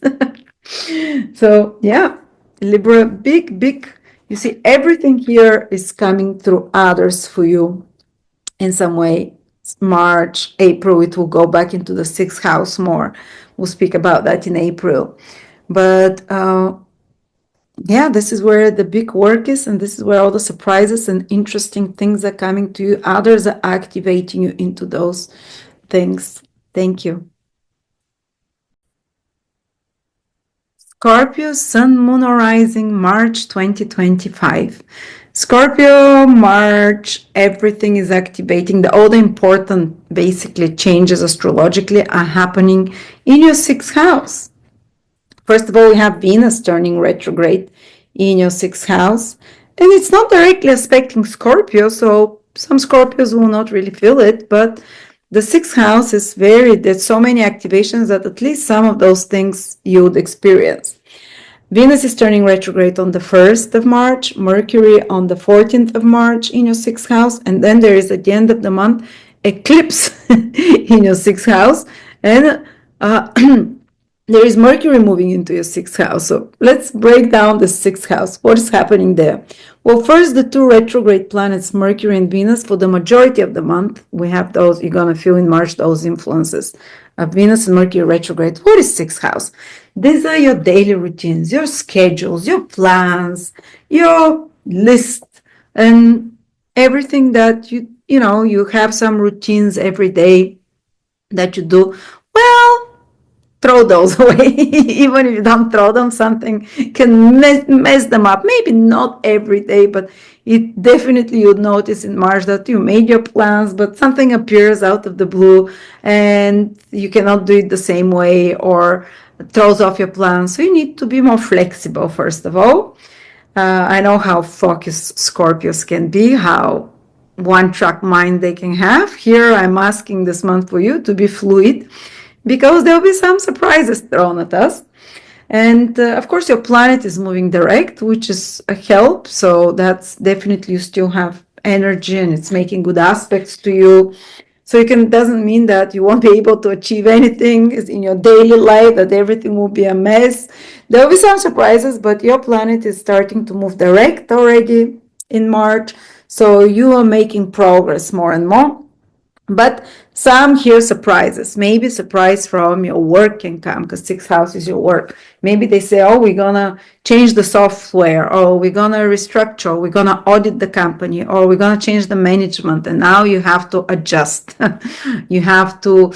So yeah, Libra, big, you see everything here is coming through others for you in some way. March, April, it will go back into the 6th house more. We'll speak about that in April. But yeah, this is where the big work is, and this is where all the surprises and interesting things are coming to you. Others are activating you into those things. Thank you. Scorpio, Sun, Moon, or Rising, March 2025. Scorpio, March, everything is activating. All the important, basically, changes astrologically are happening in your 6th house. First of all, we have Venus turning retrograde in your 6th house. And it's not directly affecting Scorpio, so some Scorpios will not really feel it, but the 6th house is there's so many activations that at least some of those things you would experience. Venus is turning retrograde on the 1st of March, Mercury on the 14th of March in your 6th house, and then there is at the end of the month, eclipse in your 6th house, and there is Mercury moving into your 6th house. So let's break down the 6th house. What is happening there? Well, first, the 2 retrograde planets, Mercury and Venus, for the majority of the month, we have those, you're going to feel in March, those influences of Venus and Mercury retrograde. What is 6th house? These are your daily routines, your schedules, your plans, your list, and everything that you have some routines every day that you do. Well, throw those away. Even if you don't throw them, something can mess them up. Maybe not every day, but it definitely, you'd notice in March that you made your plans, but something appears out of the blue and you cannot do it the same way, or throws off your plans. So you need to be more flexible, first of all. I know how focused Scorpios can be, how one-track mind they can have. Here, I'm asking this month for you to be fluid, because there'll be some surprises thrown at us. And of course, your planet is moving direct, which is a help. So that's definitely, you still have energy and it's making good aspects to you. So doesn't mean that you won't be able to achieve anything in your daily life, that everything will be a mess. There'll be some surprises, but your planet is starting to move direct already in March. So you are making progress more and more. But some here surprises, maybe surprise from your work can come, because 6th house is your work. Maybe they say, oh, we're going to change the software, or we're going to restructure, or we're going to audit the company, or we're going to change the management. And now you have to adjust. You have to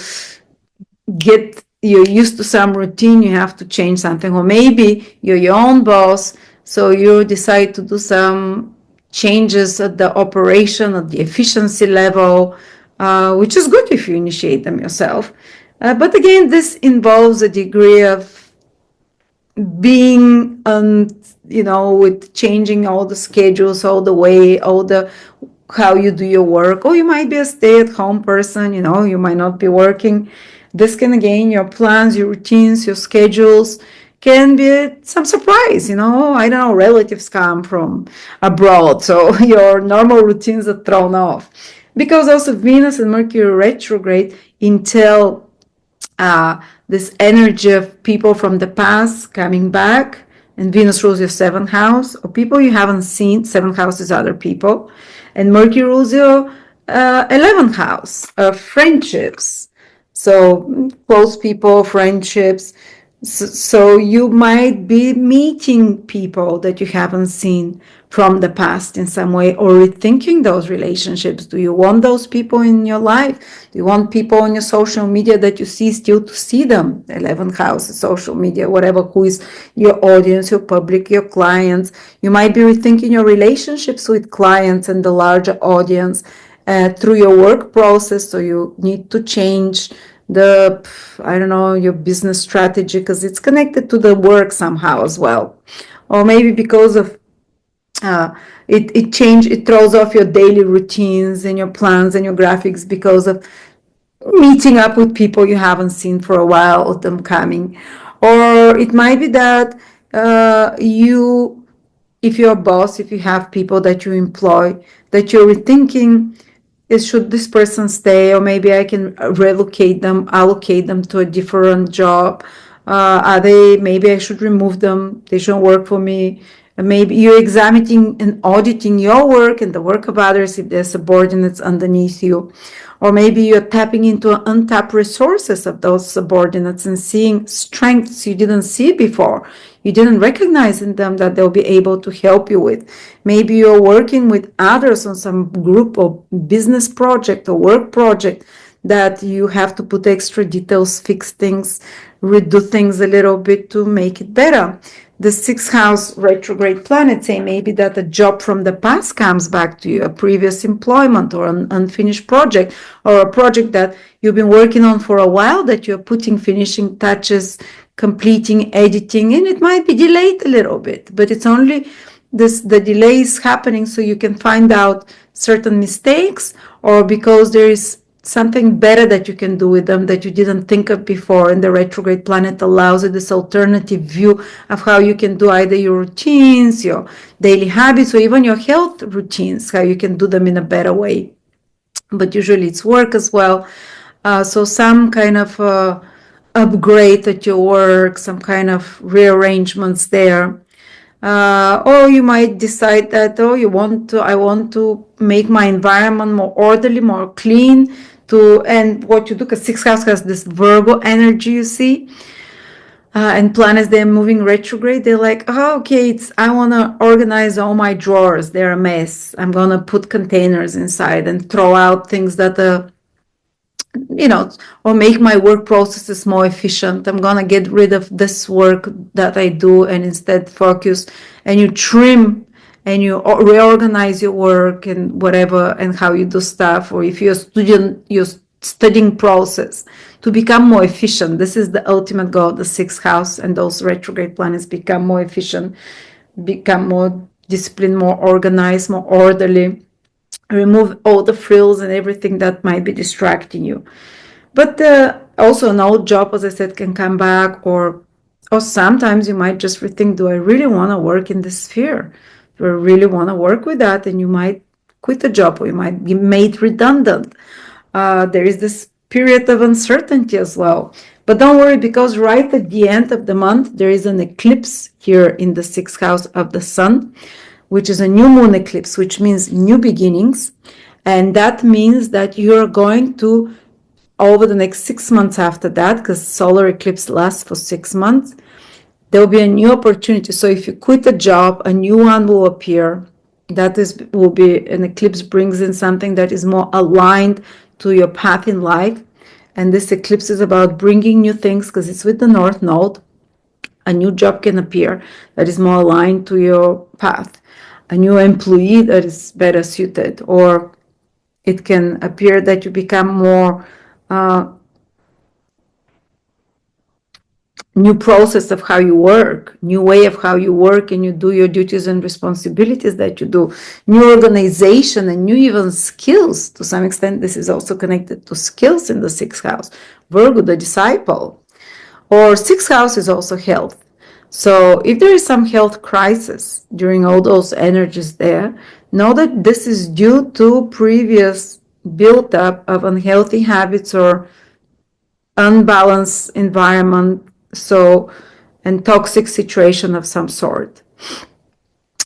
you're used to some routine, you have to change something. Or maybe you're your own boss, so you decide to do some changes at the operation, at the efficiency level, which is good if you initiate them yourself. But again, this involves a degree of being, with changing all the schedules, all the way, how you do your work. Or you might be a stay-at-home person, you might not be working. This can, again, your plans, your routines, your schedules can be some surprise, I don't know, relatives come from abroad, so your normal routines are thrown off. Because also Venus and Mercury retrograde entail this energy of people from the past coming back, and Venus rules your 7th house, or people you haven't seen. 7th house is other people, and Mercury rules your 11th house of friendships. So close people, friendships. So you might be meeting people that you haven't seen from the past in some way, or rethinking those relationships. Do you want those people in your life? Do you want people on your social media that you see still to see them? 11th house, social media, whatever, who is your audience, your public, your clients. You might be rethinking your relationships with clients and the larger audience through your work process. So you need to change your business strategy, because it's connected to the work somehow as well. Or maybe because of It throws off your daily routines and your plans and your graphics because of meeting up with people you haven't seen for a while, or them coming. Or it might be that if you're a boss, if you have people that you employ, that you're rethinking, is should this person stay, or maybe I can relocate them, allocate them to a different job. Maybe I should remove them, they shouldn't work for me. And maybe you're examining and auditing your work and the work of others if there's subordinates underneath you. Or maybe you're tapping into untapped resources of those subordinates and seeing strengths you didn't see before. You didn't recognize in them that they'll be able to help you with. Maybe you're working with others on some group or business project or work project that you have to put extra details, fix things, redo things a little bit to make it better. The sixth house retrograde planet say maybe that a job from the past comes back to you, a previous employment or an unfinished project, or a project that you've been working on for a while that you're putting finishing touches, completing, editing, and it might be delayed a little bit, but it's only the delay is happening so you can find out certain mistakes, or because there is something better that you can do with them that you didn't think of before. And the retrograde planet allows you this alternative view of how you can do either your routines, your daily habits, or even your health routines, how you can do them in a better way. But usually it's work as well. So some kind of upgrade at your work, some kind of rearrangements there. Or you might decide that, I want to make my environment more orderly, more clean. And what you do, because sixth house has this Virgo energy, you see, and planets, they're moving retrograde. They're like, okay, I want to organize all my drawers. They're a mess. I'm going to put containers inside and throw out things that or make my work processes more efficient. I'm gonna get rid of this work that I do and instead focus. And you trim and you reorganize your work and whatever, and how you do stuff. Or if you're a student, your studying process to become more efficient. This is the ultimate goal of the sixth house, and those retrograde planets become more efficient, become more disciplined, more organized, more orderly. Remove all the frills and everything that might be distracting you. But also an old job, as I said, can come back, or sometimes you might just rethink, do I really want to work in this sphere? Do I really want to work with that? And you might quit the job, or you might be made redundant. There is this period of uncertainty as well. But don't worry, because right at the end of the month, there is an eclipse here in the sixth house of the sun, which is a new moon eclipse, which means new beginnings. And that means that you're going to, over the next 6 months after that, because solar eclipse lasts for 6 months, there will be a new opportunity. So if you quit a job, a new one will appear. Will be an eclipse, brings in something that is more aligned to your path in life. And this eclipse is about bringing new things, because it's with the North Node. A new job can appear that is more aligned to your path. A new employee that is better suited, or it can appear that you become more new process of how you work, new way of how you work, and you do your duties and responsibilities that you do, new organization and new even skills. To some extent, this is also connected to skills in the sixth house. Virgo, the disciple. Or sixth house is also health. So if there is some health crisis during all those energies there, know that this is due to previous build-up of unhealthy habits or unbalanced environment, and toxic situation of some sort.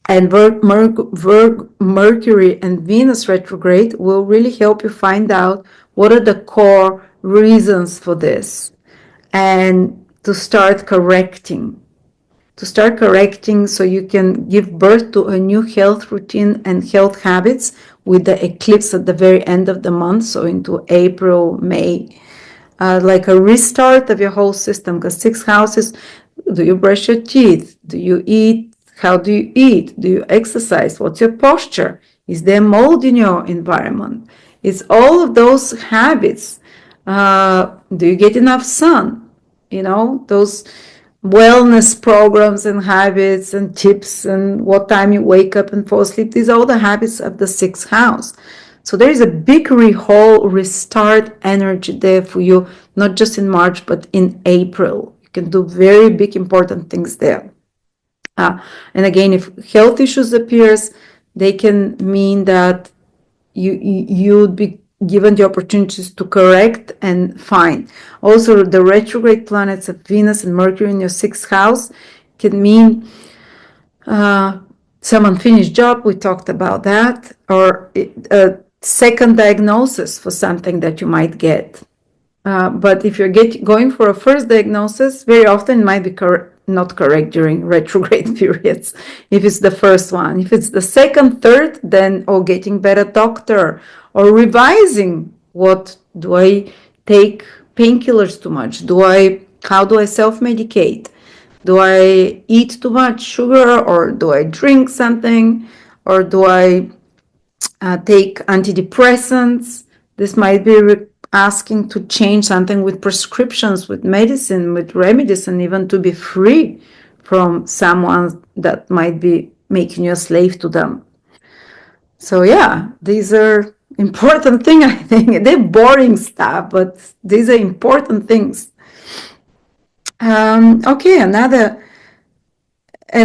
And Mercury and Venus retrograde will really help you find out what are the core reasons for this, and to start correcting so you can give birth to a new health routine and health habits with the eclipse at the very end of the month, so into April, May, like a restart of your whole system. Because six houses, do you brush your teeth? Do you eat? How do you eat? Do you exercise? What's your posture? Is there mold in your environment? It's all of those habits. Do you get enough sun? Those wellness programs and habits and tips and what time you wake up and fall asleep. These are all the habits of the sixth house. So there is a big restart energy there for you, not just in March, but in April. You can do very big, important things there. And again, if health issues appears, they can mean that you'd be given the opportunities to correct and find. Also, the retrograde planets of Venus and Mercury in your sixth house can mean some unfinished job. We talked about that, or a second diagnosis for something that you might get. But if you're going for a first diagnosis, very often it might be not correct during retrograde periods, if it's the first one. If it's the second, third, then getting better doctor, or revising, what do I take painkillers too much? How do I self-medicate? Do I eat too much sugar, or do I drink something, or do I take antidepressants? This might be asking to change something with prescriptions, with medicine, with remedies, and even to be free from someone that might be making you a slave to them. So yeah, these are important things, I think. They're boring stuff, but these are important things. Okay, and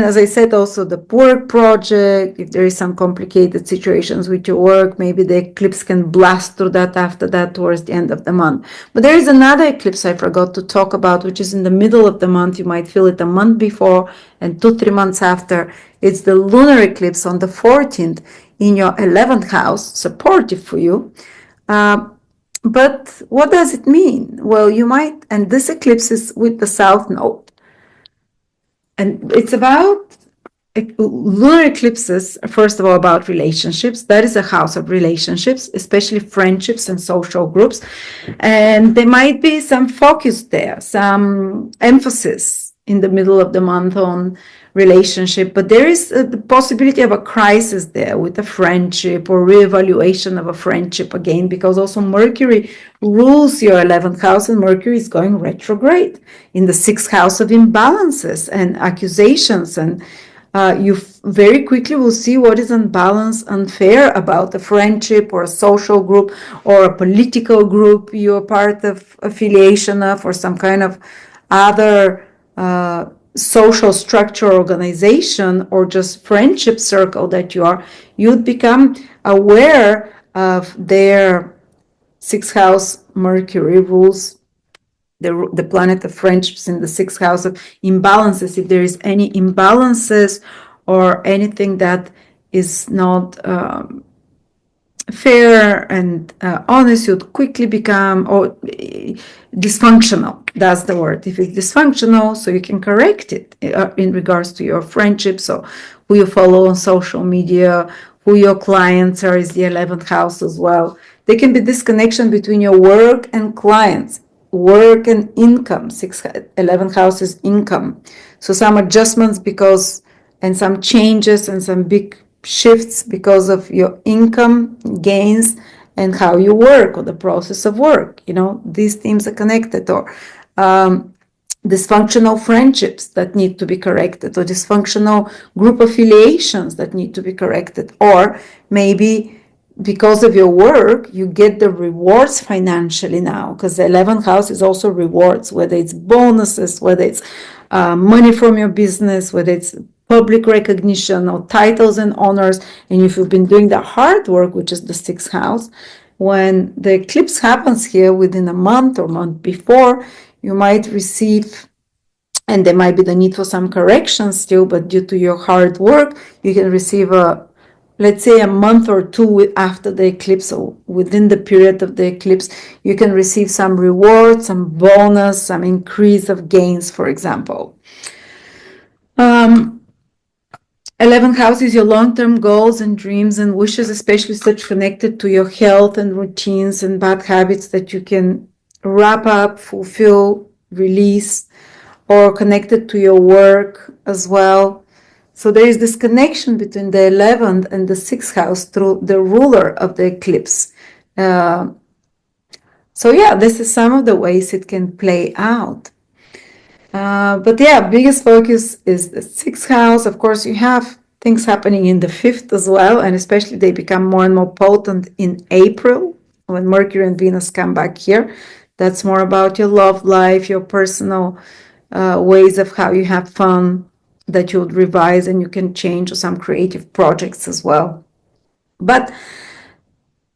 as I said, also the work project, if there is some complicated situations with your work, maybe the eclipse can blast through that after that towards the end of the month. But there is another eclipse I forgot to talk about, which is in the middle of the month. You might feel it a month before and 2-3 months after. It's the lunar eclipse on the 14th in your 11th house, supportive for you. But what does it mean? Well, you might, and this eclipse is with the South Node. And it's about lunar eclipses, first of all, about relationships. That is a house of relationships, especially friendships and social groups. And there might be some focus there, some emphasis in the middle of the month on relationship. But there is the possibility of a crisis there with a friendship or reevaluation of a friendship again, because also Mercury rules your 11th house, and Mercury is going retrograde in the 6th house of imbalances and accusations. And you very quickly will see what is unbalanced, unfair about a friendship or a social group or a political group you're part of, affiliation of, or some kind of other social structure, organization, or just friendship circle that you'd become aware of their 6th house. Mercury rules the planet of friendships in the 6th house of imbalances. If there is any imbalances or anything that is not fair and honest, you'd quickly become dysfunctional. That's the word. If it's dysfunctional, so you can correct it in regards to your friendships, or who you follow on social media, who your clients are, is the 11th house as well. There can be disconnection between your work and clients, work and income. 11th house is income. So some adjustments and some changes and some big shifts because of your income gains and how you work, or the process of work. These themes are connected. Or dysfunctional friendships that need to be corrected, or dysfunctional group affiliations that need to be corrected. Or maybe because of your work, you get the rewards financially now, because the 11th house is also rewards, whether it's bonuses, whether it's money from your business, whether it's public recognition or titles and honors. And if you've been doing the hard work, which is the 6th house, when the eclipse happens here within a month or month before, you might receive, and there might be the need for some corrections still, but due to your hard work, you can receive let's say a month or two after the eclipse, or within the period of the eclipse, you can receive some reward, some bonus, some increase of gains, for example. 11th house is your long-term goals and dreams and wishes, especially such connected to your health and routines and bad habits that you can wrap up, fulfill, release, or connected to your work as well. So there is this connection between the 11th and the 6th house through the ruler of the eclipse. So yeah, this is some of the ways it can play out. But yeah, biggest focus is the sixth house. Of course, you have things happening in the fifth as well, and especially they become more and more potent in April when Mercury and Venus come back here. That's more about your love life, your personal ways of how you have fun that you would revise and you can change, or some creative projects as well. But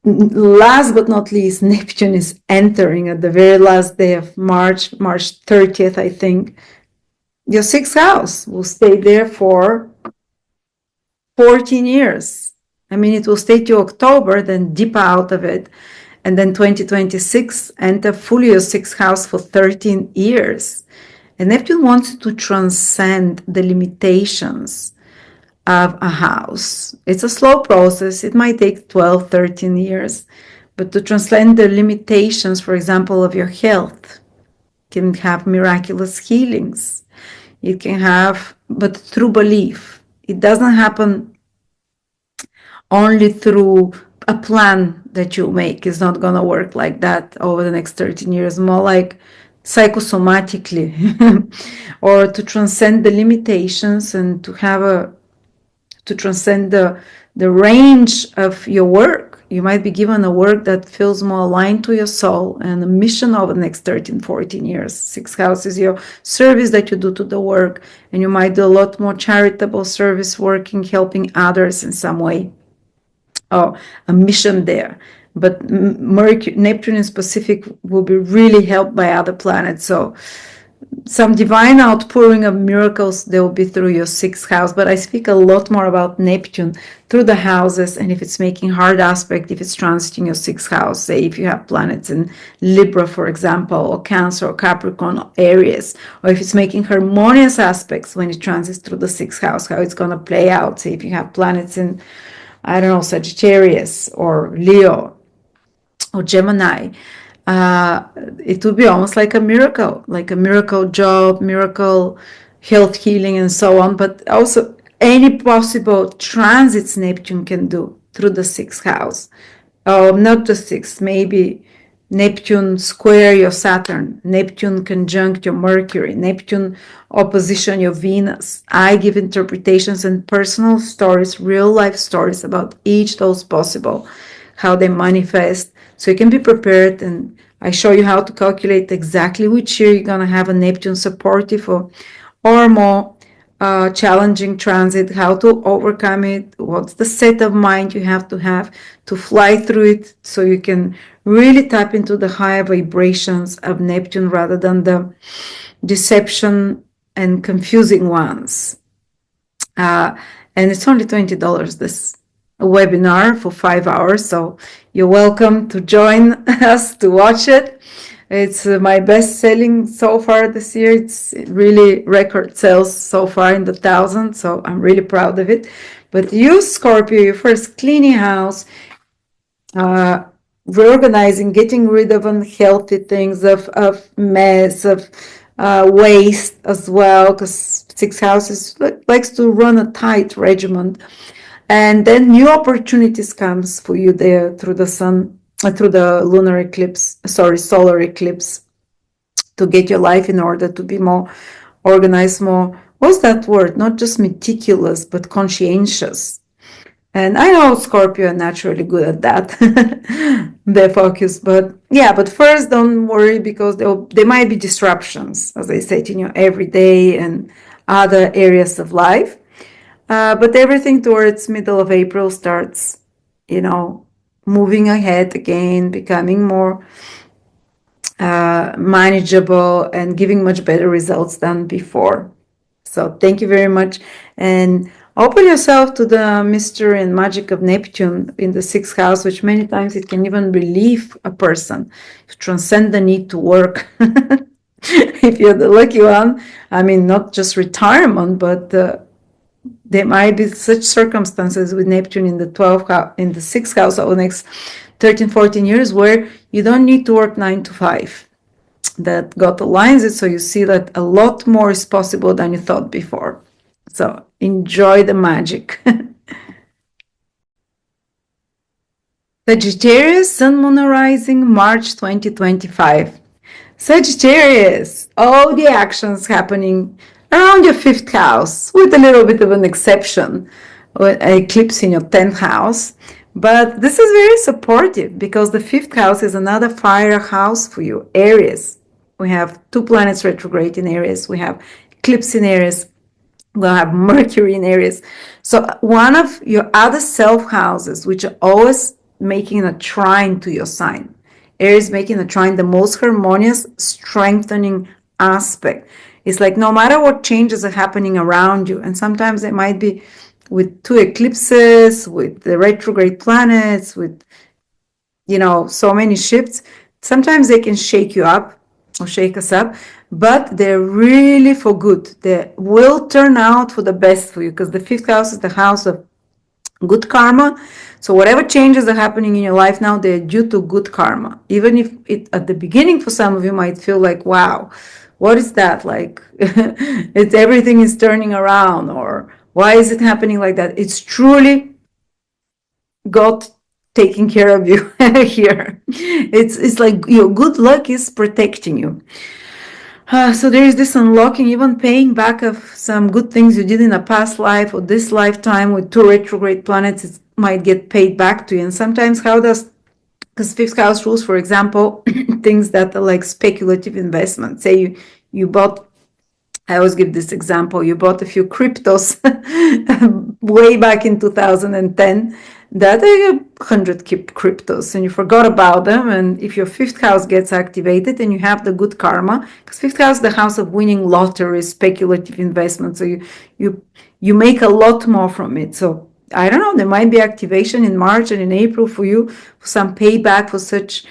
last but not least, Neptune is entering at the very last day of March, March 30th, I think. Your sixth house will stay there for 14 years. I mean, it will stay to October, then dip out of it. And then 2026, enter fully your sixth house for 13 years. And Neptune wants to transcend the limitations of a house. It's a slow process. It might take 12, 13 years. But to transcend the limitations, for example, of your health, can have miraculous healings. It can have, but through belief. It doesn't happen only through a plan that you make. It's not going to work like that over the next 13 years, more like psychosomatically, or to transcend the limitations and to transcend the range of your work. You might be given a work that feels more aligned to your soul and a mission over the next 13, 14 years. Sixth house is your service that you do to the work, and you might do a lot more charitable service, working, helping others in some way. Oh, a mission there. But Mercury, Neptune in specific will be really helped by other planets. So some divine outpouring of miracles, they will be through your sixth house. But I speak a lot more about Neptune through the houses, and if it's making hard aspect, if it's transiting your sixth house, say if you have planets in Libra, for example, or Cancer, or Capricorn, or Aries, or if it's making harmonious aspects when it transits through the sixth house, how it's going to play out. Say if you have planets in, I don't know, Sagittarius or Leo or Gemini, it would be almost like a miracle job, miracle health, healing, and so on. But also any possible transits Neptune can do through the sixth house. Not the sixth, maybe Neptune square your Saturn, Neptune conjunct your Mercury, Neptune opposition your Venus. I give interpretations and personal stories, real life stories about each those possible, how they manifest, so you can be prepared. And I show you how to calculate exactly which year you're going to have a Neptune supportive or more challenging transit, how to overcome it, what's the set of mind you have to fly through it, so you can really tap into the higher vibrations of Neptune rather than the deception and confusing ones. And it's only $20 this webinar for 5 hours, so you're welcome to join us to watch it. It's my best selling so far this year. It's really record sales so far in the thousands, so I'm really proud of it. But you, Scorpio, your first cleaning house, reorganizing, getting rid of unhealthy things, of mess, of waste as well, because sixth house likes to run a tight regimen. And then new opportunities comes for you there through the sun, through the lunar eclipse, solar eclipse, to get your life in order, to be more organized, more, what's that word? Not just meticulous, but conscientious. And I know Scorpio are naturally good at that, their focus. But yeah, but first, don't worry, because there might be disruptions, as I said, in your everyday and other areas of life. But everything towards middle of April starts, moving ahead again, becoming more manageable and giving much better results than before. So thank you very much. And open yourself to the mystery and magic of Neptune in the sixth house, which many times it can even relieve a person to transcend the need to work. If you're the lucky one, I mean, not just retirement, but there might be such circumstances with Neptune in the 12th house, in the sixth house over the next 13, 14 years, where you don't need to work 9 to 5. That God aligns it, so you see that a lot more is possible than you thought before. So enjoy the magic. Sagittarius, Sun, Moon, Rising, March 2025. Sagittarius, all the actions happening around your fifth house, with a little bit of an exception, with an eclipse in your 10th house. But this is very supportive because the fifth house is another fire house for you, Aries. We have two planets retrograde in Aries. We have eclipse in Aries. We'll have Mercury in Aries. So one of your other self houses, which are always making a trine to your sign. Aries making a trine, the most harmonious, strengthening aspect. It's like no matter what changes are happening around you, and sometimes it might be with two eclipses, with the retrograde planets, with so many shifts. Sometimes they can shake you up or shake us up, but they're really for good. They will turn out for the best for you because the fifth house is the house of good karma. So whatever changes are happening in your life now, they're due to good karma. Even if it at the beginning for some of you might feel like, wow, what is that? Like it's everything is turning around, or why is it happening like that? It's truly God taking care of you here. It's like your good luck is protecting you. So there is this unlocking, even paying back of some good things you did in a past life or this lifetime with two retrograde planets. It might get paid back to you. And sometimes because fifth house rules, for example, things that are like speculative investments. Say you bought, I always give this example, you bought a few cryptos way back in 2010 that are 100 cryptos and you forgot about them, and if your fifth house gets activated and you have the good karma, because fifth house is the house of winning lottery, speculative investments, so you make a lot more from it. So I don't know, there might be activation in March and in April for you for some payback for such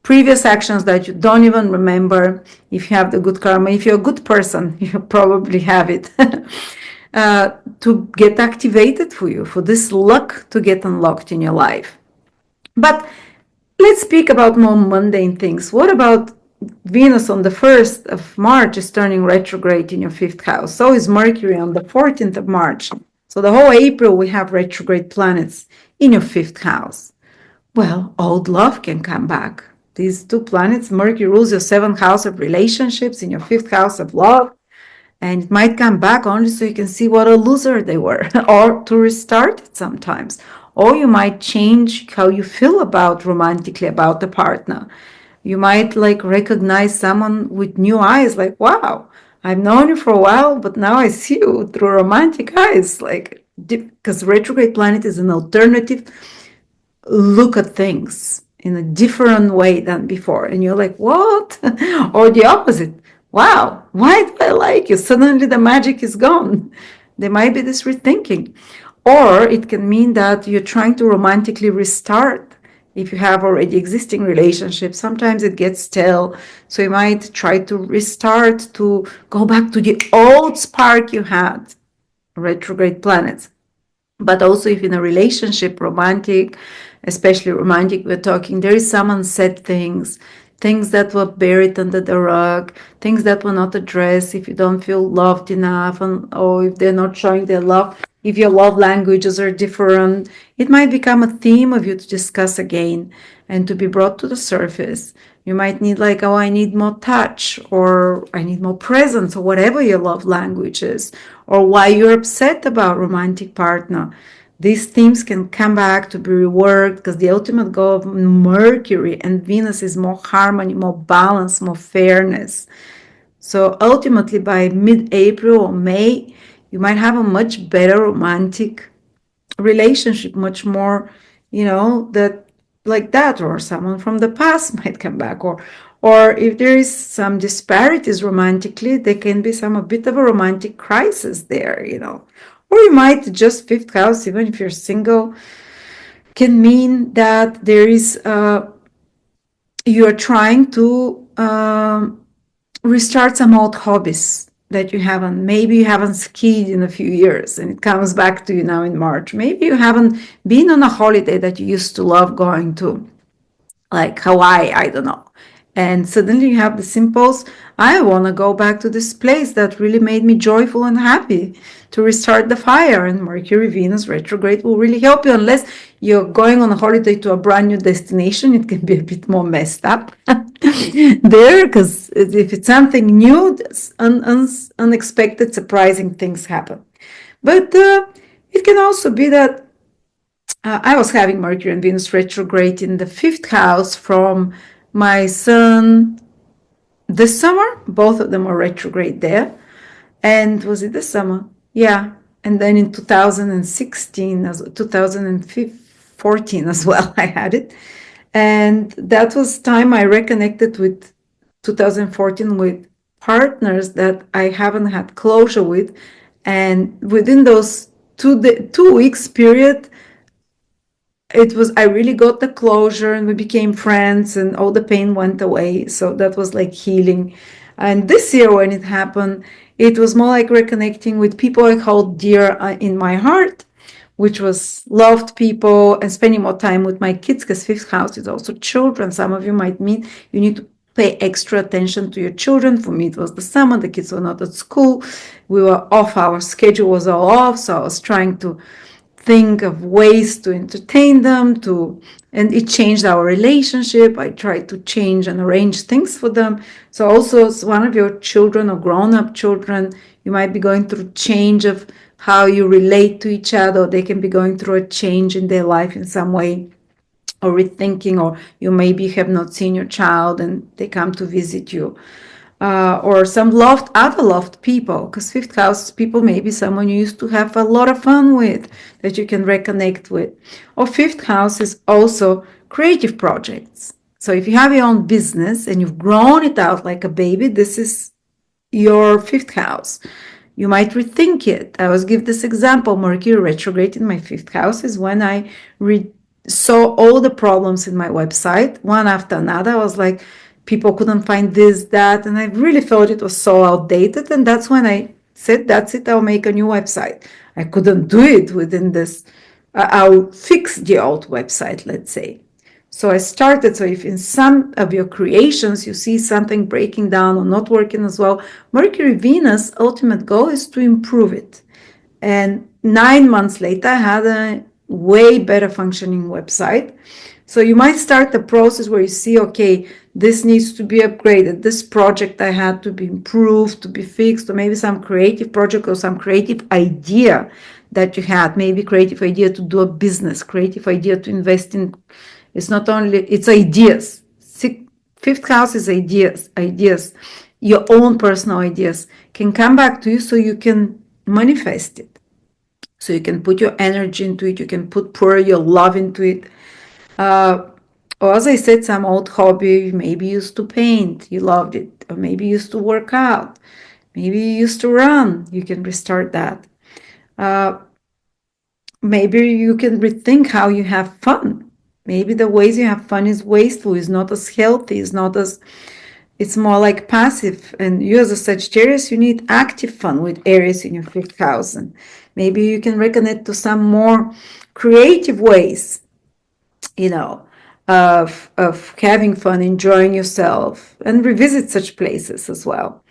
previous actions that you don't even remember. If you have the good karma, if you're a good person, you probably have it. To get activated for you, for this luck to get unlocked in your life. But let's speak about more mundane things. What about Venus on the 1st of March is turning retrograde in your fifth house. So is Mercury on the 14th of March. So the whole April we have retrograde planets in your fifth house. Well, old love can come back. These two planets, Mercury rules your seventh house of relationships, in your fifth house of love. And it might come back only so you can see what a loser they were, or to restart it sometimes. Or you might change how you feel about romantically about the partner. You might like recognize someone with new eyes, like, wow, I've known you for a while, but now I see you through romantic eyes. Like, because retrograde planet is an alternative look at things in a different way than before. And you're like, what? Or the opposite. Wow, why do I like you? Suddenly the magic is gone. There might be this rethinking. Or it can mean that you're trying to romantically restart. If you have already existing relationships, sometimes it gets stale. So you might try to restart, to go back to the old spark you had, retrograde planets. But also if in a relationship, romantic, especially romantic, we're talking, there is some unsaid things that were buried under the rug, things that were not addressed, if you don't feel loved enough, or if they're not showing their love, if your love languages are different, it might become a theme of you to discuss again and to be brought to the surface. You might need like, oh, I need more touch, or I need more presence, or whatever your love language is, or why you're upset about romantic partner. These themes can come back to be reworked because the ultimate goal of Mercury and Venus is more harmony, more balance, more fairness. So ultimately by mid-April or May, you might have a much better romantic relationship, much more, that like that, or someone from the past might come back, or if there is some disparities romantically, there can be a bit of a romantic crisis there, or you might just fifth house, even if you're single, can mean that there is you're trying to restart some old hobbies that maybe you haven't skied in a few years and it comes back to you now in March. Maybe you haven't been on a holiday that you used to love going to, like Hawaii, I don't know. And suddenly you have the impulse, I want to go back to this place that really made me joyful and happy, to restart the fire. And Mercury, Venus retrograde will really help you, unless you're going on a holiday to a brand new destination. It can be a bit more messed up. there, because if it's something new, unexpected, surprising things happen. But it can also be that I was having Mercury and Venus retrograde in the 5th house from my son this summer. Both of them are retrograde there. And was it this summer? Yeah. And then in 2016, 2014 as well, I had it. And that was time I reconnected with 2014 with partners that I haven't had closure with. And within those 2 weeks period, I really got the closure and we became friends and all the pain went away. So that was like healing. And this year when it happened, it was more like reconnecting with people I hold dear in my heart, which was loved people, and spending more time with my kids, because 5th house is also children. Some of you might mean you need to pay extra attention to your children. For me, it was the summer. The kids were not at school. We were off. Our schedule was all off. So I was trying to think of ways to entertain them, and it changed our relationship. I tried to change and arrange things for them. So also, as one of your children or grown-up children, you might be going through change of how you relate to each other. They can be going through a change in their life in some way, or rethinking, or you maybe have not seen your child and they come to visit you. Or some other loved people, because 5th house people maybe someone you used to have a lot of fun with that you can reconnect with. Or 5th house is also creative projects. So if you have your own business and you've grown it out like a baby, this is your 5th house. You might rethink it. I always give this example. Mercury retrograde in my 5th house is when I saw all the problems in my website, one after another. I was like, people couldn't find this, that, and I really felt it was so outdated. And that's when I said, that's it, I'll make a new website. I couldn't do it within this. I'll fix the old website, let's say. So I started. So if in some of your creations you see something breaking down or not working as well, Mercury Venus ultimate goal is to improve it. And 9 months later, I had a way better functioning website. So you might start the process where you see, okay, this needs to be upgraded. This project I had to be improved, to be fixed, or maybe some creative project or some creative idea that you had, maybe creative idea to do a business, creative idea to invest in. It's not only, it's ideas. 5th house is ideas. Your own personal ideas can come back to you so you can manifest it. So you can put your energy into it. You can pour your love into it. Or as I said, some old hobby, maybe you used to paint, you loved it, or maybe you used to work out, maybe you used to run, you can restart that. Maybe you can rethink how you have fun. Maybe the ways you have fun is wasteful, is not as healthy, it's more like passive. And you as a Sagittarius, you need active fun with Aries in your 5th house. And maybe you can reconnect to some more creative ways, of having fun, enjoying yourself, and revisit such places as well.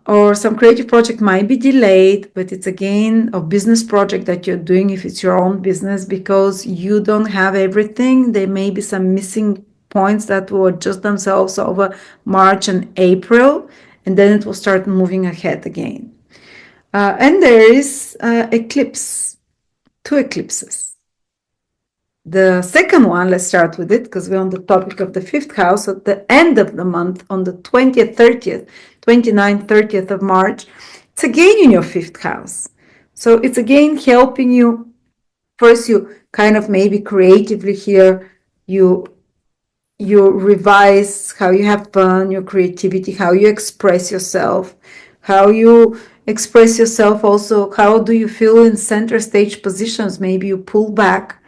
Or some creative project might be delayed, but it's again a business project that you're doing if it's your own business, because you don't have everything. There may be some missing points that will adjust themselves over March and April, and then it will start moving ahead again. And there is eclipse. 2 eclipses. The second one, let's start with it because we're on the topic of the 5th house. At the end of the month, on the 20th, 30th, 29th, 30th of March, it's again in your 5th house. So it's again helping you. First, you kind of maybe creatively here, you revise how you have fun, your creativity, how you express yourself, how you express yourself also, how do you feel in center stage positions. Maybe you pull back,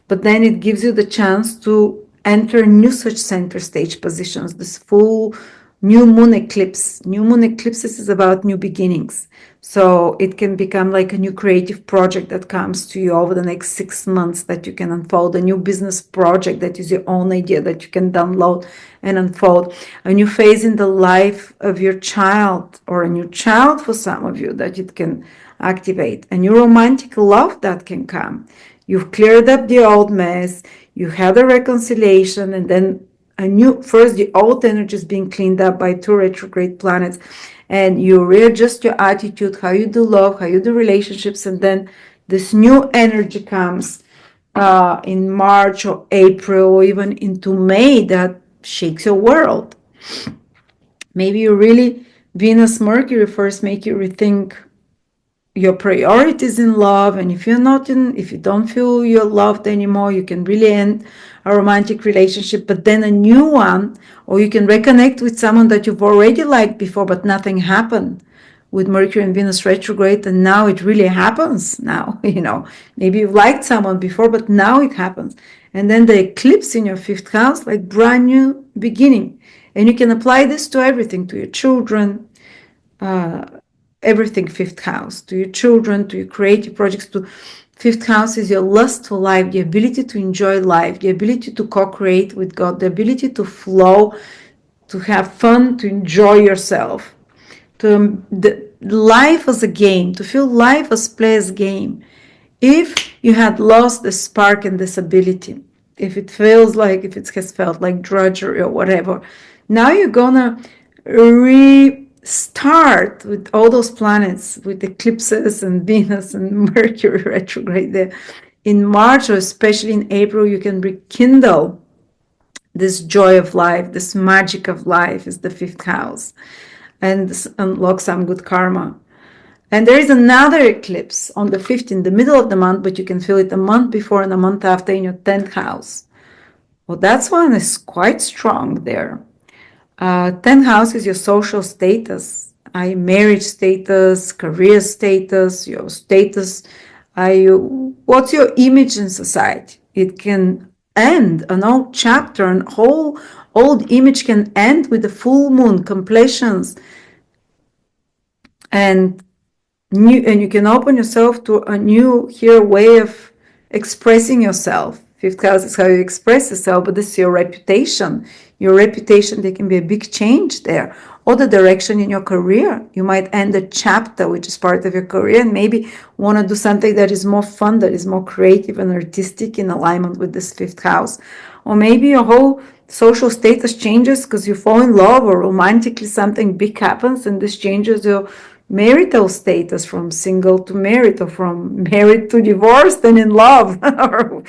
but then it gives you the chance to enter new such center stage positions. This full new moon eclipse. New moon eclipses is about new beginnings. So it can become like a new creative project that comes to you over the next 6 months that you can unfold, a new business project that is your own idea that you can download and unfold, a new phase in the life of your child, or a new child for some of you that it can activate, a new romantic love that can come. You've cleared up the old mess. You had a reconciliation, and then a new, first the old energy is being cleaned up by 2 retrograde planets, and you readjust your attitude, how you do love, how you do relationships, and then this new energy comes in March or April or even into May that shakes your world. Maybe you really, Venus Mercury first make you rethink your priorities in love, and if you don't feel you're loved anymore, you can really end a romantic relationship, but then a new one, or you can reconnect with someone that you've already liked before but nothing happened with Mercury and Venus retrograde, and now it really happens now. Maybe you've liked someone before but now it happens, and then the eclipse in your 5th house, like brand new beginning. And you can apply this to everything, to your children, everything. 5th house, to your children, to your creative projects. To 5th house is your lust for life, the ability to enjoy life, the ability to co-create with God, the ability to flow, to have fun, to enjoy yourself, to the life as a game, to feel life as play as game. If you had lost the spark and this ability, if it has felt like drudgery or whatever, now you're gonna restart with all those planets, with eclipses and Venus and Mercury retrograde there. In March, or especially in April, you can rekindle this joy of life, this magic of life is the 5th house, and unlock some good karma. And there is another eclipse on the 5th in the middle of the month, but you can feel it a month before and a month after in your 10th house. Well, that's one is quite strong there. 10th house is your social status, marriage status, career status, your status. What's your image in society? It can end, an old chapter, an whole old image can end with the full moon completions, and you can open yourself to a new way of expressing yourself. 5th house is how you express yourself, but this is your reputation. Your reputation, there can be a big change there. Or the direction in your career. You might end a chapter, which is part of your career, and maybe want to do something that is more fun, that is more creative and artistic in alignment with this 5th house. Or maybe your whole social status changes because you fall in love, or romantically something big happens, and this changes your marital status from single to married, or from married to divorced and in love, or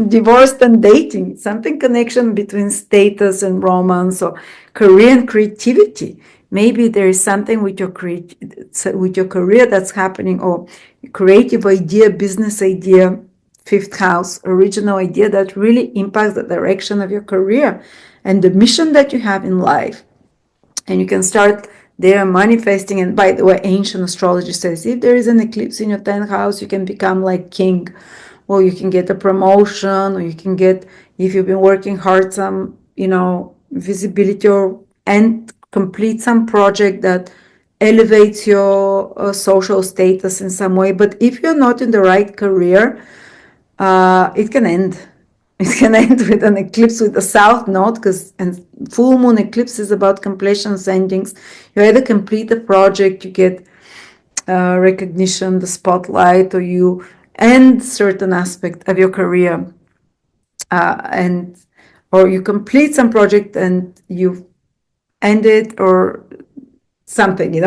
divorced and dating. Something connection between status and romance, or career and creativity. Maybe there is something with your career that's happening, or creative idea, business idea, 5th house, original idea that really impacts the direction of your career and the mission that you have in life. And you can start there manifesting. And by the way, ancient astrology says if there is an eclipse in your 10th house, you can become like king, or you can get a promotion, or you can get, if you've been working hard, some visibility, and complete some project that elevates your social status in some way. But if you're not in the right career, it can end. It can end with an eclipse with a south node, because and full moon eclipse is about completions, endings. You either complete the project, you get recognition, the spotlight, or you end certain aspect of your career, or you complete some project and you end it, or something,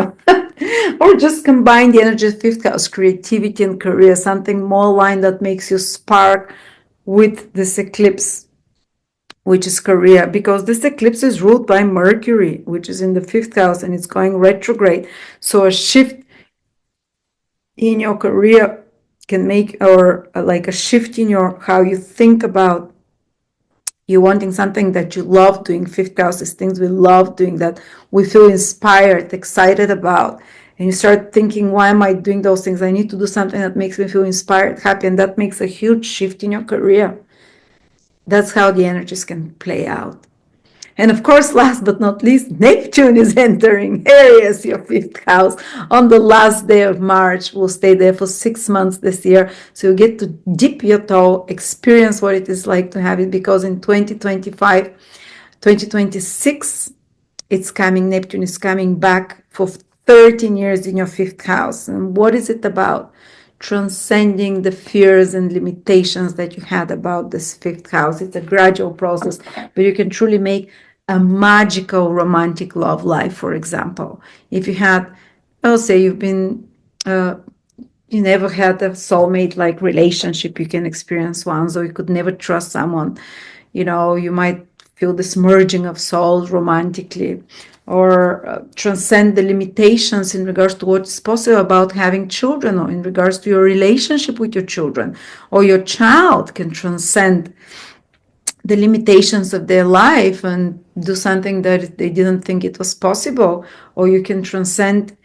or just combine the energy of 5th house, creativity and career, something more aligned that makes you spark with this eclipse, which is career, because this eclipse is ruled by Mercury, which is in the 5th house, and it's going retrograde. So a shift in your career can make, or like a shift in your how you think about you wanting something that you love doing. 5th house is things we love doing, that we feel inspired, excited about. And you start thinking, why am I doing those things? I need to do something that makes me feel inspired, happy. And that makes a huge shift in your career. That's how the energies can play out. And of course, last but not least, Neptune is entering Aries, your 5th house, on the last day of March. We'll stay there for 6 months this year. So you get to dip your toe, experience what it is like to have it, because in 2025, 2026, it's coming. Neptune is coming back for 13 years in your 5th house. And what is it about? transcending the fears and limitations that you had about this fifth house. It's a gradual process, but you can truly make a magical romantic love life. For example, if you had, I'll say you've been you never had a soulmate like relationship, you can experience one. So you could never trust someone. You know, you might feel this merging of souls romantically, or transcend the limitations in regards to what's possible about having children, or in regards to your relationship with your children, or your child can transcend the limitations of their life and do something that they didn't think it was possible. Or you can transcend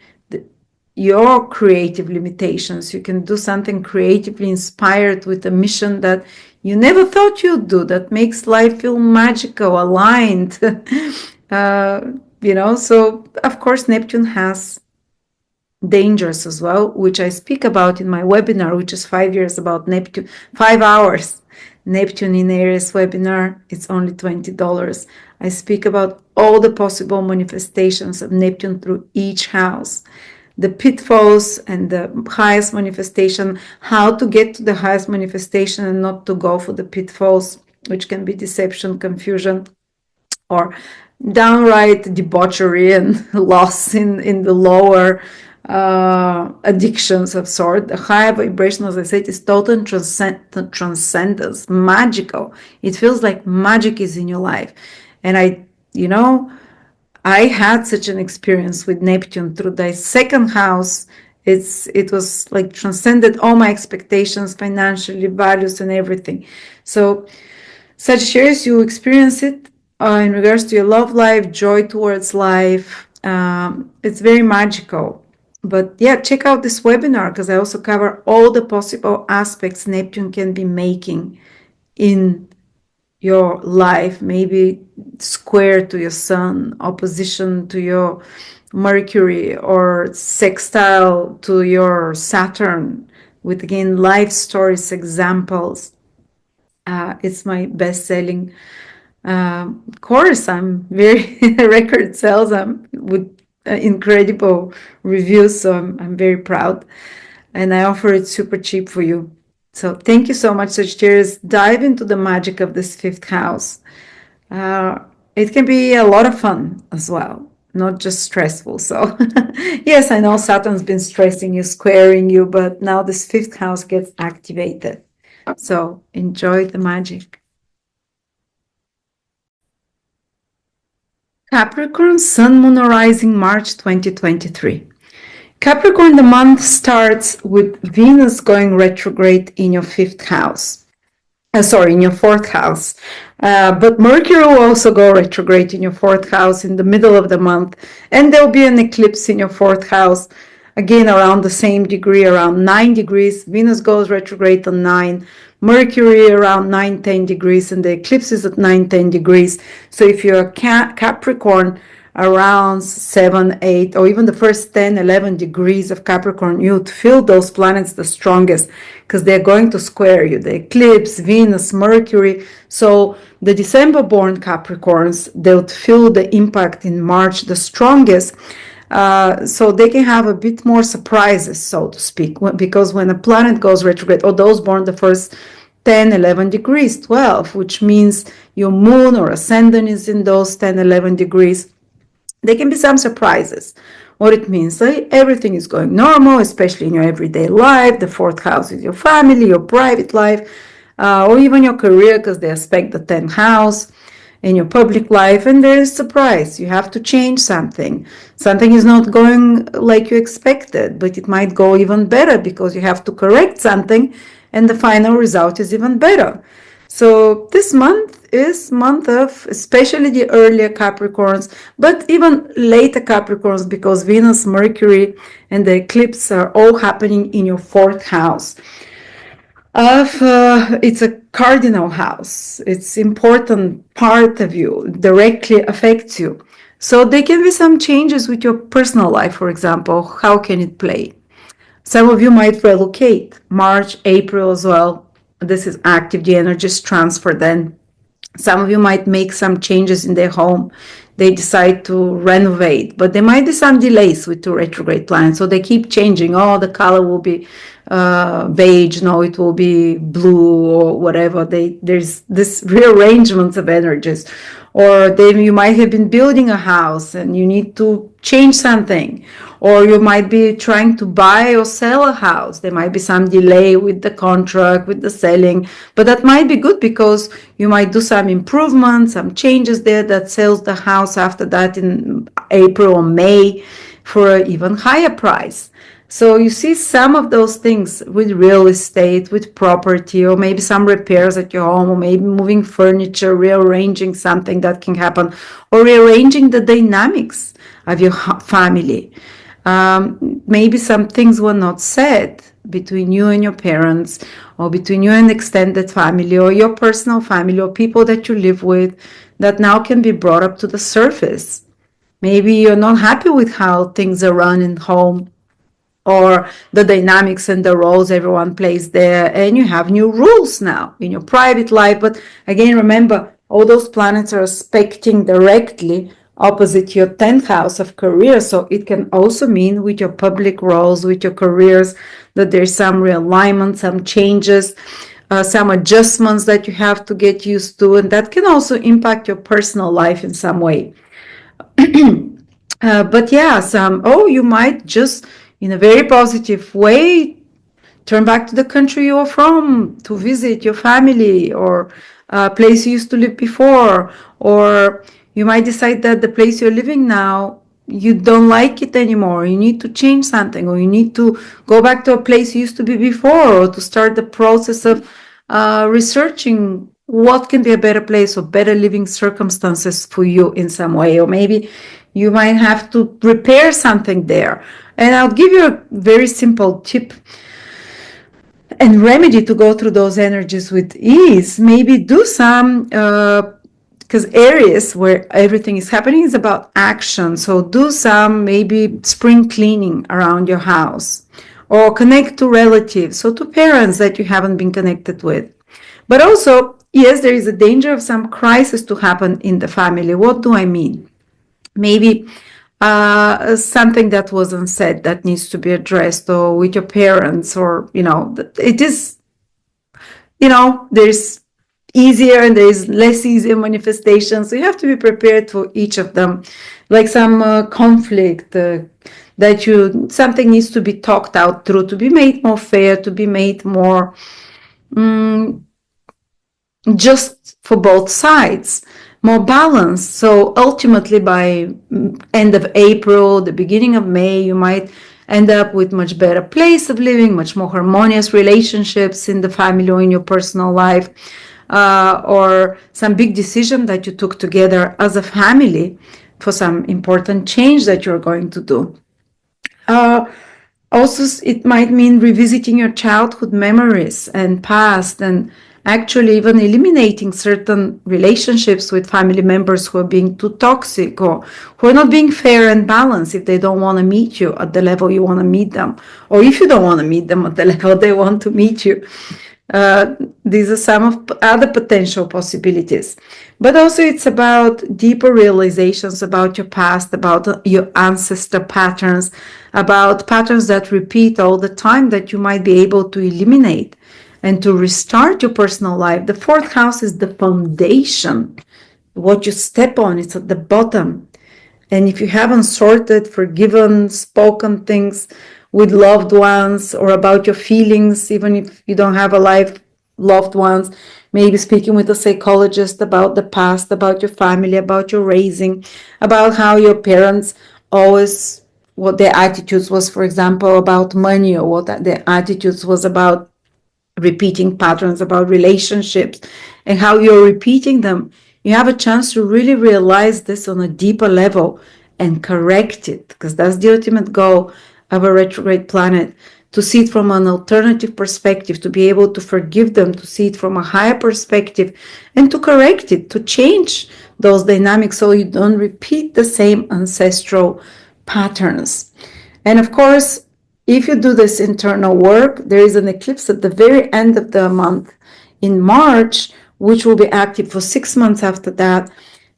your creative limitations. You can do something creatively inspired with a mission that you never thought you'd do, that makes life feel magical, aligned. You know, so of course Neptune has dangers as well, which I speak about in my webinar, which is 5 years about Neptune, 5 hours Neptune in Aries webinar. It's only $20. I speak about all the possible manifestations of Neptune through each house, the pitfalls and the highest manifestation, how to get to the highest manifestation and not to go for the pitfalls, which can be deception, confusion, or downright debauchery and loss in the lower addictions of sort. The higher vibration, as I said, is total transcendence, magical. It feels like magic is in your life. And I had such an experience with Neptune through the second house. It was like transcended all my expectations, financially, values, and everything. So Sagittarius, you experience it in regards to your love life, joy towards life. It's very magical. But yeah, check out this webinar, because I also cover all the possible aspects Neptune can be making in your life. Maybe square to your sun, opposition to your Mercury, or sextile to your Saturn, with again life stories, examples. It's my best-selling course. I'm very record sales. I'm with incredible reviews, so I'm very proud, and I offer it super cheap for you. So thank you so much, Sagittarius. Dive into the magic of this fifth house. It can be a lot of fun as well, not just stressful. So yes, I know Saturn's been stressing you, squaring you, but now this fifth house gets activated. So enjoy the magic. Capricorn, Sun, Moon, or Rising, March 2023. Capricorn, the month starts with Venus going retrograde in your fifth house. In your fourth house. But Mercury will also go retrograde in your fourth house in the middle of the month. And there'll be an eclipse in your fourth house, again around the same degree, around 9 degrees. Venus goes retrograde on 9. Mercury around 9-10 degrees, and the eclipse is at 9-10 degrees. So if you're a Capricorn around 7, 8, or even the first 10-11 degrees of Capricorn, you'd feel those planets the strongest, because they're going to square you, the eclipse, Venus, Mercury. So the December born Capricorns, they'll feel the impact in March the strongest. So they can have a bit more surprises, so to speak, because when a planet goes retrograde, or those born the first 10, 11 degrees, 12, which means your moon or ascendant is in those 10, 11 degrees, there can be some surprises. What it means, everything is going normal, especially in your everyday life. The fourth house is your family, your private life, or even your career, because they aspect the 10th house. In your public life, and there is surprise. You have to change something. Something is not going like you expected, but it might go even better, because you have to correct something, and the final result is even better. So this month is month of especially the earlier Capricorns, but even later Capricorns, because Venus, Mercury, and the eclipse are all happening in your fourth house. It's a cardinal house. It's important part of you, directly affects you. So there can be some changes with your personal life, for example. How can it play? Some of you might relocate, March, April as well. This is active, the energies transfer then. Some of you might make some changes in their home, they decide to renovate. But there might be some delays with two retrograde planets, so they keep changing. Oh, the color will be beige, no, it will be blue or whatever. There's this rearrangements of energies. Or then you might have been building a house and you need to change something, or you might be trying to buy or sell a house. There might be some delay with the contract, with the selling, but that might be good because you might do some improvements, some changes there that sells the house after that in April or May for an even higher price. So you see some of those things with real estate, with property, or maybe some repairs at your home, or maybe moving furniture, rearranging something that can happen, or rearranging the dynamics of your family. Maybe some things were not said between you and your parents, or between you and extended family, or your personal family, or people that you live with, that now can be brought up to the surface. Maybe you're not happy with how things are run in home, or the dynamics and the roles everyone plays there, and you have new rules now in your private life. But again, remember, all those planets are aspecting directly opposite your 10th house of career, so it can also mean with your public roles, with your careers, that there's some realignment, some changes, some adjustments that you have to get used to, and that can also impact your personal life in some way. But yeah, you might just, in a very positive way, turn back to the country you're from to visit your family, or a place you used to live before. Or you might decide that the place you're living now, you don't like it anymore. You need to change something, or you need to go back to a place you used to be before, or to start the process of researching what can be a better place or better living circumstances for you in some way. Or maybe you might have to repair something there. And I'll give you a very simple tip and remedy to go through those energies with ease. Maybe do some, because Aries, where everything is happening, is about action. So do some maybe spring cleaning around your house, or connect to relatives, so to parents that you haven't been connected with. But also, yes, there is a danger of some crisis to happen in the family. What do I mean? Maybe something that wasn't said that needs to be addressed, or with your parents, or, it is, there's easier and there's less easier manifestations. So you have to be prepared for each of them, like some conflict something needs to be talked out through, to be made more fair, to be made more just for both sides, more balanced. So ultimately, by end of April, the beginning of May, you might end up with much better place of living, much more harmonious relationships in the family or in your personal life, or some big decision that you took together as a family for some important change that you're going to do. Also, it might mean revisiting your childhood memories and past, and actually even eliminating certain relationships with family members who are being too toxic, or who are not being fair and balanced, if they don't want to meet you at the level you want to meet them, or if you don't want to meet them at the level they want to meet you. These are some of other potential possibilities. But also it's about deeper realizations about your past, about your ancestor patterns, about patterns that repeat all the time, that you might be able to eliminate and to restart your personal life. The fourth house is the foundation. What you step on, it's at the bottom. And if you haven't sorted, forgiven, spoken things with loved ones, or about your feelings, even if you don't have a life loved ones, maybe speaking with a psychologist about the past, about your family, about your raising, about how your parents always, what their attitudes was, for example, about money, or what their attitudes was about repeating patterns, about relationships, and how you're repeating them. You have a chance to really realize this on a deeper level and correct it, because that's the ultimate goal of a retrograde planet, to see it from an alternative perspective, to be able to forgive them, to see it from a higher perspective, and to correct it, to change those dynamics so you don't repeat the same ancestral patterns. And of course, if you do this internal work, there is an eclipse at the very end of the month in March, which will be active for 6 months after that.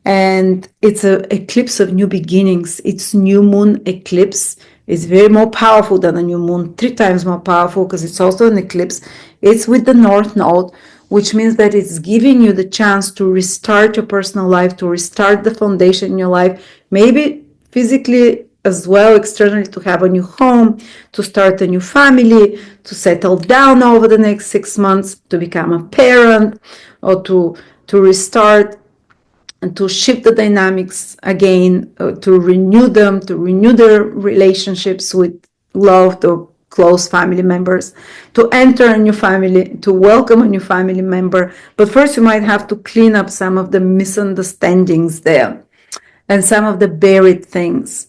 And it's an eclipse of new beginnings. It's new moon eclipse. It's very more powerful than a new moon, 3 times more powerful, because it's also an eclipse. It's with the North Node, which means that it's giving you the chance to restart your personal life, to restart the foundation in your life, maybe physically as well, externally, to have a new home, to start a new family, to settle down over the next 6 months, to become a parent, or to restart and to shift the dynamics again, to renew them, to renew their relationships with loved or close family members, to enter a new family, to welcome a new family member. But first you might have to clean up some of the misunderstandings there and some of the buried things.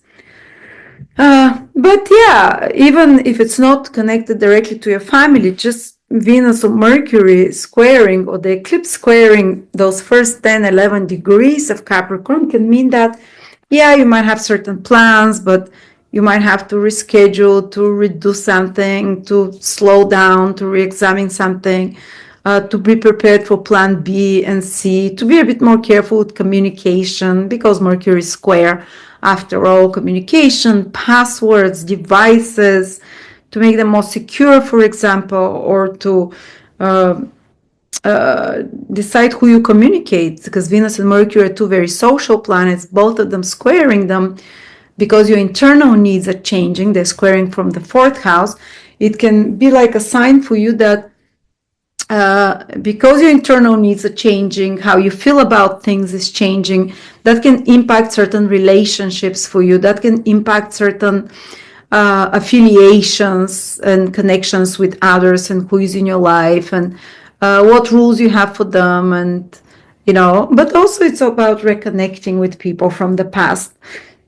But yeah, even if it's not connected directly to your family, just Venus or Mercury squaring, or the eclipse squaring those first 10, 11 degrees of Capricorn can mean that, yeah, you might have certain plans, but you might have to reschedule, to redo something, to slow down, to re-examine something, to be prepared for plan B and C, to be a bit more careful with communication, because Mercury is square. After all, communication, passwords, devices, to make them more secure, for example, or to decide who you communicate, because Venus and Mercury are 2 very social planets, both of them squaring them, because your internal needs are changing. They're squaring from the 4th house. It can be like a sign for you that because your internal needs are changing, how you feel about things is changing, that can impact certain relationships for you, that can impact certain affiliations and connections with others, and who is in your life, and what rules you have for them, and but also it's about reconnecting with people from the past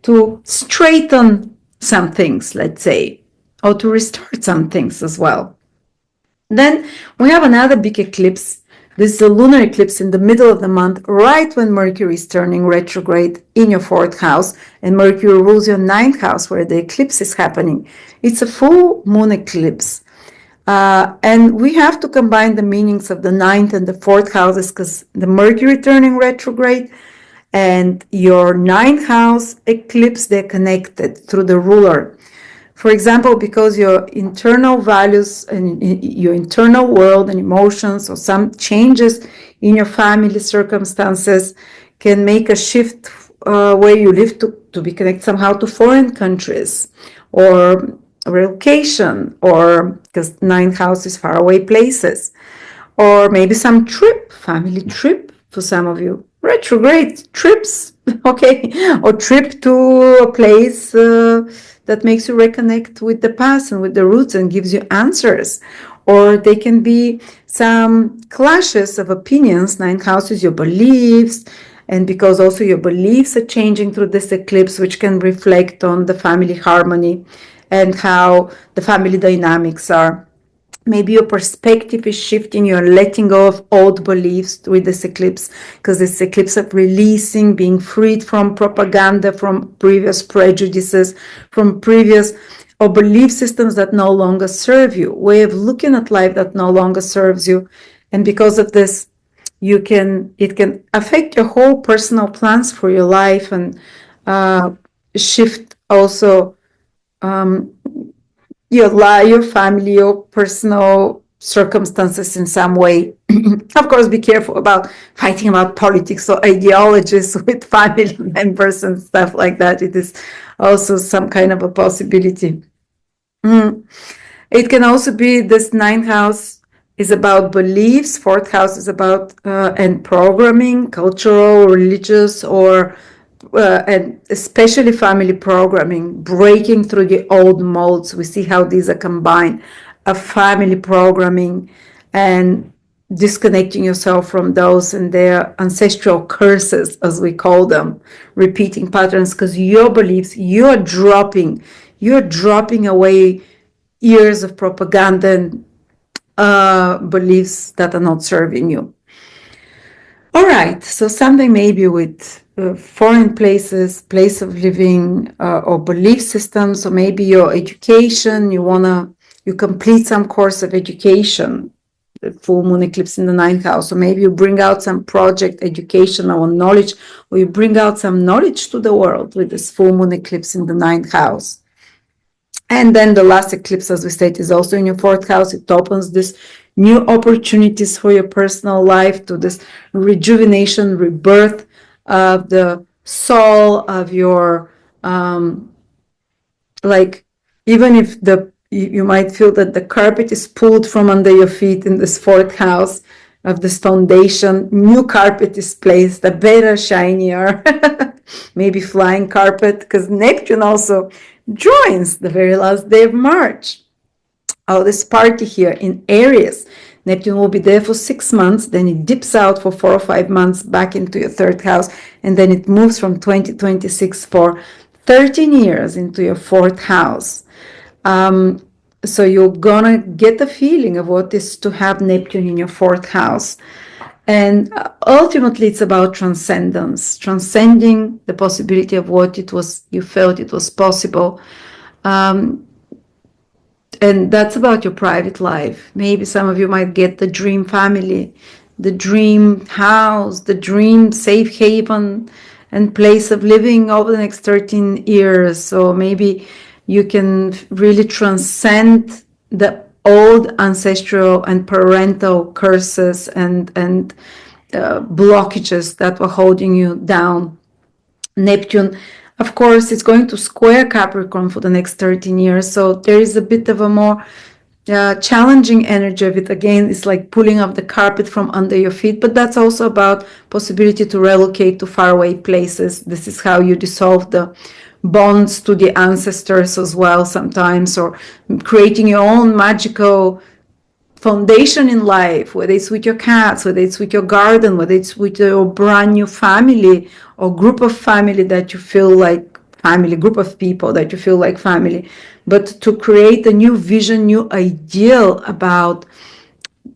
to straighten some things, let's say, or to restart some things as well. Then we have another big eclipse. This is a lunar eclipse in the middle of the month, right when Mercury is turning retrograde in your 4th house, and Mercury rules your 9th house where the eclipse is happening. It's a full moon eclipse. And we have to combine the meanings of the 9th and the 4th houses, because the Mercury turning retrograde and your 9th house eclipse, they're connected through the ruler. For example, because your internal values and your internal world and emotions, or some changes in your family circumstances, can make a shift where you live to be connected somehow to foreign countries, or relocation, or because 9th house is faraway places, or maybe some trip, family trip for some of you, retrograde trips, okay, or trip to a place that makes you reconnect with the past and with the roots and gives you answers. Or they can be some clashes of opinions. 9th house is your beliefs, and because also your beliefs are changing through this eclipse, which can reflect on the family harmony and how the family dynamics are. Maybe your perspective is shifting, you're letting go of old beliefs with this eclipse, because this eclipse of releasing, being freed from propaganda, from previous prejudices, from previous or belief systems that no longer serve you, way of looking at life that no longer serves you. And because of this, it can affect your whole personal plans for your life, and shift also your family, your personal circumstances in some way. Of course, be careful about fighting about politics or ideologies with family members and stuff like that. It is also some kind of a possibility. It can also be this 9th house is about beliefs, 4th house is about and programming, cultural, religious, or and especially family programming, breaking through the old molds. We see how these are combined, of family programming and disconnecting yourself from those and their ancestral curses, as we call them, repeating patterns, because your beliefs, you're dropping away years of propaganda and beliefs that are not serving you. All right, so something maybe with foreign places, place of living, or belief systems, or maybe your education, you complete some course of education, the full moon eclipse in the ninth house. So maybe you bring out some project, educational knowledge, or you bring out some knowledge to the world with this full moon eclipse in the ninth house. And then the last eclipse, as we said, is also in your fourth house. It opens this new opportunities for your personal life, to this rejuvenation, rebirth of the soul of your, like, even if you might feel that the carpet is pulled from under your feet in this fourth house of this foundation, new carpet is placed, a better, shinier, maybe flying carpet, because Neptune also joins the very last day of March. Oh, this party here in Aries. Neptune will be there for 6 months, then it dips out for 4 or 5 months back into your third house, and then it moves from 2026 for 13 years into your fourth house. So you're gonna get the feeling of what is to have Neptune in your fourth house. And ultimately, it's about transcendence, transcending the possibility of what it was, you felt it was possible. And that's about your private life. Maybe some of you might get the dream family, the dream house, the dream safe haven and place of living over the next 13 years. So maybe you can really transcend the old ancestral and parental curses and blockages that were holding you down. Neptune, of course, it's going to square Capricorn for the next 13 years. So there is a bit of a more challenging energy of it. Again, it's like pulling up the carpet from under your feet, but that's also about possibility to relocate to faraway places. This is how you dissolve the bonds to the ancestors as well sometimes, or creating your own magical foundation in life, whether it's with your cats, whether it's with your garden, whether it's with your brand new family or group of family that you feel like family, group of people that you feel like family, but to create a new vision, new ideal about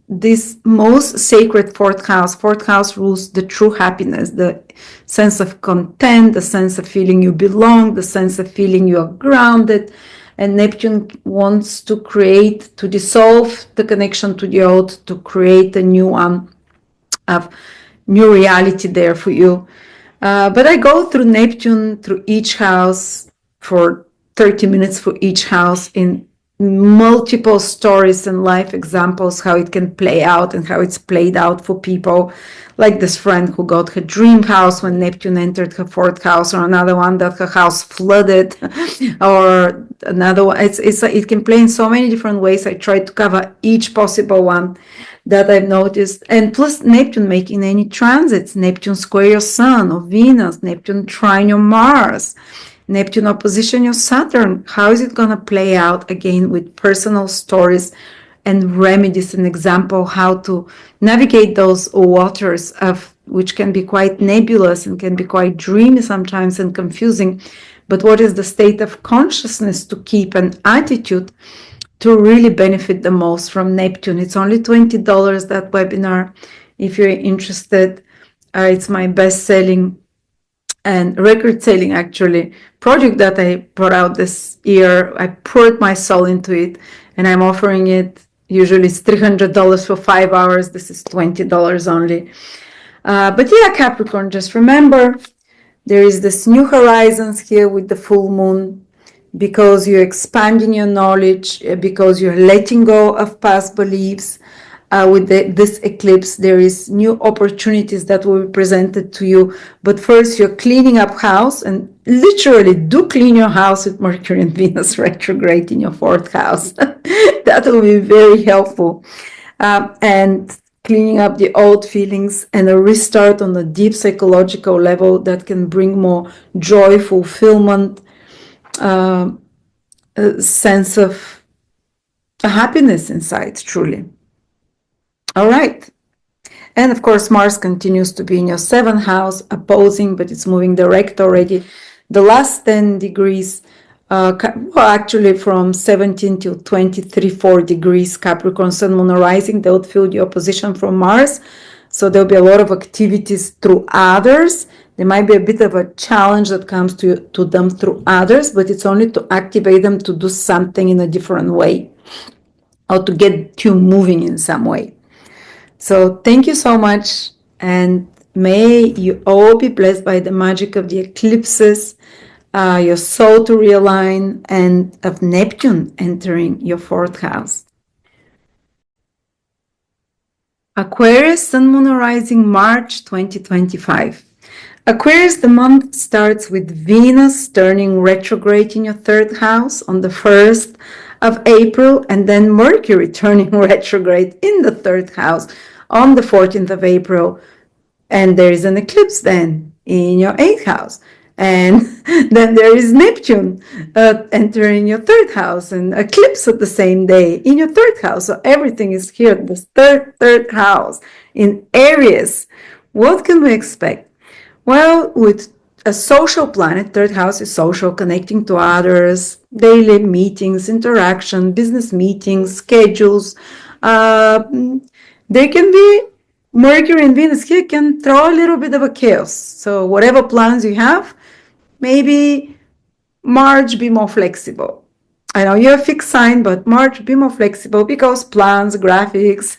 this most sacred fourth house. Fourth house rules the true happiness, the sense of content, the sense of feeling you belong, the sense of feeling you are grounded. And Neptune wants to create, to dissolve the connection to the old, to create a new one, of new reality there for you. But I go through Neptune, through each house for 30 minutes for each house in multiple stories and life examples, how it can play out and how it's played out for people, like this friend who got her dream house when Neptune entered her fourth house, or another one that her house flooded, or another one. It can play in so many different ways. I try to cover each possible one that I've noticed. And plus Neptune making any transits, Neptune square your Sun or Venus, Neptune trine your Mars, Neptune opposition your Saturn. How is it going to play out? Again, with personal stories and remedies, an example how to navigate those waters of which can be quite nebulous and can be quite dreamy sometimes and confusing. But what is the state of consciousness to keep, an attitude to really benefit the most from Neptune? It's only $20, that webinar, if you're interested. It's my best-selling and record-selling, actually, project that I brought out this year. I poured my soul into it, and I'm offering it. Usually it's $300 for 5 hours. This is $20 only. But yeah, Capricorn, just remember, there is this new horizons here with the full moon, because you're expanding your knowledge, because you're letting go of past beliefs. With this eclipse, there is new opportunities that will be presented to you. But first, you're cleaning up house, and literally do clean your house with Mercury and Venus retrograde in your fourth house. That will be very helpful. And cleaning up the old feelings and a restart on a deep psychological level that can bring more joy, fulfillment, a sense of happiness inside, truly. All right. And of course, Mars continues to be in your seventh house, opposing, but it's moving direct already. The last 10 degrees, well, actually from 17 to 23, 4 degrees, Capricorn, Sun, Moon, Rising, they'll feel the opposition from Mars. So there'll be a lot of activities through others. There might be a bit of a challenge that comes to them through others, but it's only to activate them to do something in a different way, or to get you moving in some way. So thank you so much, and may you all be blessed by the magic of the eclipses, your soul to realign, and of Neptune entering your fourth house. Aquarius, Sun, Moon, Rising, March 2025. Aquarius, the month starts with Venus turning retrograde in your third house on the 1st of April, and then Mercury turning retrograde in the third house on the 14th of April. And there is an eclipse then in your eighth house. And then there is Neptune entering your third house, and eclipse at the same day in your third house. So everything is here, this third house in Aries. What can we expect? Well, with a social planet, third house is social, connecting to others, daily meetings, interaction, business meetings, schedules. There can be Mercury and Venus here can throw a little bit of a chaos. So whatever plans you have, maybe March, be more flexible. I know you're a fixed sign, but March, be more flexible, because plans, graphics,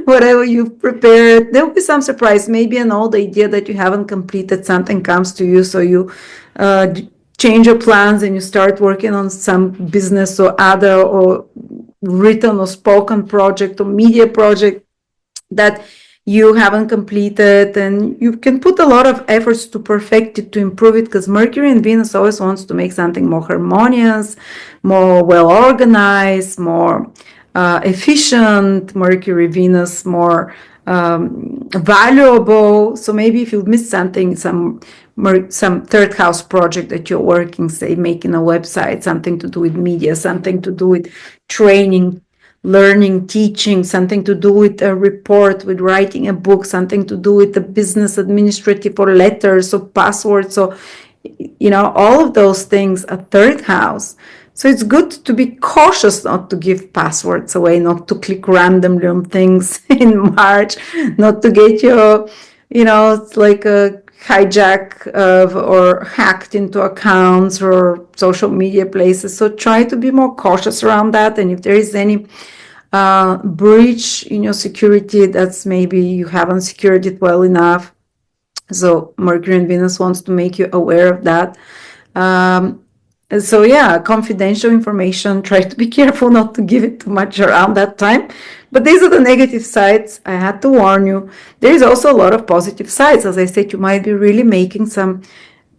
whatever you've prepared, there'll be some surprise. Maybe an old idea that you haven't completed, something comes to you, so you change your plans and you start working on some business or other or written or spoken project or media project that you haven't completed, and you can put a lot of efforts to perfect it, to improve it, because Mercury and Venus always wants to make something more harmonious, more well organized, more efficient. Mercury, Venus, more valuable. So maybe if you've missed something, some third house project that you're working, say making a website, something to do with media, something to do with training, learning, teaching, something to do with a report, with writing a book, something to do with the business administrative or letters or passwords. So, all of those things, a third house. So it's good to be cautious not to give passwords away, not to click randomly on things in March, not to get it's like a hijack of or hacked into accounts or social media places. So try to be more cautious around that. And if there is any breach in your security, that's maybe you haven't secured it well enough. So Mercury and Venus wants to make you aware of that. So yeah, confidential information, try to be careful not to give it too much around that time. But these are the negative sides. I had to warn you. There is also a lot of positive sides. As I said, you might be really making some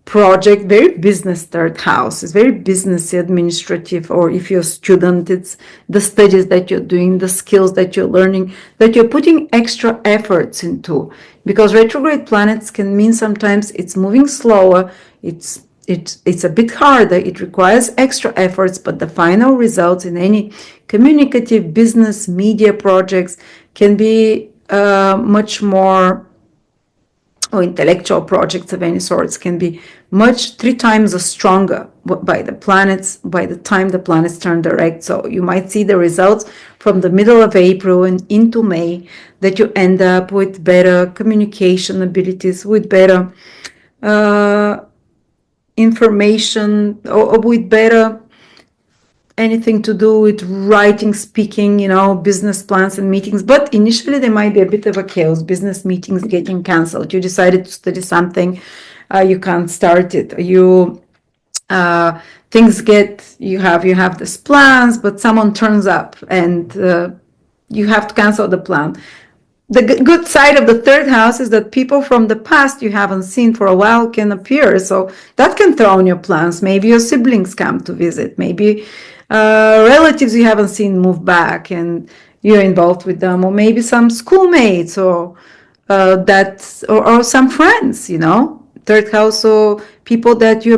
project, very business third house. It's very businessy, administrative, or if you're a student, it's the studies that you're doing, the skills that you're learning, that you're putting extra efforts into. Because retrograde planets can mean sometimes it's moving slower, it's a bit harder, it requires extra efforts, but the final results in any communicative business media projects can be much more, or intellectual projects of any sorts can be much 3 times stronger by the planets, by the time the planets turn direct. So you might see the results from the middle of April and into May, that you end up with better communication abilities, with better information, or with better anything to do with writing, speaking, business plans and meetings. But initially there might be a bit of a chaos, business meetings getting canceled. You decided to study something, you can't start it. You have these plans, but someone turns up and you have to cancel the plan. The good side of the third house is that people from the past you haven't seen for a while can appear. So that can throw on your plans. Maybe your siblings come to visit. Maybe relatives you haven't seen move back and you're involved with them. Or maybe some schoolmates or some friends, Third house, so people that you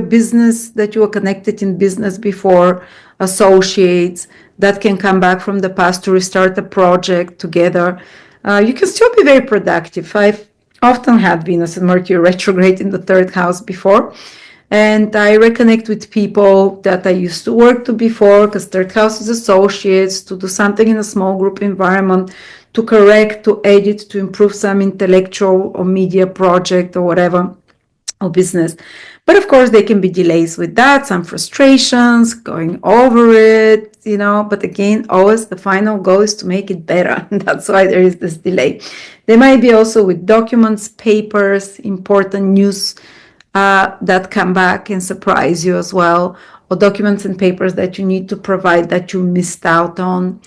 were connected in business before, associates that can come back from the past to restart a project together. You can still be very productive. I've often had Venus and Mercury retrograde in the third house before, and I reconnect with people that I used to work to before, because third house is associates, to do something in a small group environment, to correct, to edit, to improve some intellectual or media project or whatever. or business. But of course, there can be delays with that, some frustrations, going over it, you know. But again, always the final goal is to make it better. And that's why there is this delay. There might be also with documents, papers, important news that come back and surprise you as well, or documents and papers that you need to provide that you missed out on,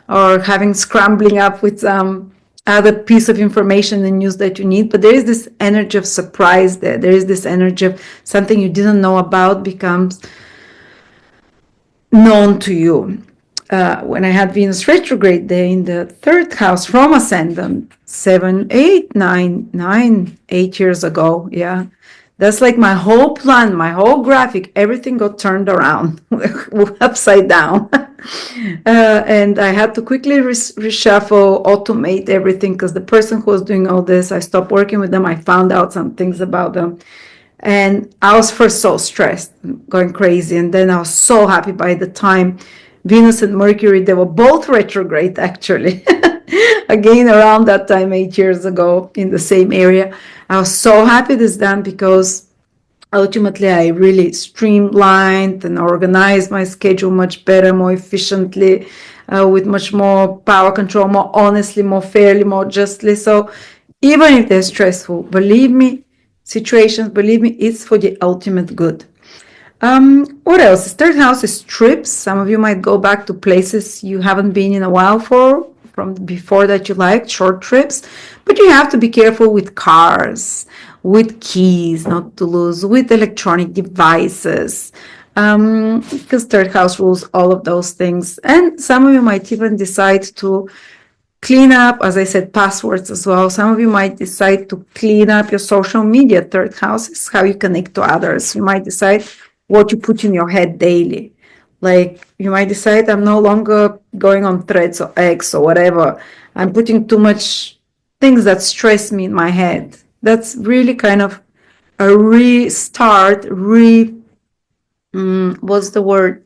or having scrambling up with some other piece of information and news that you need. But there is this energy of surprise there. There is this energy of something you didn't know about becomes known to you. When I had Venus retrograde there in the third house from ascendant, 8 years ago, yeah. That's like my whole plan, my whole graphic, everything got turned around, upside down. And I had to quickly reshuffle, automate everything, because the person who was doing all this, I stopped working with them. I found out some things about them. And I was first so stressed, going crazy. And then I was so happy by the time Venus and Mercury, they were both retrograde, actually. Again, around that time, 8 years ago, in the same area. I was so happy this done, because ultimately I really streamlined and organized my schedule much better, more efficiently, with much more power control, more honestly, more fairly, more justly. So even if they're stressful, believe me, it's for the ultimate good. What else? The third house is trips. Some of you might go back to places you haven't been in a while from before that you liked, short trips. But you have to be careful with cars, with keys, not to lose, with electronic devices, because third house rules all of those things. And some of you might even decide to clean up, as I said, passwords as well. Some of you might decide to clean up your social media. Third house is how you connect to others. You might decide what you put in your head daily. Like you might decide, I'm no longer going on Threads or X or whatever. I'm putting too much things that stress me in my head. That's really kind of a restart, what's the word?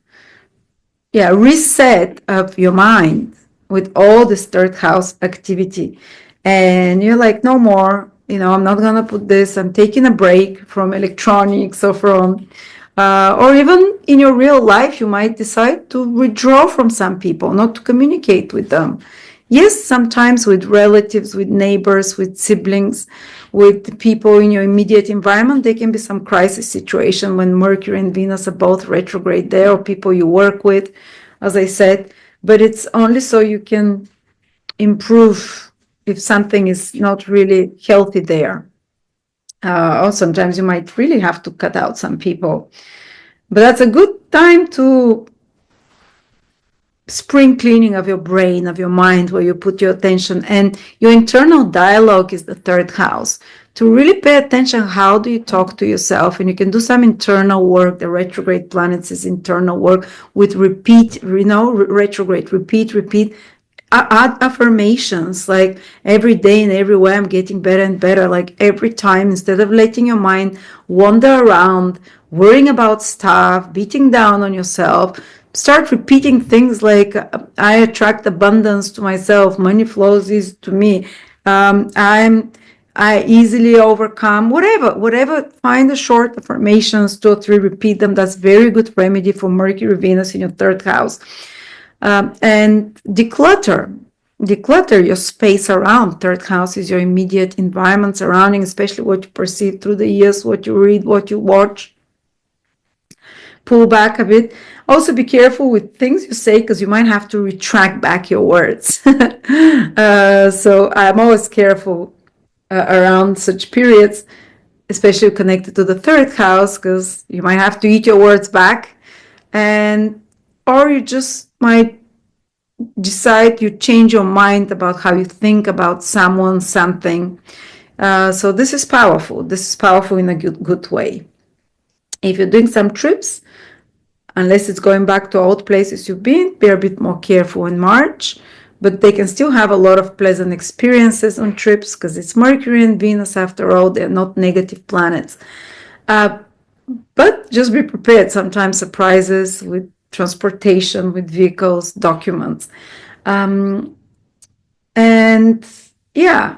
Yeah, reset of your mind with all this third house activity. And you're like, no more, I'm not going to put this. I'm taking a break from electronics or from, or even in your real life, you might decide to withdraw from some people, not to communicate with them. Yes, sometimes with relatives, with neighbors, with siblings, with people in your immediate environment, there can be some crisis situation when Mercury and Venus are both retrograde there, or people you work with, as I said. But it's only so you can improve if something is not really healthy there. Or sometimes you might really have to cut out some people. But that's a good time to spring cleaning of your brain, of your mind, where you put your attention. And your internal dialogue is the third house. To really pay attention, how do you talk to yourself? And you can do some internal work. The retrograde planets is internal work with repeat, retrograde, repeat. Add affirmations, like every day and everywhere I'm getting better and better. Like every time, instead of letting your mind wander around, worrying about stuff, beating down on yourself, start repeating things like, I attract abundance to myself, money flows easy to me, I easily overcome, whatever. Find the short affirmations, 2 or 3, repeat them. That's very good remedy for Mercury, Venus in your third house. And declutter your space around. Third house is your immediate environment surrounding, especially what you perceive through the years, what you read, what you watch. Pull back a bit. Also be careful with things you say, because you might have to retract back your words. So I'm always careful around such periods, especially connected to the third house, because you might have to eat your words back, or you just might decide, you change your mind about how you think about someone, something. So this is powerful. This is powerful in a good way. If you're doing some trips, unless it's going back to old places you've been, be a bit more careful in March. But they can still have a lot of pleasant experiences on trips, because it's Mercury and Venus, after all, they're not negative planets. But just be prepared. Sometimes surprises with transportation, with vehicles, documents. And yeah,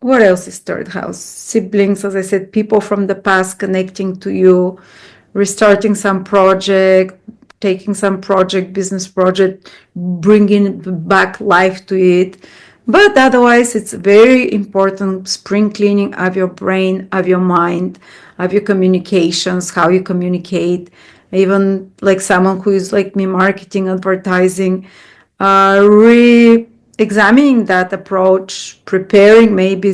What else is third house? Siblings, as I said, people from the past connecting to you, restarting some project, taking some project, business project, bringing back life to it. But otherwise, it's very important spring cleaning of your brain, of your mind, of your communications, how you communicate. Even like someone who is like me, marketing, advertising, re-examining that approach, preparing maybe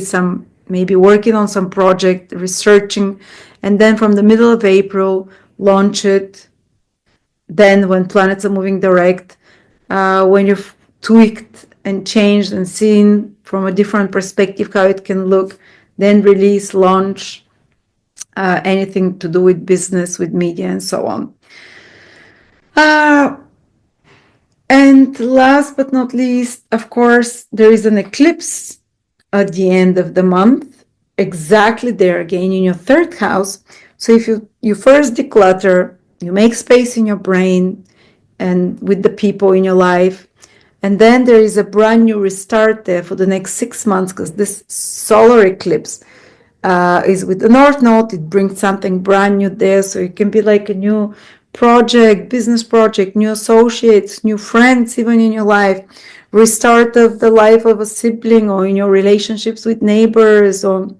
working on some project, researching, and then from the middle of April, launch it. Then when planets are moving direct, when you've tweaked and changed and seen from a different perspective how it can look, then release, launch, anything to do with business, with media, and so on. And last but not least, of course, there is an eclipse at the end of the month, exactly there again in your third house. So if you first declutter, you make space in your brain and with the people in your life, and then there is a brand new restart there for the next 6 months, because this solar eclipse is with the North Node. It brings something brand new there, so it can be like a new project, business project, new associates, new friends even in your life, restart of the life of a sibling, or in your relationships with neighbors, or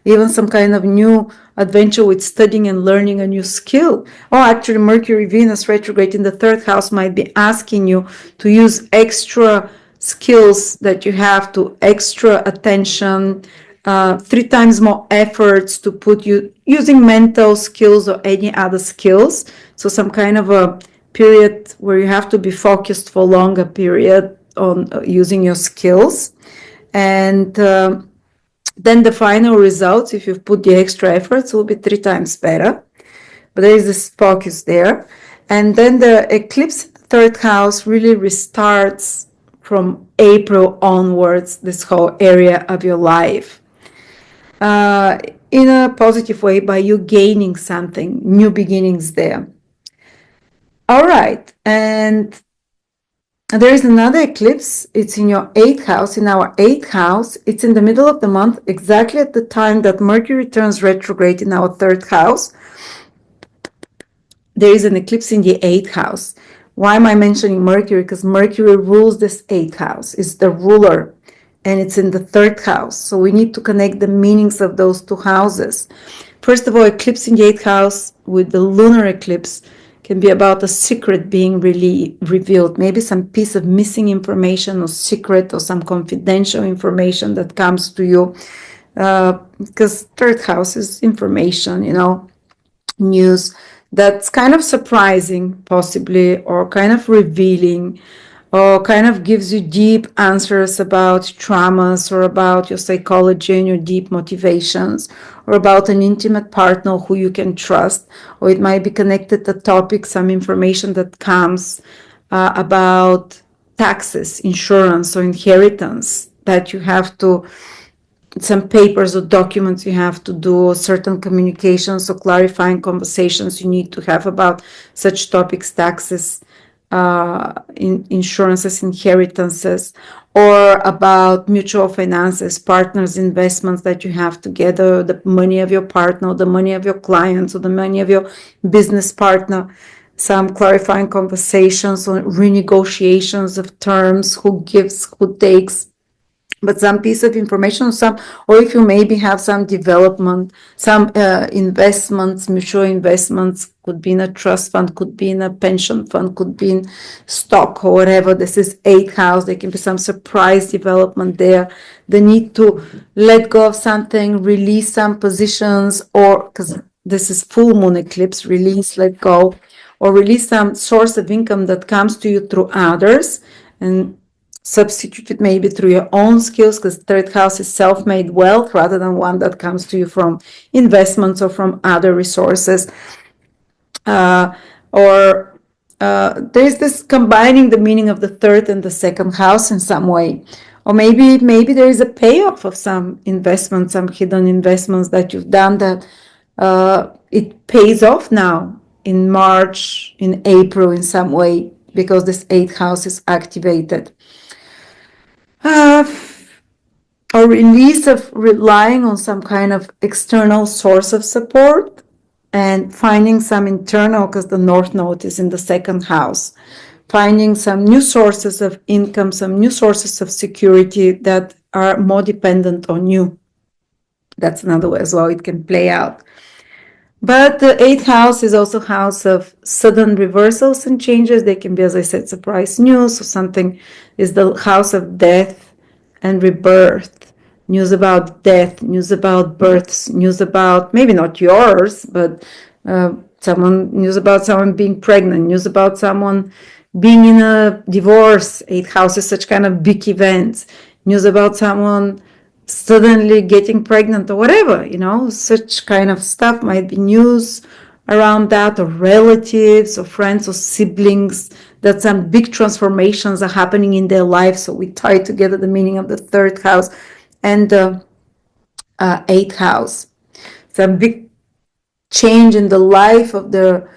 even some kind of new adventure with studying and learning a new skill. Or actually, Mercury, Venus retrograde in the third house might be asking you to use extra skills that you have, to extra attention, 3 times more efforts to put you using mental skills or any other skills. So some kind of a period where you have to be focused for a longer period on using your skills. And then the final results, if you've put the extra efforts, will be 3 times better. But there is this focus there. And then the eclipse third house really restarts from April onwards, this whole area of your life. In a positive way, by you gaining something, new beginnings there. All right, and there is another eclipse. It's in your 8th house, in our 8th house. It's in the middle of the month, exactly at the time that Mercury turns retrograde in our 3rd house. There is an eclipse in the 8th house. Why am I mentioning Mercury? Because Mercury rules this 8th house. It's the ruler, and it's in the 3rd house. So we need to connect the meanings of those 2 houses. First of all, eclipse in the 8th house with the lunar eclipse can be about a secret being really revealed, maybe some piece of missing information or secret or some confidential information that comes to you, because 3rd house is information, news that's kind of surprising, possibly, or kind of revealing, or kind of gives you deep answers about traumas, or about your psychology and your deep motivations, or about an intimate partner who you can trust, or it might be connected to topics, some information that comes about taxes, insurance, or inheritance that you have to, some papers or documents you have to do, certain communications or clarifying conversations you need to have about such topics, taxes, insurances, inheritances, or about mutual finances, partners, investments that you have together, the money of your partner, the money of your clients, or the money of your business partner, some clarifying conversations or renegotiations of terms, who gives, who takes, but some piece of information, or if you maybe have some development, some investments, mutual investments, could be in a trust fund, could be in a pension fund, could be in stock or whatever. This is 8th house. There can be some surprise development there. The need to let go of something, release some positions, or because this is full moon eclipse, release, let go, or release some source of income that comes to you through others, and substitute it maybe through your own skills, because 3rd house is self-made wealth rather than one that comes to you from investments or from other resources. Or there's this combining the meaning of the 3rd and the 2nd house in some way. Or maybe there is a payoff of some investment, some hidden investments that you've done that it pays off now in March, in April, in some way, because this 8th house is activated. a release of relying on some kind of external source of support and finding some internal, because the North Node is in the second house, finding some new sources of income, some new sources of security that are more dependent on you. That's another way as well it can play out. But the eighth house is also house of sudden reversals and changes. They can be, as I said, surprise news, or something is the house of death and rebirth. News about death, news about births, news about maybe not yours, but news about someone being pregnant, news about someone being in a divorce. Eighth house is such kind of big events. News about someone suddenly getting pregnant or whatever, such kind of stuff might be news around that, or relatives or friends or siblings, that some big transformations are happening in their life. So we tie together the meaning of the third house and the eighth house. Some big change in the life of the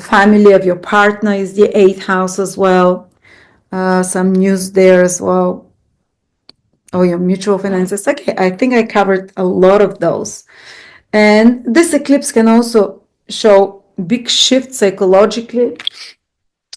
family of your partner is the eighth house as well. Some news there as well. Oh, your mutual finances. Okay, I think I covered a lot of those. And this eclipse can also show big shift psychologically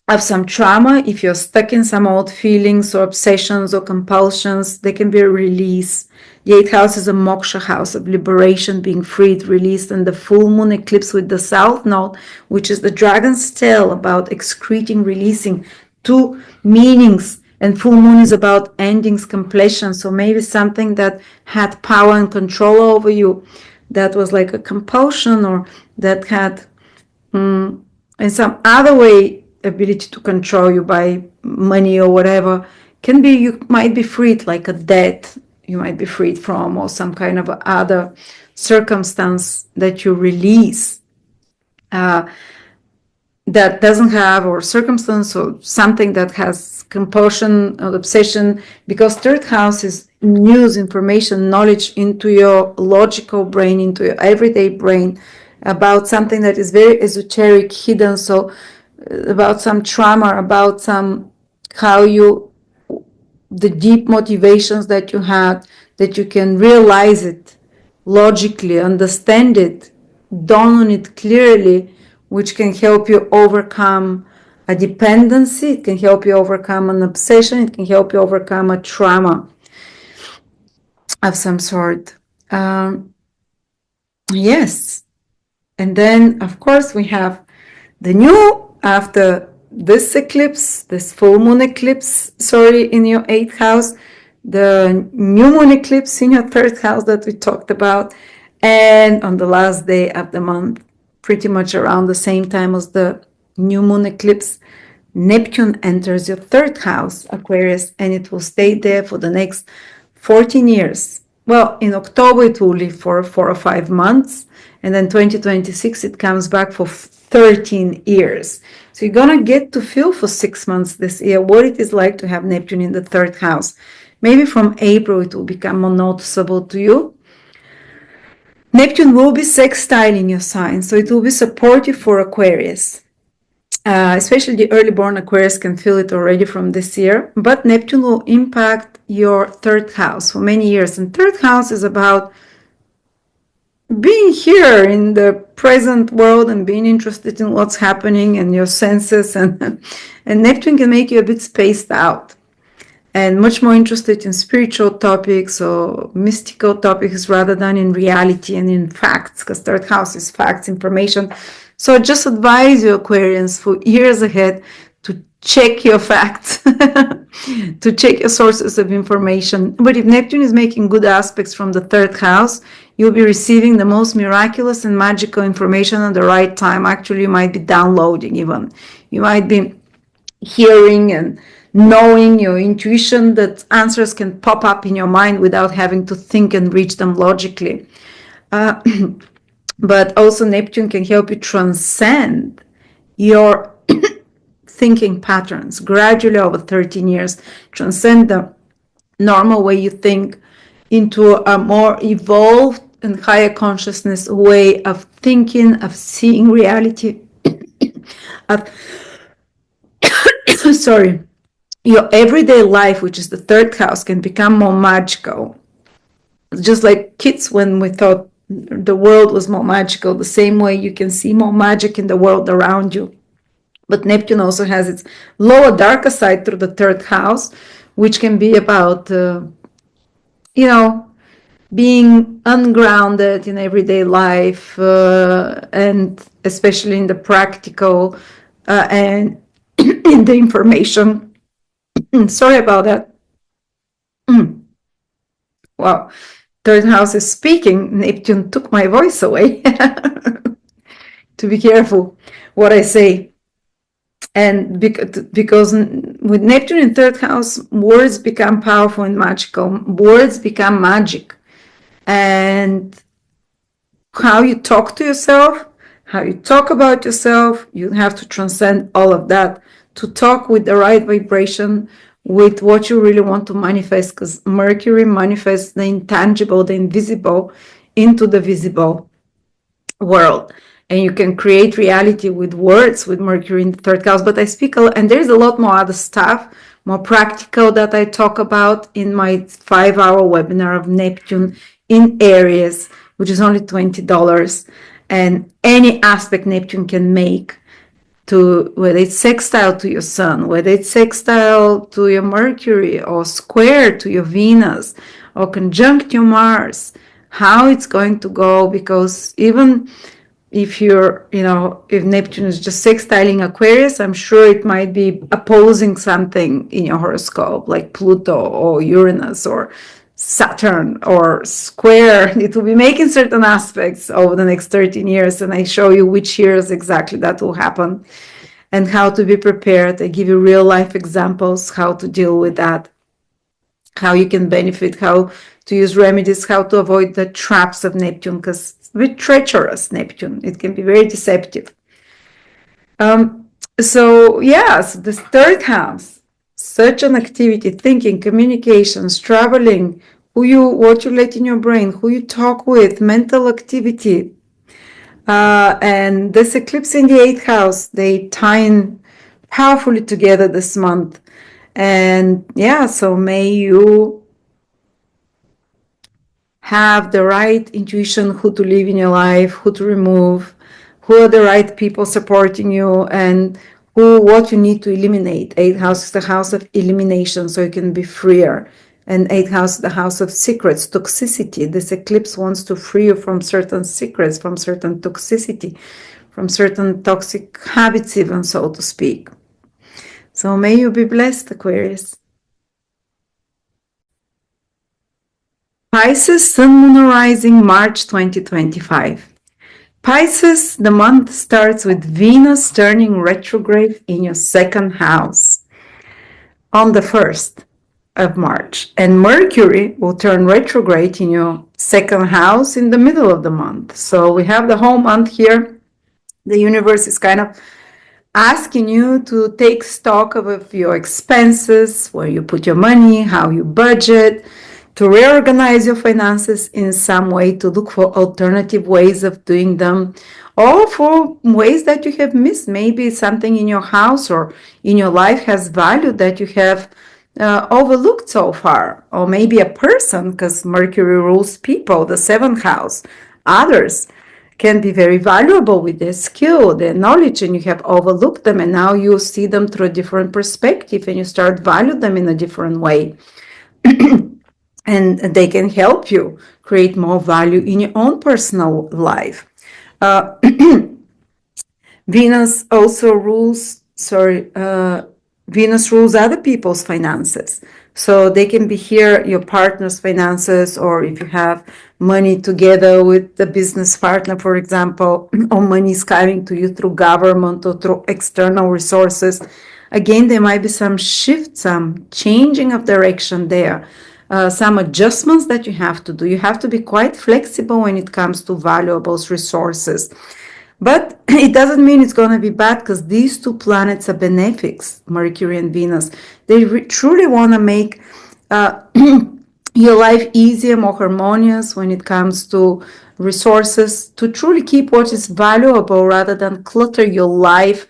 of some trauma. If you're stuck in some old feelings or obsessions or compulsions, there can be a release. The eighth house is a moksha house of liberation, being freed, released, and the full moon eclipse with the south node, which is the dragon's tail, about excreting, releasing, two meanings. And full moon is about endings, completion. So maybe something that had power and control over you, that was like a compulsion, or that had in some other way ability to control you by money or whatever, can be, you might be freed, like a debt you might be freed from, or some kind of other circumstance that you release. That doesn't have, or circumstance or something that has compulsion or obsession, because third house is news, information, knowledge into your logical brain, into your everyday brain, about something that is very esoteric, hidden. So about some trauma, about some how you, the deep motivations that you had, that you can realize it logically, understand it, dawn on it clearly, which can help you overcome a dependency, it can help you overcome an obsession, it can help you overcome a trauma of some sort. Yes. And then, of course, we have the new, after this eclipse, this full moon eclipse, in your eighth house, the new moon eclipse in your third house that we talked about, and on the last day of the month, pretty much around the same time as the new moon eclipse, Neptune enters your third house, Aquarius, and it will stay there for the next 14 years. Well, in October it will live for 4 or 5 months, and then 2026 it comes back for 13 years. So you're gonna get to feel for 6 months this year what it is like to have Neptune in the third house. Maybe from April it will become more noticeable to you. Neptune will be sextiling your sign, so it will be supportive for Aquarius. Especially the early born Aquarius can feel it already from this year, but Neptune will impact your third house for many years. And third house is about being here in the present world and being interested in what's happening and your senses, and Neptune can make you a bit spaced out and much more interested in spiritual topics or mystical topics rather than in reality and in facts, because third house is facts, information. So I just advise you, Aquarians, for years ahead to check your facts, to check your sources of information. But if Neptune is making good aspects from the third house, you'll be receiving the most miraculous and magical information at the right time. Actually, you might be downloading even. You might be hearing and knowing your intuition, that answers can pop up in your mind without having to think and reach them logically. But also Neptune can help you transcend your thinking patterns gradually over 13 years, transcend the normal way you think into a more evolved and higher consciousness way of thinking, of seeing reality, of your everyday life, which is the third house, can become more magical. just like kids when we thought the world was more magical, the same way you can see more magic in the world around you. But Neptune also has its lower, darker side through the third house, which can be about, you know, being ungrounded in everyday life, and especially in the practical and in the information. Sorry about that. Wow. Third house is speaking. Neptune took my voice away. To be careful what I say. And because with Neptune in third house, words become powerful and magical. Words become magic. And how you talk to yourself, how you talk about yourself, you have to transcend all of that to talk with the right vibration, with what you really want to manifest, because Mercury manifests the intangible, the invisible, into the visible world. And you can create reality with words with Mercury in the third house. But I speak, and there's a lot more other stuff, more practical, that I talk about in my 5-hour webinar of Neptune in Aries, which is only $20. And any aspect Neptune can make, to whether it's sextile to your Sun, whether it's sextile to your Mercury, or square to your Venus, or conjunct your Mars, how it's going to go. Because even if you're, if Neptune is just sextiling Aquarius, I'm sure it might be opposing something in your horoscope, like Pluto or Uranus or Saturn or square. It will be making certain aspects over the next 13 years. And I show you which years exactly that will happen and how to be prepared. I give you real life examples, how to deal with that, how you can benefit, how to use remedies, how to avoid the traps of Neptune, because with treacherous Neptune, it can be very deceptive. So this third house, such an activity, thinking, communications, traveling, what you let in your brain, who you talk with, mental activity. And this eclipse in the 8th house, they tie in powerfully together this month. And so may you have the right intuition, who to live in your life, who to remove, who are the right people supporting you, and what you need to eliminate. 8th house is the house of elimination, so you can be freer. And 8th house is the house of secrets, toxicity. This eclipse wants to free you from certain secrets, from certain toxicity, from certain toxic habits even, so to speak. So may you be blessed, Aquarius. Pisces, Sun, Moon, Rising, March 2025. Pisces, the month starts with Venus turning retrograde in your 2nd house on the 1st of March. And Mercury will turn retrograde in your 2nd house in the middle of the month. So we have the whole month here. The universe is kind of asking you to take stock of your expenses, where you put your money, how you budget, to reorganize your finances in some way, to look for alternative ways of doing them, or for ways that you have missed. Maybe something in your house or in your life has value that you have overlooked so far, or maybe a person, because Mercury rules people, the 7th house. Others can be very valuable with their skill, their knowledge, and you have overlooked them, and now you see them through a different perspective, and you start value them in a different way. And they can help you create more value in your own personal life. Venus also rules, Venus rules other people's finances. So they can be here, your partner's finances, or if you have money together with the business partner, for example, or money is coming to you through government or through external resources. Again, there might be some shift, some changing of direction there. Some adjustments that you have to do. You have to be quite flexible when it comes to valuables, resources. But it doesn't mean it's going to be bad, because these two planets are benefics, Mercury and Venus. They truly want to make your life easier, more harmonious when it comes to resources, to truly keep what is valuable rather than clutter your life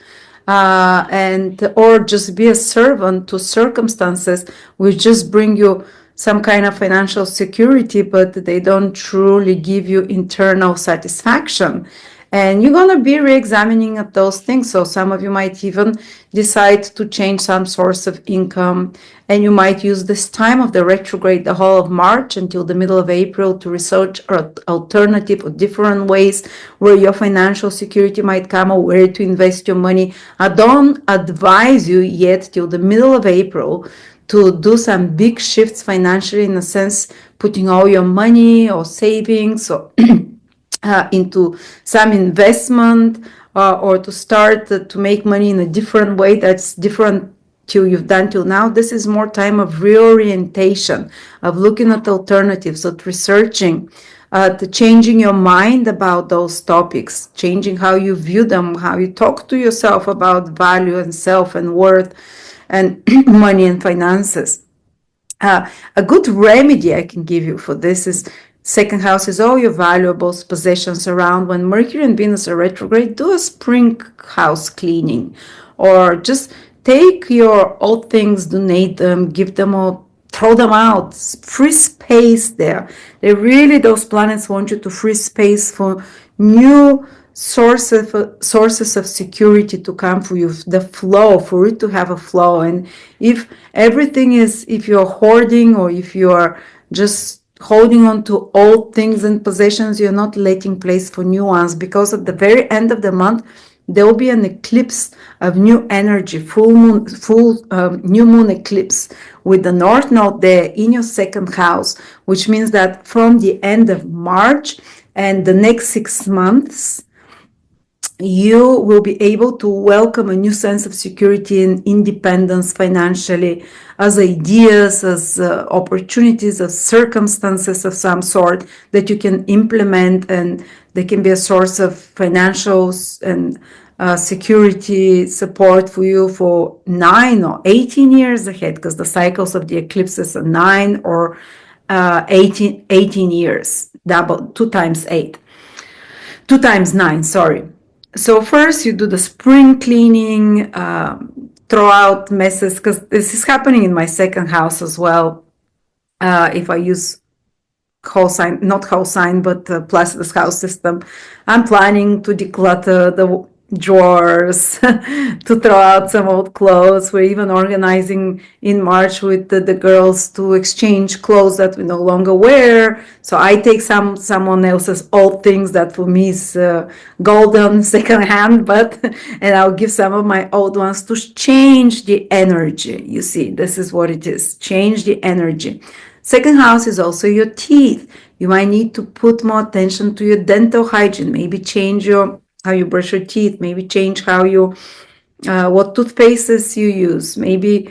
or just be a servant to circumstances which just bring you some kind of financial security, but they don't truly give you internal satisfaction. And you're going to be re-examining at those things. So some of you might even decide to change some source of income. And you might use this time of the retrograde, the whole of March until the middle of April, to research alternative or different ways where your financial security might come or where to invest your money. I don't advise you yet till the middle of April to do some big shifts financially, in a sense, putting all your money or savings or into some investment, or to start to make money in a different way that's different to you've done till now. This is more time of reorientation, of looking at alternatives, of researching, to changing your mind about those topics, changing how you view them, how you talk to yourself about value and self and worth and money and finances. A good remedy I can give you for this is, second house is all your valuables, possessions around. When Mercury and Venus are retrograde, do a spring house cleaning, or just take your old things, donate them, give them or throw them out. Free space there. Those planets want you to free space for new sources of security to come for you, the flow, for it to have a flow. And if you're hoarding, or if you're just holding on to old things and possessions, you're not letting place for new ones, because at the very end of the month there will be an eclipse of new energy, new moon eclipse with the North Node there in your second house, which means that from the end of March and the next 6 months, you will be able to welcome a new sense of security and independence financially, as ideas, as opportunities, as circumstances of some sort that you can implement, and they can be a source of financial and security support for you for 9 or 18 years ahead, because the cycles of the eclipses are 9 or 18 years, double, 2 times 8. 2 times 9, sorry. So first you do the spring cleaning, throw out messes, because this is happening in my second house as well. If I use not whole sign, but Placidus house system, I'm planning to declutter the drawers, to throw out some old clothes. We're even organizing in March with the girls to exchange clothes that we no longer wear. So I take someone else's old things that for me is golden secondhand, and I'll give some of my old ones to change the energy. You see, this is what it is. Change the energy. Second house is also your teeth. You might need to put more attention to your dental hygiene. Maybe change how you brush your teeth, maybe change how what toothpastes you use, maybe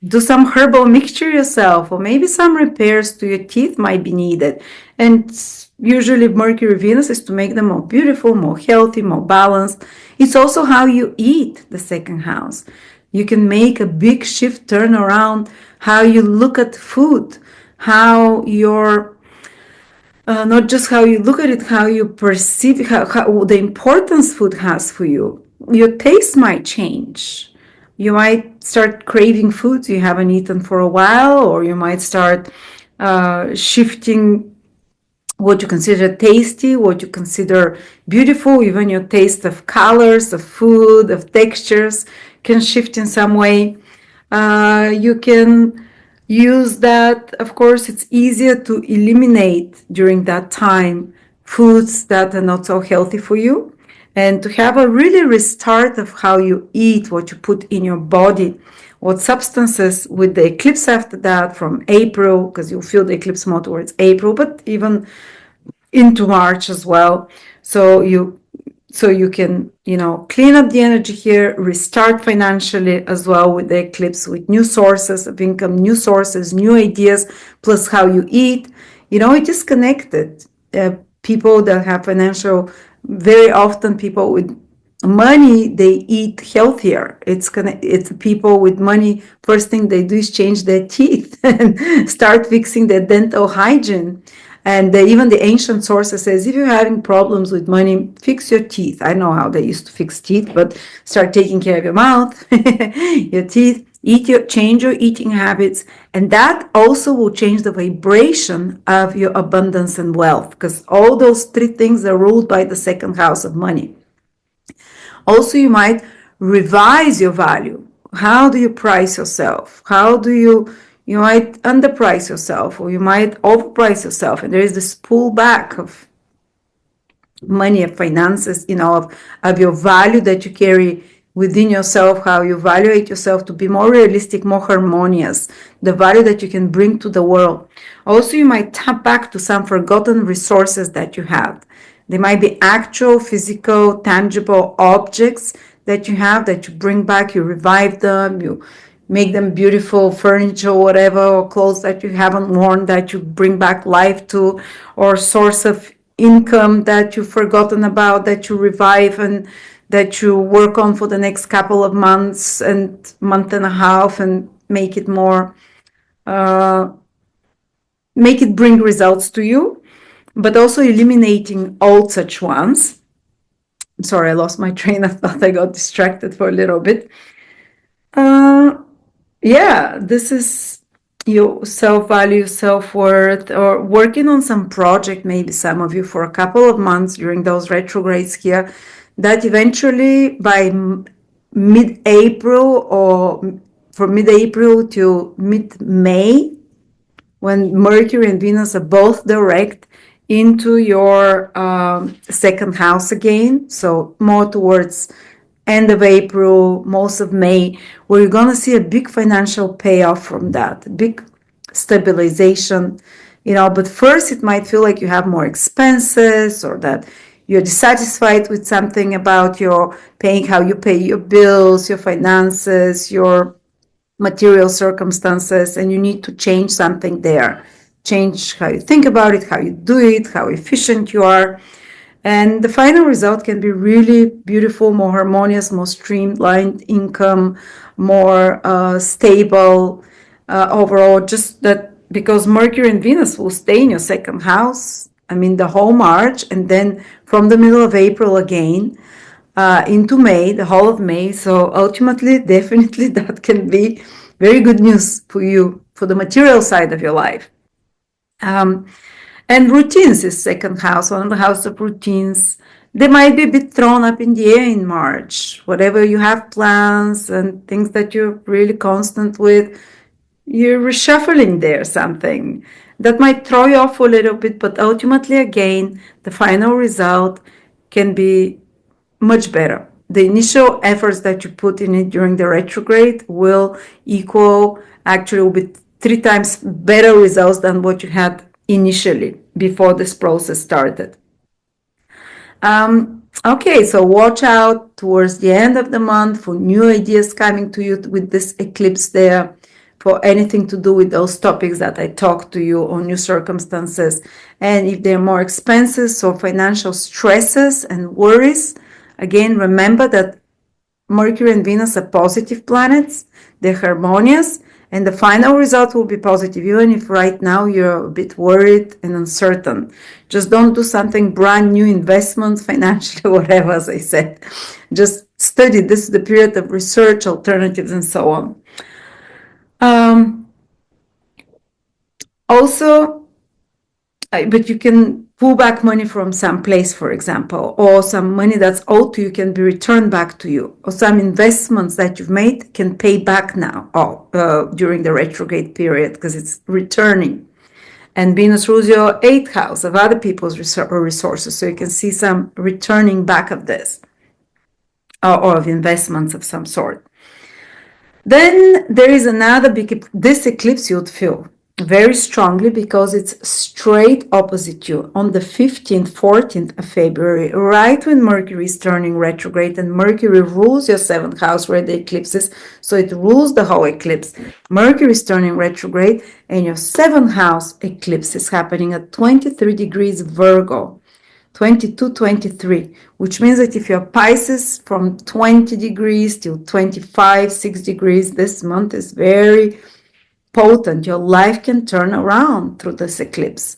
do some herbal mixture yourself, or maybe some repairs to your teeth might be needed. And usually Mercury Venus is to make them more beautiful, more healthy, more balanced. It's also how you eat, the second house. You can make a big shift, turn around how you look at food, how you're not just how you look at it, how you perceive how the importance food has for you. Your taste might change. You might start craving foods you haven't eaten for a while, or you might start shifting what you consider tasty, what you consider beautiful. Even your taste of colors, of food, of textures can shift in some way. You can use that. Of course, it's easier to eliminate during that time foods that are not so healthy for you, and to have a really restart of how you eat, what you put in your body, what substances, with the eclipse after that from April, because you'll feel the eclipse more towards April, but even into March as well. So you can, clean up the energy here, restart financially as well with the eclipse, with new sources of income, new sources, new ideas, plus how you eat. It is connected. People that have very often people with money, they eat healthier. It's people with money, first thing they do is change their teeth and start fixing their dental hygiene. And even the ancient sources says, if you're having problems with money, fix your teeth. I know how they used to fix teeth, but start taking care of your mouth, your teeth. change your eating habits, and that also will change the vibration of your abundance and wealth, because all those three things are ruled by the second house of money. Also, you might revise your value. How do you price yourself? How do you might underprice yourself, or you might overprice yourself, and there is this pullback of money, of finances, of your value that you carry within yourself, how you evaluate yourself to be more realistic, more harmonious, the value that you can bring to the world. Also, you might tap back to some forgotten resources that you had. They might be actual, physical, tangible objects that you have, that you bring back, you revive them, you make them beautiful furniture, whatever, or clothes that you haven't worn that you bring back life to, or source of income that you've forgotten about, that you revive and that you work on for the next couple of months and month and a half, and make it more, make it bring results to you, but also eliminating old such ones. I'm sorry, I lost my train of thought. I got distracted for a little bit. Yeah, this is your self-value, self-worth, or working on some project, maybe some of you, for a couple of months during those retrogrades here, that eventually by mid-April, or from mid-April to mid-May, when Mercury and Venus are both direct into your second house again, so more towards end of April, most of May, where you're going to see a big financial payoff from that, big stabilization, but first it might feel like you have more expenses, or that you're dissatisfied with something about your paying, how you pay your bills, your finances, your material circumstances, and you need to change something there. Change how you think about it, how you do it, how efficient you are. And the final result can be really beautiful, more harmonious, more streamlined income, more stable overall. Just that, because Mercury and Venus will stay in your second house, the whole March, and then from the middle of April again into May, the whole of May. So ultimately, definitely that can be very good news for you, for the material side of your life. And routines is second house, one of the house of routines. They might be a bit thrown up in the air in March. Whatever you have plans and things that you're really constant with, you're reshuffling there something. That might throw you off a little bit, but ultimately, again, the final result can be much better. The initial efforts that you put in it during the retrograde will equal, actually will be 3 times better results than what you had initially before this process started. Okay, so watch out towards the end of the month for new ideas coming to you with this eclipse there, for anything to do with those topics that I talked to you on, new circumstances. And if there are more expenses or financial stresses and worries, again, remember that Mercury and Venus are positive planets. They're harmonious, and the final result will be positive, even if right now you're a bit worried and uncertain. Just don't do something brand new, investments, financially, whatever, as I said. Just study. This is the period of research, alternatives, and so on. Also, but you can pull back money from some place, for example, or some money that's owed to you can be returned back to you, or some investments that you've made can pay back now during the retrograde period, because it's returning. And Venus rules your 8th house of other people's resources, so you can see some returning back of this, or of investments of some sort. Then there is another this eclipse you'd feel very strongly, because it's straight opposite you on the 15th, 14th of February, right when Mercury is turning retrograde, and Mercury rules your 7th house where the eclipse is, so it rules the whole eclipse. Mercury is turning retrograde, and your 7th house eclipse is happening at 23 degrees Virgo. 22, 23, which means that if you're Pisces, from 20 degrees till 25, 6 degrees, this month is very potent. Your life can turn around through this eclipse.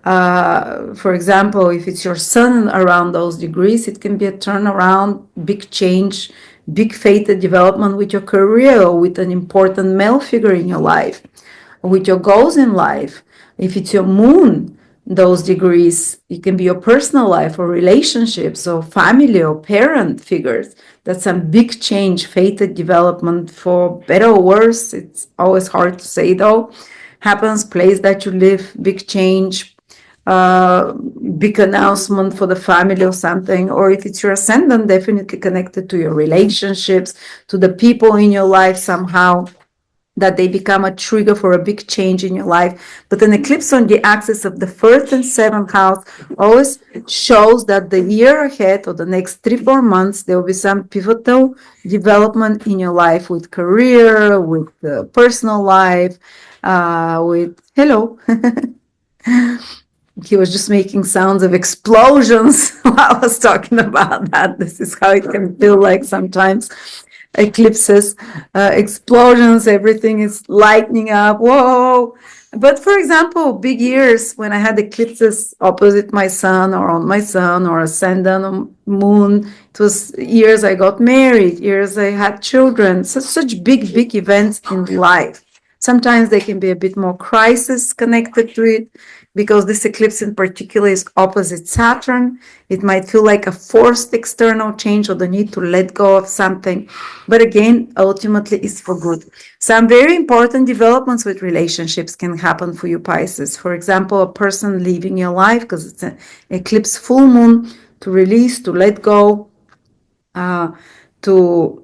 For example, if it's your sun around those degrees, it can be a turnaround, big change, big fated development with your career, or with an important male figure in your life, or with your goals in life. If it's your moon, those degrees, it can be your personal life or relationships or family or parent figures. That's some big change, fated development, for better or worse. It's always hard to say though. Happens, place that you live, big change, big announcement for the family or something. Or if it's your ascendant, definitely connected to your relationships, to the people in your life somehow, that they become a trigger for a big change in your life. But an eclipse on the axis of the first and seventh house always shows that the year ahead, or the next 3-4 months, there will be some pivotal development in your life, with career, with personal life, with hello. He was just making sounds of explosions while I was talking about that. This is how it can feel like sometimes. Eclipses, explosions, everything is lightening up. Whoa! But for example, big years when I had eclipses opposite my sun, or on my sun, or ascendant on moon, it was years I got married, years I had children. Such big events in life. Sometimes they can be a bit more crisis connected to it, because this eclipse in particular is opposite Saturn. It might feel like a forced external change, or the need to let go of something. But again, ultimately it's for good. Some very important developments with relationships can happen for you, Pisces. For example, a person leaving your life because it's an eclipse full moon, to release, to let go, to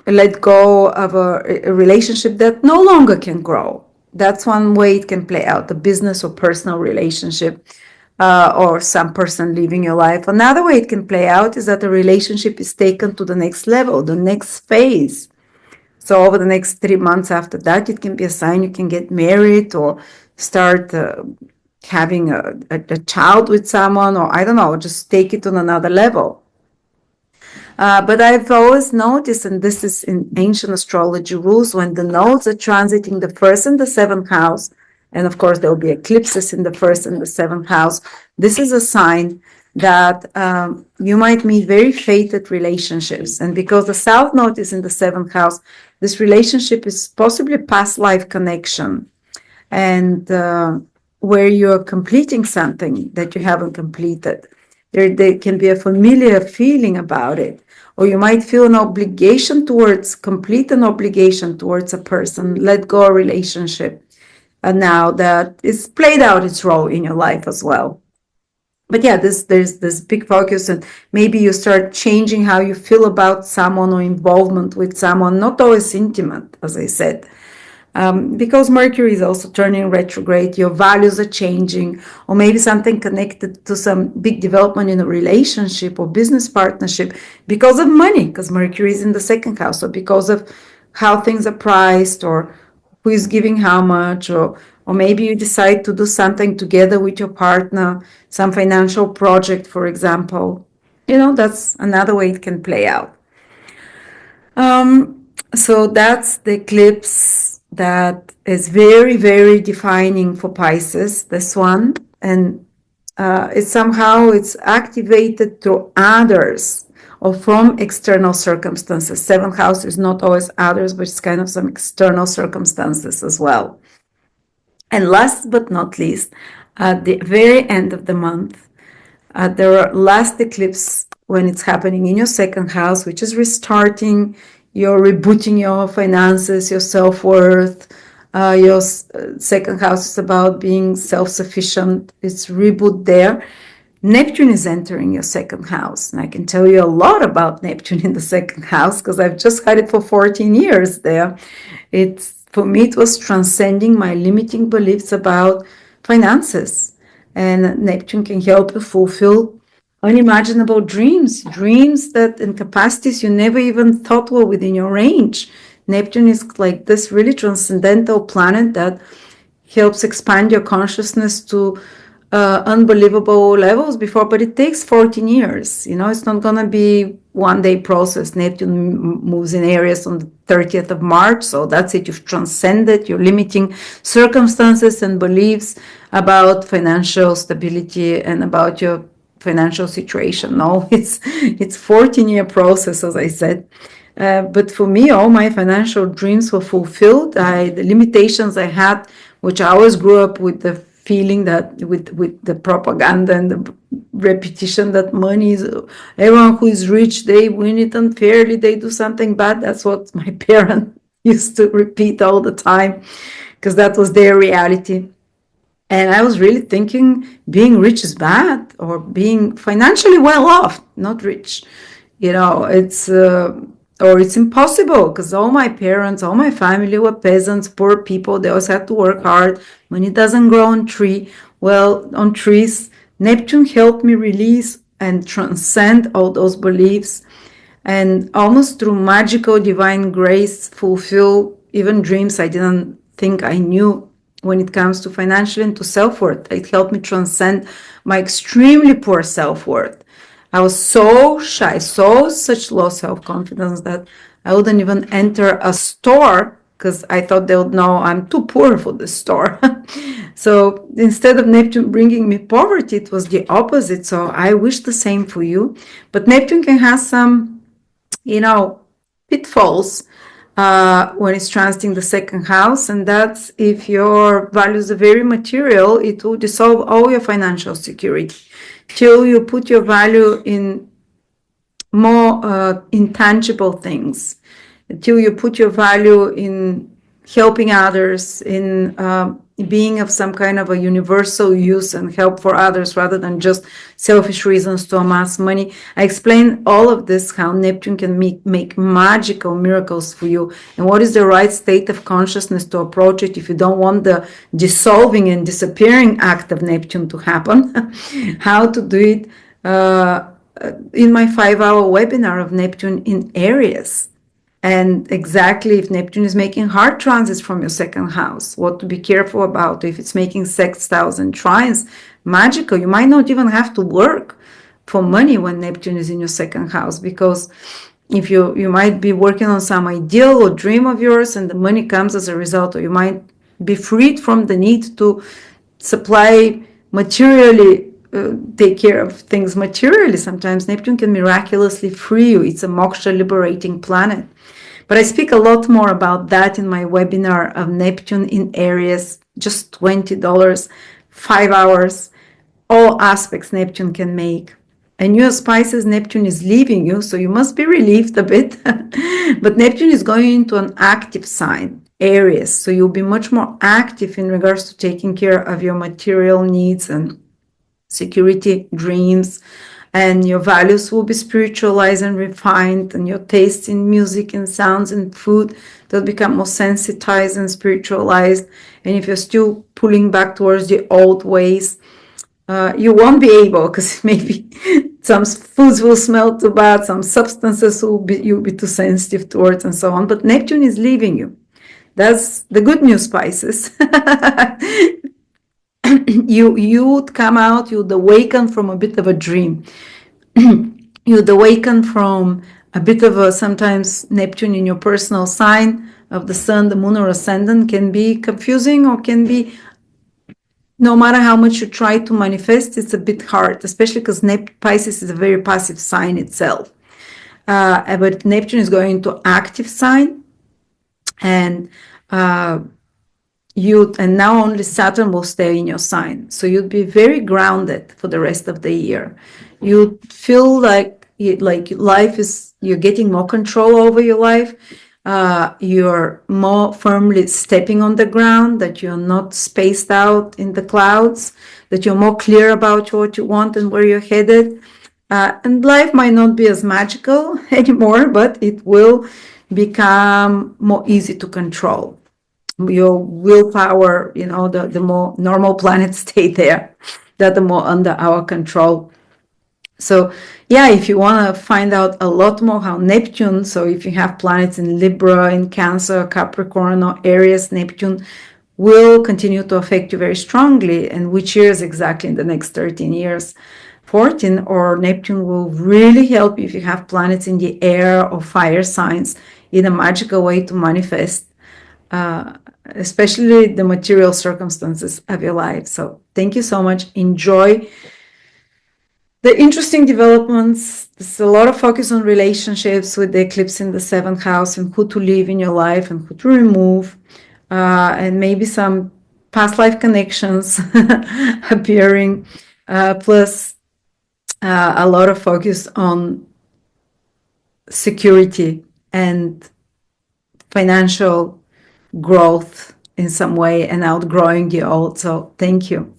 let go of a relationship that no longer can grow. That's one way it can play out, the business or personal relationship, or some person leaving your life. Another way it can play out is that the relationship is taken to the next level, the next phase. So over the next 3 months after that, it can be a sign you can get married, or start having a child with someone, or I don't know, just take it on another level. But I've always noticed, and this is in ancient astrology rules, when the nodes are transiting the first and the seventh house, and of course there will be eclipses in the first and the seventh house, this is a sign that you might meet very fated relationships. And because the south node is in the seventh house, this relationship is possibly a past life connection, and where you're completing something that you haven't completed. There can be a familiar feeling about it, or you might feel an obligation towards, complete an obligation towards a person, let go a relationship, and now that it's played out its role in your life as well. But yeah, there's this big focus, and maybe you start changing how you feel about someone, or involvement with someone, not always intimate, as I said. Because Mercury is also turning retrograde, your values are changing, or maybe something connected to some big development in a relationship or business partnership, because of money, because Mercury is in the second house, or because of how things are priced, or who is giving how much, or maybe you decide to do something together with your partner, some financial project, for example. That's another way it can play out. So that's the eclipse that is very, very defining for Pisces, this one. And it's activated through others, or from external circumstances. Seventh house is not always others, but it's kind of some external circumstances as well. And last but not least, at the very end of the month, there are last eclipse when it's happening in your second house, which is restarting, you're rebooting your finances, your self-worth. Your second house is about being self-sufficient. It's reboot there. Neptune is entering your second house. And I can tell you a lot about Neptune in the second house, because I've just had it for 14 years there. For me, it was transcending my limiting beliefs about finances. And Neptune can help you fulfill unimaginable dreams that in capacities you never even thought were within your range. Neptune is like this really transcendental planet that helps expand your consciousness to unbelievable levels before, but it takes 14 years. It's not going to be one day process. Neptune moves in Aries on the 30th of March, so that's it. You've transcended your limiting circumstances and beliefs about financial stability and about your financial situation. No, it's 14-year process, as I said. But for me, all my financial dreams were fulfilled. The limitations I had, which I always grew up with the feeling that with the propaganda and the repetition that money is, everyone who is rich, they win it unfairly, they do something bad. That's what my parents used to repeat all the time, because that was their reality. And I was really thinking being rich is bad, or being financially well off, not rich. It's or it's impossible, because all my parents, all my family were peasants, poor people. They always had to work hard. Money doesn't grow on on trees. Neptune helped me release and transcend all those beliefs, and almost through magical divine grace fulfill even dreams I didn't think I knew. When it comes to financial and to self-worth, it helped me transcend my extremely poor self-worth. I was so shy, such low self-confidence, that I wouldn't even enter a store because I thought they would know I'm too poor for the store. So instead of Neptune bringing me poverty, it was the opposite. So I wish the same for you. But Neptune can have some, pitfalls when it's transiting the second house, and that's if your values are very material, it will dissolve all your financial security till you put your value in more intangible things, till you put your value in helping others, in being of some kind of a universal use and help for others rather than just selfish reasons to amass money. I explain all of this, how Neptune can make magical miracles for you, and what is the right state of consciousness to approach it if you don't want the dissolving and disappearing act of Neptune to happen. How to do it in my 5-hour webinar of Neptune in Aries. And exactly if Neptune is making hard transits from your second house, what to be careful about. If it's making sextiles and trines, magical. You might not even have to work for money when Neptune is in your second house, because if you might be working on some ideal or dream of yours and the money comes as a result, or you might be freed from the need to supply materially, take care of things materially. Sometimes Neptune can miraculously free you. It's a moksha liberating planet. But I speak a lot more about that in my webinar of Neptune in Aries, just $20, 5 hours, all aspects Neptune can make. And you as Pisces, Neptune is leaving you, so you must be relieved a bit. But Neptune is going into an active sign, Aries, so you'll be much more active in regards to taking care of your material needs and security dreams, and your values will be spiritualized and refined, and your taste in music and sounds and food will become more sensitized and spiritualized. And if you're still pulling back towards the old ways, you won't be able, because maybe some foods will smell too bad, some substances you'll be too sensitive towards, and so on. But Neptune is leaving you. That's the good news, Pisces. You'd come out, you'd awaken from a bit of a dream. You'd awaken from a bit of a, sometimes Neptune in your personal sign of the sun, the moon, or ascendant can be confusing, or can be, no matter how much you try to manifest, it's a bit hard, especially because Pisces is a very passive sign itself. But Neptune is going into active sign, and and now only Saturn will stay in your sign, so you'd be very grounded for the rest of the year. You feel like life is, you're getting more control over your life. You're more firmly stepping on the ground, that you're not spaced out in the clouds, that you're more clear about what you want and where you're headed. And life might not be as magical anymore, but it will become more easy to control. Your willpower, the more normal planets stay there, that the more under our control. So yeah, if you want to find out a lot more how Neptune, so if you have planets in Libra, in Cancer, Capricorn, or Aries, Neptune will continue to affect you very strongly, and which years exactly in the next 13 years. 14, or Neptune will really help you if you have planets in the air or fire signs in a magical way to manifest, especially the material circumstances of your life. So thank you so much. Enjoy The interesting developments, there's a lot of focus on relationships with the eclipse in the 7th house and who to leave in your life and who to remove, and maybe some past life connections appearing, plus a lot of focus on security and financial growth in some way and outgrowing the old. So thank you.